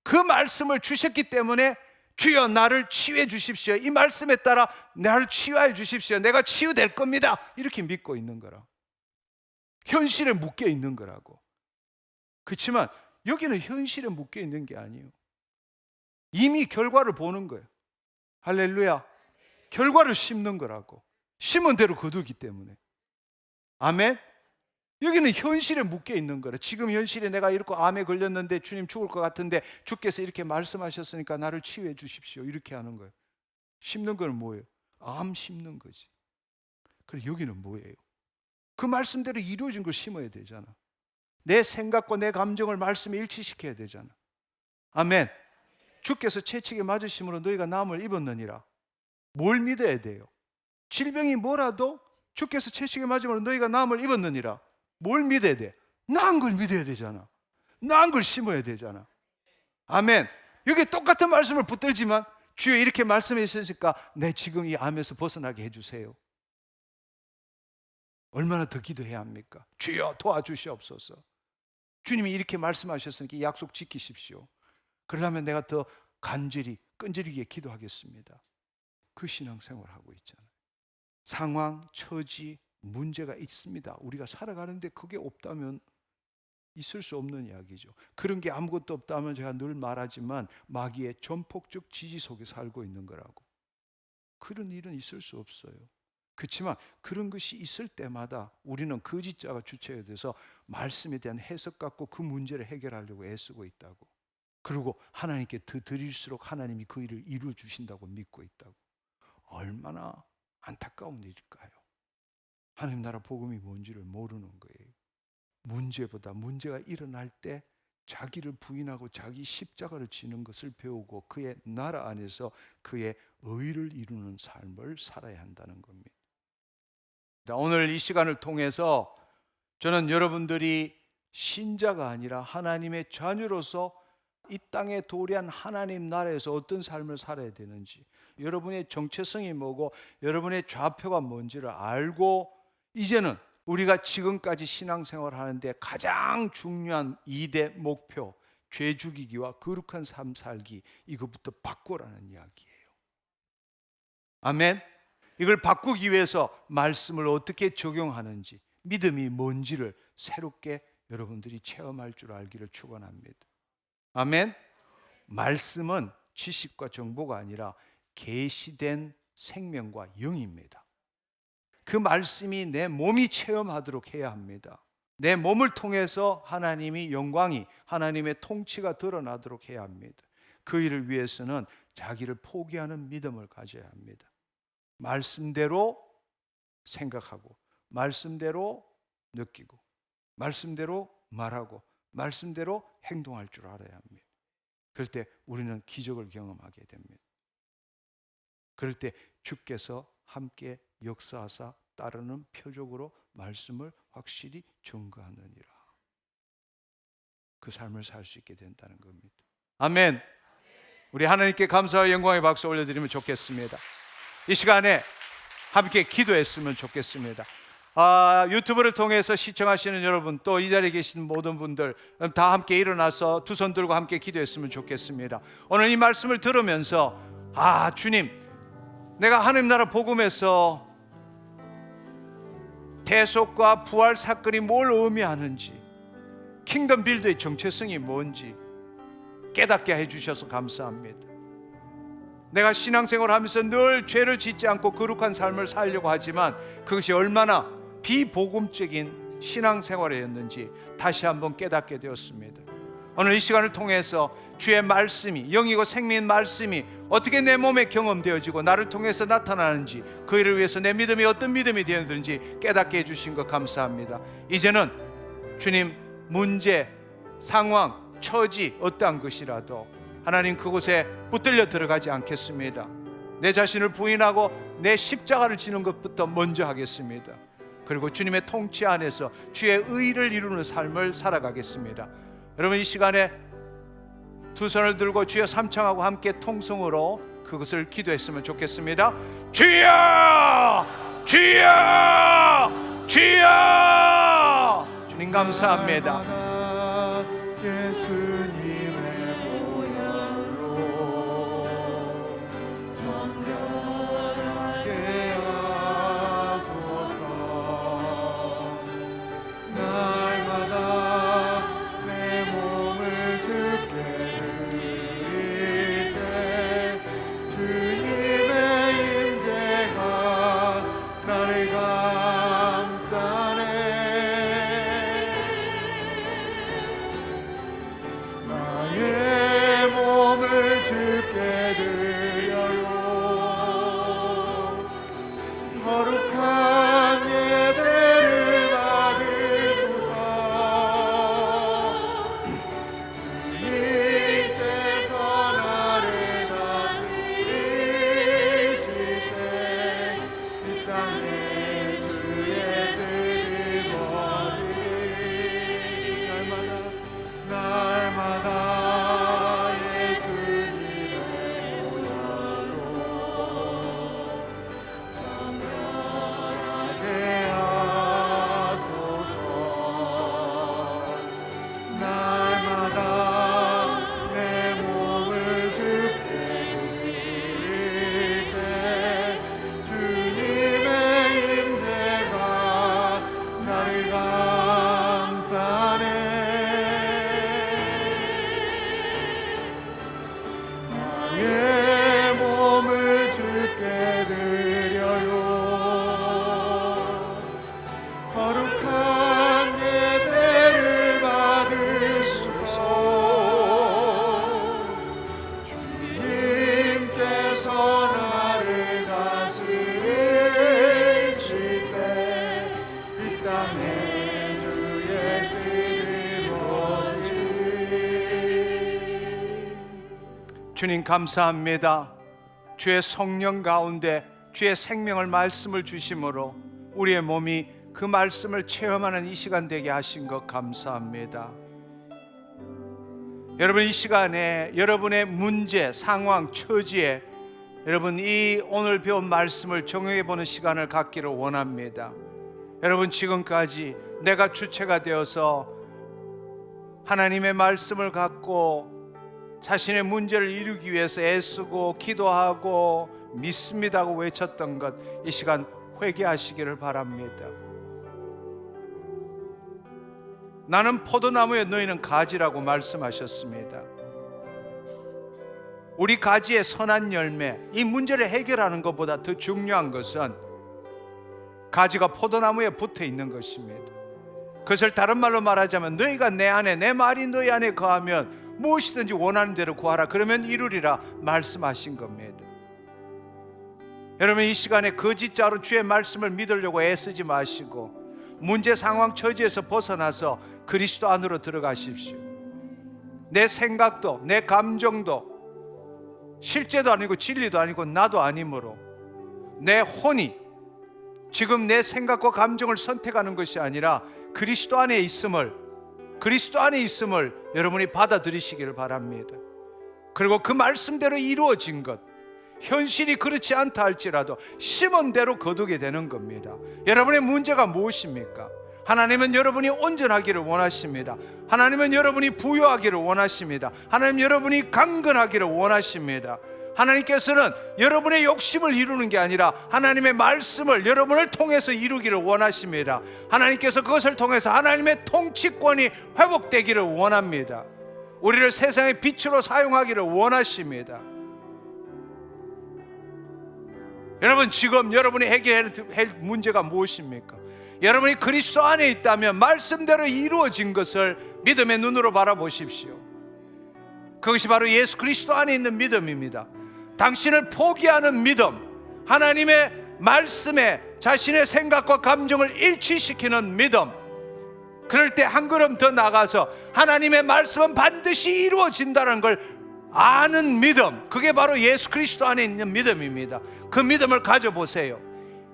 그 말씀을 주셨기 때문에 주여 나를 치유해 주십시오, 이 말씀에 따라 나를 치유해 주십시오, 내가 치유될 겁니다, 이렇게 믿고 있는 거라. 현실에 묶여 있는 거라고. 그렇지만 여기는 현실에 묶여 있는 게 아니에요. 이미 결과를 보는 거예요. 할렐루야. 결과를 심는 거라고. 심은 대로 거두기 때문에. 아멘. 여기는 현실에 묶여 있는 거라. 지금 현실에 내가 이렇게 암에 걸렸는데 주님 죽을 것 같은데 주께서 이렇게 말씀하셨으니까 나를 치유해 주십시오, 이렇게 하는 거예요. 심는 건 뭐예요? 암 심는 거지. 그리고 여기는 뭐예요? 그 말씀대로 이루어진 걸 심어야 되잖아. 내 생각과 내 감정을 말씀에 일치시켜야 되잖아. 아멘. 주께서 채찍에 맞으심으로 너희가 나음을 입었느니라. 뭘 믿어야 돼요? 질병이 뭐라도 주께서 채찍에 맞으심으로 너희가 나음을 입었느니라. 뭘 믿어야 돼? 나은 걸 믿어야 되잖아. 나은 걸 심어야 되잖아. 아멘. 여기 똑같은 말씀을 붙들지만 주여 이렇게 말씀해 주시니까 내 지금 이 암에서 벗어나게 해주세요. 얼마나 더 기도해야 합니까? 주여 도와주시옵소서. 주님이 이렇게 말씀하셨으니까 이 약속 지키십시오. 그러려면 내가 더 간절히 끈질기게 기도하겠습니다. 그 신앙생활을 하고 있잖아요. 상황, 처지, 문제가 있습니다. 우리가 살아가는데 그게 없다면 있을 수 없는 이야기죠. 그런 게 아무것도 없다면 제가 늘 말하지만 마귀의 전폭적 지지 속에 살고 있는 거라고. 그런 일은 있을 수 없어요. 그렇지만 그런 것이 있을 때마다 우리는 거짓자가 주체가 돼서 말씀에 대한 해석 갖고 그 문제를 해결하려고 애쓰고 있다고. 그리고 하나님께 더 드릴수록 하나님이 그 일을 이루어 주신다고 믿고 있다고. 얼마나 안타까운 일일까요? 하나님 나라 복음이 뭔지를 모르는 거예요. 문제보다 문제가 일어날 때 자기를 부인하고 자기 십자가를 지는 것을 배우고 그의 나라 안에서 그의 의를 이루는 삶을 살아야 한다는 겁니다. 오늘 이 시간을 통해서 저는 여러분들이 신자가 아니라 하나님의 자녀로서 이 땅에 도래한 하나님 나라에서 어떤 삶을 살아야 되는지, 여러분의 정체성이 뭐고 여러분의 좌표가 뭔지를 알고 이제는 우리가 지금까지 신앙생활을 하는데 가장 중요한 2대 목표, 죄 죽이기와 거룩한 삶 살기, 이것부터 바꾸라는 이야기예요. 아멘. 이걸 바꾸기 위해서 말씀을 어떻게 적용하는지, 믿음이 뭔지를 새롭게 여러분들이 체험할 줄 알기를 축원합니다. 아멘. 말씀은 지식과 정보가 아니라 계시된 생명과 영입니다. 그 말씀이 내 몸이 체험하도록 해야 합니다. 내 몸을 통해서 하나님이 영광이, 하나님의 통치가 드러나도록 해야 합니다. 그 일을 위해서는 자기를 포기하는 믿음을 가져야 합니다. 말씀대로 생각하고, 말씀대로 느끼고, 말씀대로 말하고, 말씀대로 행동할 줄 알아야 합니다. 그럴 때 우리는 기적을 경험하게 됩니다. 그럴 때 주께서 함께 역사하사 따르는 표적으로 말씀을 확실히 증거하느니라. 그 삶을 살 수 있게 된다는 겁니다. 아멘. 우리 하나님께 감사와 영광의 박수 올려드리면 좋겠습니다. 이 시간에 함께 기도했으면 좋겠습니다. 유튜브를 통해서 시청하시는 여러분, 또 이 자리에 계신 모든 분들 다 함께 일어나서 두 손 들고 함께 기도했으면 좋겠습니다. 오늘 이 말씀을 들으면서 주님, 내가 하나님 나라 복음에서 대속과 부활 사건이 뭘 의미하는지, 킹덤 빌드의 정체성이 뭔지 깨닫게 해주셔서 감사합니다. 내가 신앙생활을 하면서 늘 죄를 짓지 않고 거룩한 삶을 살려고 하지만 그것이 얼마나 비복음적인 신앙생활이었는지 다시 한번 깨닫게 되었습니다. 오늘 이 시간을 통해서 주의 말씀이, 영이고 생명인 말씀이 어떻게 내 몸에 경험되어지고 나를 통해서 나타나는지, 그 일을 위해서 내 믿음이 어떤 믿음이 되었는지 깨닫게 해주신 것 감사합니다. 이제는 주님, 문제, 상황, 처지 어떠한 것이라도 하나님 그곳에 붙들려 들어가지 않겠습니다. 내 자신을 부인하고 내 십자가를 지는 것부터 먼저 하겠습니다. 그리고 주님의 통치 안에서 주의 의를 이루는 삶을 살아가겠습니다. 여러분, 이 시간에 두 손을 들고 주여 삼창하고 함께 통성으로 그것을 기도했으면 좋겠습니다. 주여! 주여! 주여! 주님 감사합니다. 예수님의 보혈로 정결하게 하소서. 날마다 내 몸을 주께 드릴 때 주님의 임재가 나를 감싸네. 나의 몸을 주께 드려요. 거룩한 예배를 받으소서. 주님께서 나를 다스리실 때 이 땅에 주의 뜻이 이루어지리. 날마다 예수님의 보혈로 정결하게 하소서. 날마다 내 몸을 주께 드릴 때 주님의 임재가 나를 감싸네. 나의 몸을 주께 드려요. 거룩한 예배를 받으소서. 주님께서 나를 다스리실 때 이 땅에 주의 뜻이 이루어지리. 주님 감사합니다. 주의 성령 가운데 주의 생명을 말씀을 주심으로 우리의 몸이 그 말씀을 체험하는 이 시간 되게 하신 것 감사합니다. 여러분, 이 시간에 여러분의 문제, 상황, 처지에 여러분 이 오늘 배운 말씀을 적용해 보는 시간을 갖기를 원합니다. 여러분, 지금까지 내가 주체가 되어서 하나님의 말씀을 갖고 자신의 문제를 이루기 위해서 애쓰고 기도하고 믿습니다고 외쳤던 것, 이 시간 회개하시기를 바랍니다. 나는 포도나무에 너희는 가지라고 말씀하셨습니다. 우리 가지의 선한 열매, 이 문제를 해결하는 것보다 더 중요한 것은 가지가 포도나무에 붙어 있는 것입니다. 그것을 다른 말로 말하자면 너희가 내 안에, 내 말이 너희 안에 거하면 무엇이든지 원하는 대로 구하라, 그러면 이루리라 말씀하신 겁니다. 여러분, 이 시간에 거짓자로 주의 말씀을 믿으려고 애쓰지 마시고 문제, 상황, 처지에서 벗어나서 그리스도 안으로 들어가십시오. 내 생각도 내 감정도 실제도 아니고 진리도 아니고 나도 아니므로 내 혼이 지금 내 생각과 감정을 선택하는 것이 아니라 그리스도 안에 있음을 여러분이 받아들이시기를 바랍니다. 그리고 그 말씀대로 이루어진 것, 현실이 그렇지 않다 할지라도 심은 대로 거두게 되는 겁니다. 여러분의 문제가 무엇입니까? 하나님은 여러분이 온전하기를 원하십니다. 하나님은 여러분이 부유하기를 원하십니다. 하나님 여러분이 강건하기를 원하십니다. 하나님께서는 여러분의 욕심을 이루는 게 아니라 하나님의 말씀을 여러분을 통해서 이루기를 원하십니다. 하나님께서 그것을 통해서 하나님의 통치권이 회복되기를 원합니다. 우리를 세상의 빛으로 사용하기를 원하십니다. 여러분, 지금 여러분이 해결해야 할 문제가 무엇입니까? 여러분이 그리스도 안에 있다면 말씀대로 이루어진 것을 믿음의 눈으로 바라보십시오. 그것이 바로 예수 그리스도 안에 있는 믿음입니다. 당신을 포기하는 믿음, 하나님의 말씀에 자신의 생각과 감정을 일치시키는 믿음. 그럴 때 한 걸음 더 나가서 하나님의 말씀은 반드시 이루어진다는 걸 아는 믿음, 그게 바로 예수 그리스도 안에 있는 믿음입니다. 그 믿음을 가져보세요.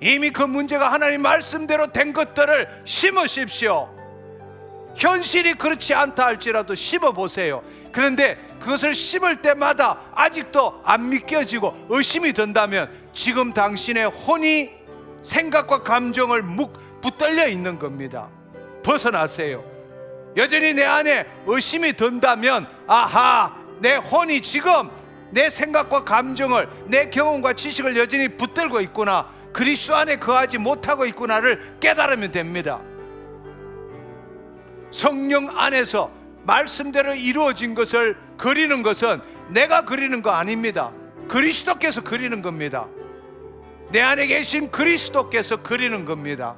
이미 그 문제가 하나님 말씀대로 된 것들을 심으십시오. 현실이 그렇지 않다 할지라도 심어보세요. 그런데 그것을 심을 때마다 아직도 안 믿겨지고 의심이 든다면 지금 당신의 혼이 생각과 감정을 붙들려 있는 겁니다. 벗어나세요. 여전히 내 안에 의심이 든다면, 아하, 내 혼이 지금 내 생각과 감정을, 내 경험과 지식을 여전히 붙들고 있구나, 그리스도 안에 거하지 못하고 있구나를 깨달으면 됩니다. 성령 안에서 말씀대로 이루어진 것을 그리는 것은 내가 그리는 거 아닙니다. 그리스도께서 그리는 겁니다. 내 안에 계신 그리스도께서 그리는 겁니다.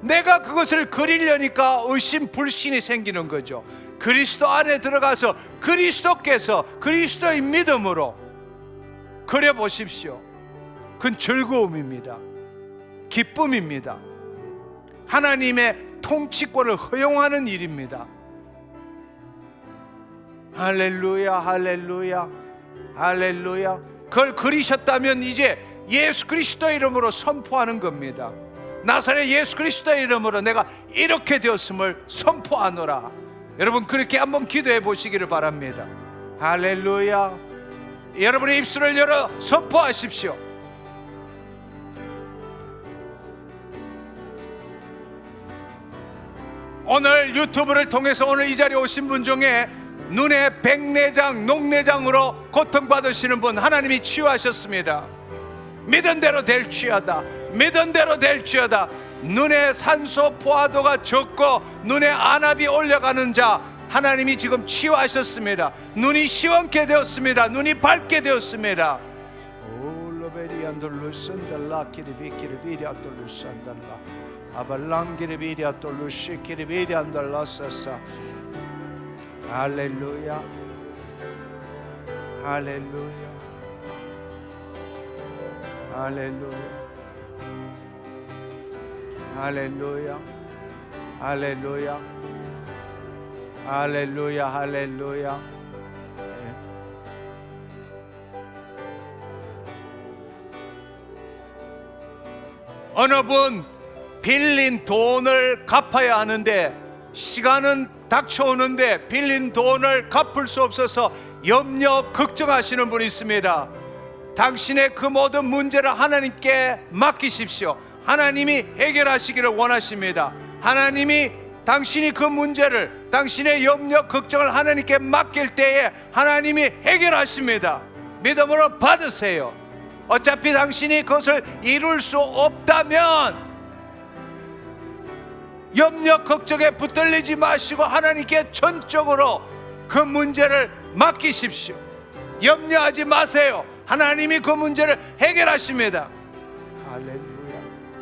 내가 그것을 그리려니까 의심 불신이 생기는 거죠. 그리스도 안에 들어가서 그리스도께서 그리스도의 믿음으로 그려보십시오. 그건 즐거움입니다. 기쁨입니다. 하나님의 통치권을 허용하는 일입니다. 할렐루야, 할렐루야, 할렐루야. 그걸 그리셨다면 이제 예수 그리스도의 이름으로 선포하는 겁니다. 나사렛 예수 그리스도의 이름으로 내가 이렇게 되었음을 선포하노라. 여러분, 그렇게 한번 기도해 보시기를 바랍니다. 할렐루야. 여러분의 입술을 열어 선포하십시오. 오늘 유튜브를 통해서 오늘 이 자리에 오신 분 중에 눈에 백내장, 녹내장으로 고통받으시는 분 하나님이 치유하셨습니다. 믿은 대로 될지어다, 믿은 대로 될지어다. 눈에 산소 포화도가 적고 눈에 안압이 올라가는 자 하나님이 지금 치유하셨습니다. 눈이 시원케 되었습니다. 눈이 밝게 되었습니다. 할렐루야, 할렐루야, 할렐루야, 할렐루야, 할렐루야, 할렐루야, 할렐루야. 어느 분 빌린 돈을 갚아야 하는데 시간은 닥쳐오는데 빌린 돈을 갚을 수 없어서 염려 걱정하시는 분이 있습니다. 당신의 그 모든 문제를 하나님께 맡기십시오. 하나님이 해결하시기를 원하십니다. 하나님이 당신이 그 문제를, 당신의 염려 걱정을 하나님께 맡길 때에 하나님이 해결하십니다. 믿음으로 받으세요. 어차피 당신이 그것을 이룰 수 없다면 염려 걱정에 붙들리지 마시고 하나님께 전적으로 그 문제를 맡기십시오. 염려하지 마세요. 하나님이 그 문제를 해결하십니다. 할렐루야.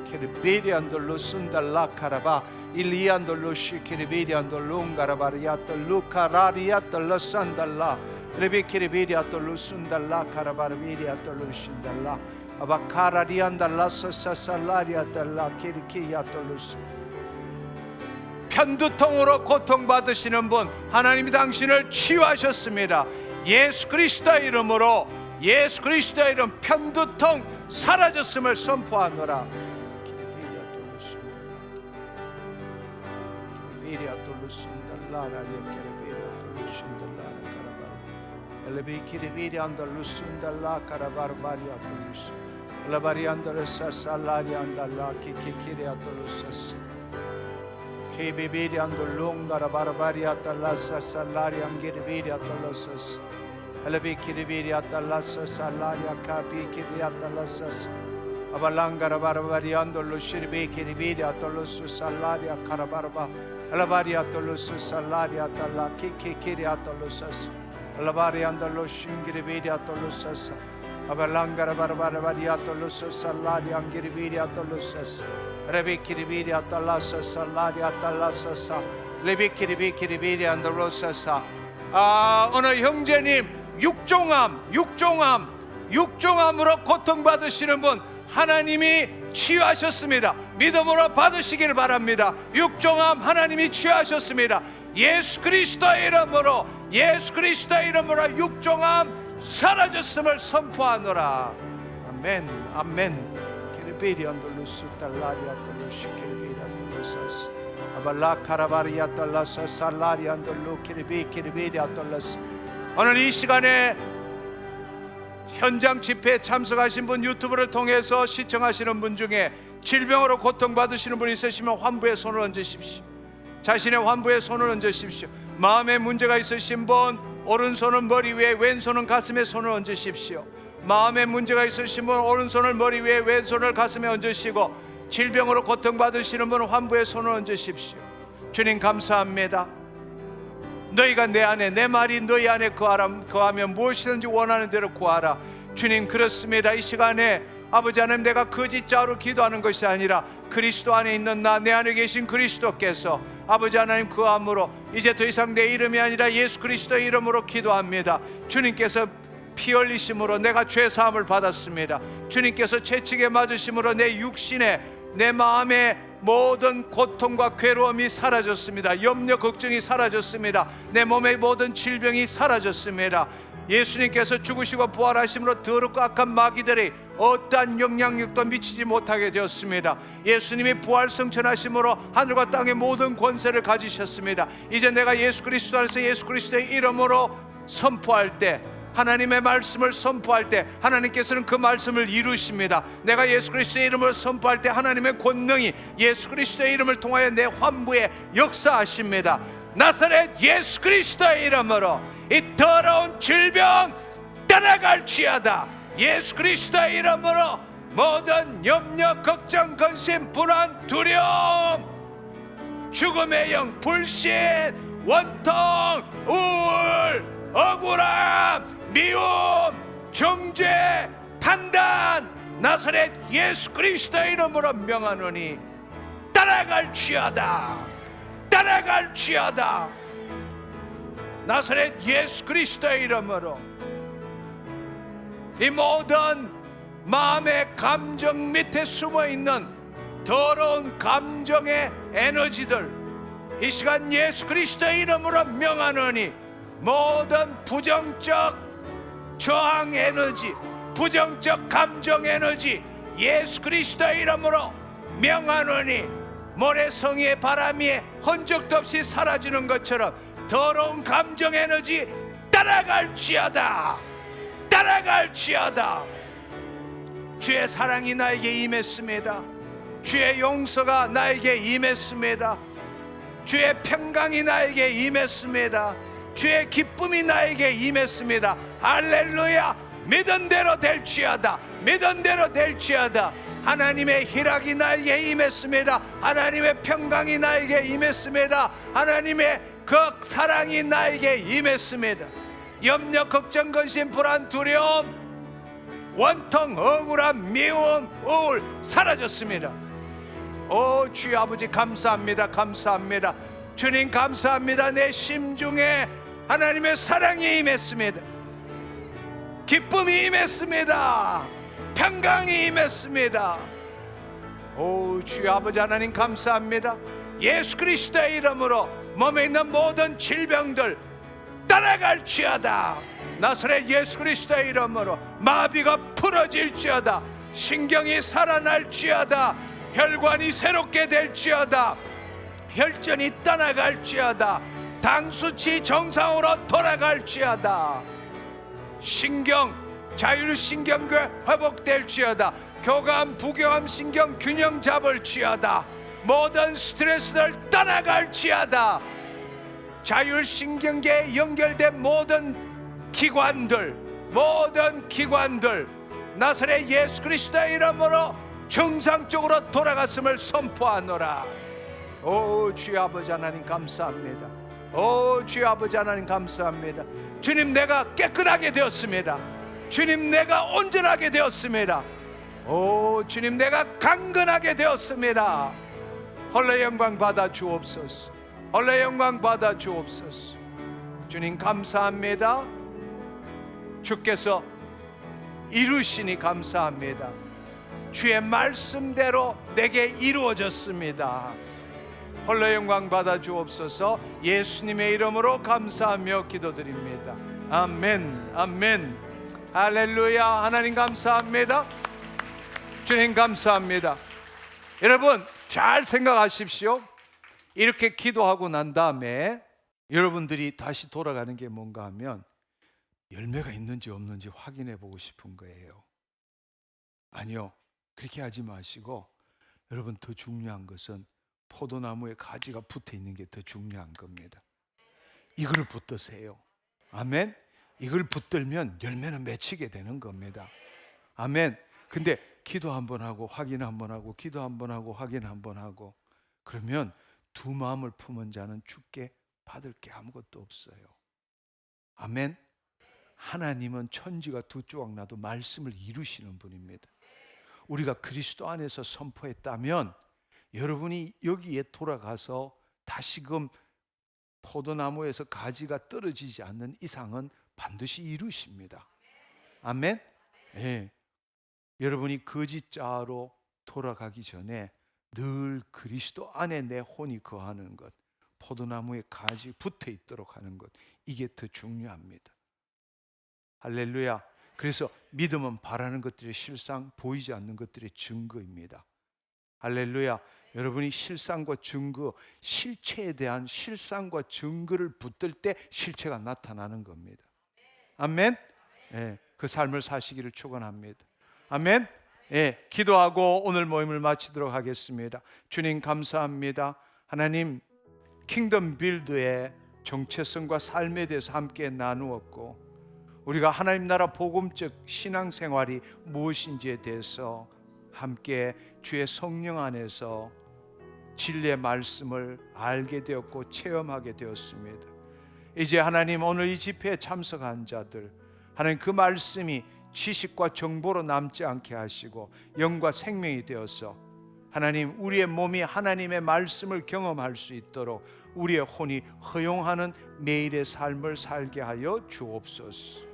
키르베리안돌로 순달라 카라바 일리안돌로 시키르베리안돌로 웅가라바리아돌 루카라리아돌로 산달라 레베키르베리아돌로 순달라 카라바르베리아돌로 신달라 아바카라리안달라 서사살라리아달라 키르키야돌로. 편두통으로 고통받으시는 분 하나님이 당신을 치유하셨습니다. 예수 그리스도의 이름으로, 예수 그리스도의 이름 편두통 사라졌음을 선포하노라. 케비비리안돌롱가라 바르바리아탈라사 살라리안게리비리아탈라사스 엘레비키리비리아탈라사 살라리아 카비키리아탈라사스 아발랑가라 바르바리안돌로 시리비키리비리아탈로스 살라리아 카라바르바 엘레바리아탈로스 살라리아탈라 키키키리아탈로사스 엘레바리안돌로 싱기리비리아탈로사스 아발랑가라 바르바리아탈로스 살라리안게리비리아탈로사스 레비키리비리아탈라사 살라리아탈라사사 레비키리비키리비리안돌로사사. 어느 형제님 육종암으로 고통받으시는 분 하나님이 치유하셨습니다. 믿음으로 받으시길 바랍니다. 육종암 하나님이 치유하셨습니다. 예수 그리스도의 이름으로, 예수 그리스도의 이름으로 육종암 사라졌음을 선포하노라. 아멘, 아멘. 키리비리안돌루스 달라리아돌루시 키리비리안돌루사스 아발라 카라바리아돌라사 살라리안돌루 키리비리아돌라스. 오늘 이 시간에 현장 집회에 참석하신 분, 유튜브를 통해서 시청하시는 분 중에 질병으로 고통받으시는 분이 있으시면 환부의 손을 얹으십시오. 자신의 환부의 손을 얹으십시오. 마음에 문제가 있으신 분 오른손은 머리 위에, 왼손은 가슴에 손을 얹으십시오. 마음에 문제가 있으신 분 오른손을 머리 위에, 왼손을 가슴에 얹으시고, 질병으로 고통받으시는 분은 환부의 손을 얹으십시오. 주님 감사합니다. 너희가 내 안에, 내 말이 너희 안에 거하면 무엇이든지 원하는 대로 구하라. 주님 그렇습니다. 이 시간에 아버지 하나님, 내가 거짓자로 기도하는 것이 아니라 그리스도 안에 있는 나, 내 안에 계신 그리스도께서 아버지 하나님 그함으로 이제 더 이상 내 이름이 아니라 예수 그리스도의 이름으로 기도합니다. 주님께서 피 흘리심으로 내가 죄 사함을 받았습니다. 주님께서 채찍에 맞으심으로 내 육신에, 내 마음에 모든 고통과 괴로움이 사라졌습니다. 염려 걱정이 사라졌습니다. 내 몸의 모든 질병이 사라졌습니다. 예수님께서 죽으시고 부활하심으로 더럽고 악한 마귀들이 어떠한 영향력도 미치지 못하게 되었습니다. 예수님이 부활 승천하심으로 하늘과 땅의 모든 권세를 가지셨습니다. 이제 내가 예수 그리스도 안에서 예수 그리스도의 이름으로 선포할 때, 하나님의 말씀을 선포할 때 하나님께서는 그 말씀을 이루십니다. 내가 예수 그리스도의 이름을 선포할 때 하나님의 권능이 예수 그리스도의 이름을 통하여 내 환부에 역사하십니다. 나사렛 예수 그리스도의 이름으로 이 더러운 질병 떠나갈지어다. 예수 그리스도의 이름으로 모든 염려, 걱정, 근심, 불안, 두려움, 죽음의 영, 불신, 원통, 우울, 억울함, 미움, 정죄, 판단, 나사렛 예수 그리스도의 이름으로 명하노니 따라갈지어다. 따라갈지어다. 나사렛 예수 그리스도의 이름으로 이 모든 마음의 감정 밑에 숨어있는 더러운 감정의 에너지들 이 시간 예수 그리스도의 이름으로 명하노니 모든 부정적 저항 에너지, 부정적 감정 에너지 예수 그리스도의 이름으로 명하노니 모래성이의 바람이 흔적도 없이 사라지는 것처럼 더러운 감정 에너지 따라갈지어다. 따라갈지어다. 주의 사랑이 나에게 임했습니다. 주의 용서가 나에게 임했습니다. 주의 평강이 나에게 임했습니다. 주의 기쁨이 나에게 임했습니다. 할렐루야. 믿은 대로 될지어다. 믿은 대로 될지어다. 하나님의 희락이 나에게 임했습니다. 하나님의 평강이 나에게 임했습니다. 하나님의 그 사랑이 나에게 임했습니다. 염려, 걱정, 근심, 불안, 두려움, 원통, 억울함, 미움, 우울 사라졌습니다. 오 주여 아버지 감사합니다. 감사합니다. 주님 감사합니다. 내 심중에 하나님의 사랑이 임했습니다. 기쁨이 임했습니다. 평강이 임했습니다. 오 주여 아버지 하나님 감사합니다. 예수 그리스도의 이름으로 몸에 있는 모든 질병들 따라갈지어다. 나사렛 예수 그리스도의 이름으로 마비가 풀어질지어다. 신경이 살아날지어다. 혈관이 새롭게 될지어다. 혈전이 떠나갈지어다. 당수치 정상으로 돌아갈지어다. 신경 자율신경계 회복될지어다. 교감 부교감 신경 균형 잡을지어다. 모든 스트레스를 떠나갈지어다. 자율신경계에 연결된 모든 기관들 나사렛 예수 그리스도의 이름으로 정상적으로 돌아갔음을 선포하노라. 오 주여 아버지 하나님 감사합니다. 오 주여 아버지 하나님 감사합니다. 주님 내가 깨끗하게 되었습니다. 주님 내가 온전하게 되었습니다. 오 주님 내가 강건하게 되었습니다. 홀로 영광 받아 주옵소서. 홀로 영광 받아 주옵소서. 주님 감사합니다. 주께서 이루시니 감사합니다. 주의 말씀대로 내게 이루어졌습니다. 홀로 영광 받아 주옵소서. 예수님의 이름으로 감사하며 기도드립니다. 아멘 아멘. 할렐루야. 하나님 감사합니다. 주님 감사합니다. 여러분 잘 생각하십시오. 이렇게 기도하고 난 다음에 여러분들이 다시 돌아가는 게 뭔가 하면 열매가 있는지 없는지 확인해 보고 싶은 거예요. 아니요, 그렇게 하지 마시고 여러분, 더 중요한 것은 포도나무에 가지가 붙어 있는 게 더 중요한 겁니다. 이걸 붙드세요. 아멘. 이걸 붙들면 열매는 맺히게 되는 겁니다. 아멘. 근데 기도 한번 하고 확인 한번 하고 기도 한번 하고 확인 한번 하고 그러면 두 마음을 품은 자는 주께 받을 게 아무것도 없어요. 아멘. 하나님은 천지가 두 조각 나도 말씀을 이루시는 분입니다. 우리가 그리스도 안에서 선포했다면 여러분이 여기에 돌아가서 다시금 포도나무에서 가지가 떨어지지 않는 이상은 반드시 이루십니다. 아멘. 예. 여러분이 거짓자로 돌아가기 전에 늘 그리스도 안에 내 혼이 거하는 것, 포도나무에 가지 붙어 있도록 하는 것, 이게 더 중요합니다. 할렐루야. 그래서 믿음은 바라는 것들의 실상, 보이지 않는 것들의 증거입니다. 할렐루야. 여러분이 실상과 증거, 실체에 대한 실상과 증거를 붙들 때 실체가 나타나는 겁니다. 아멘. 예, 그 삶을 사시기를 축원합니다. 아멘. 예, 기도하고 오늘 모임을 마치도록 하겠습니다. 주님 감사합니다. 하나님, 킹덤 빌드의 정체성과 삶에 대해서 함께 나누었고 우리가 하나님 나라 복음적 신앙생활이 무엇인지에 대해서 함께 주의 성령 안에서 진리의 말씀을 알게 되었고 체험하게 되었습니다. 이제 하나님, 오늘 이 집회에 참석한 자들, 하나님 그 말씀이 지식과 정보로 남지 않게 하시고 영과 생명이 되어서 하나님, 우리의 몸이 하나님의 말씀을 경험할 수 있도록 우리의 혼이 허용하는 매일의 삶을 살게 하여 주옵소서.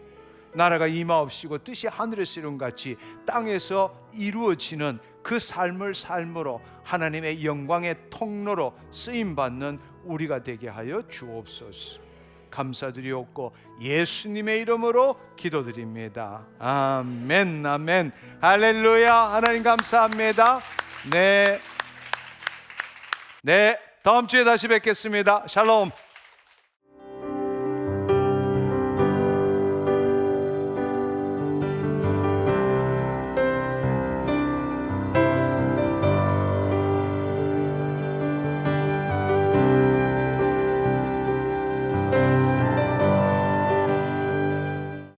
나라가 임하옵시고 뜻이 하늘에서 이룬 같이 땅에서 이루어지는 그 삶을 삶으로 하나님의 영광의 통로로 쓰임받는 우리가 되게 하여 주옵소서. 감사드리옵고 예수님의 이름으로 기도드립니다. 아멘. 아멘. 할렐루야. 하나님 감사합니다. 네, 다음 주에 다시 뵙겠습니다. 샬롬.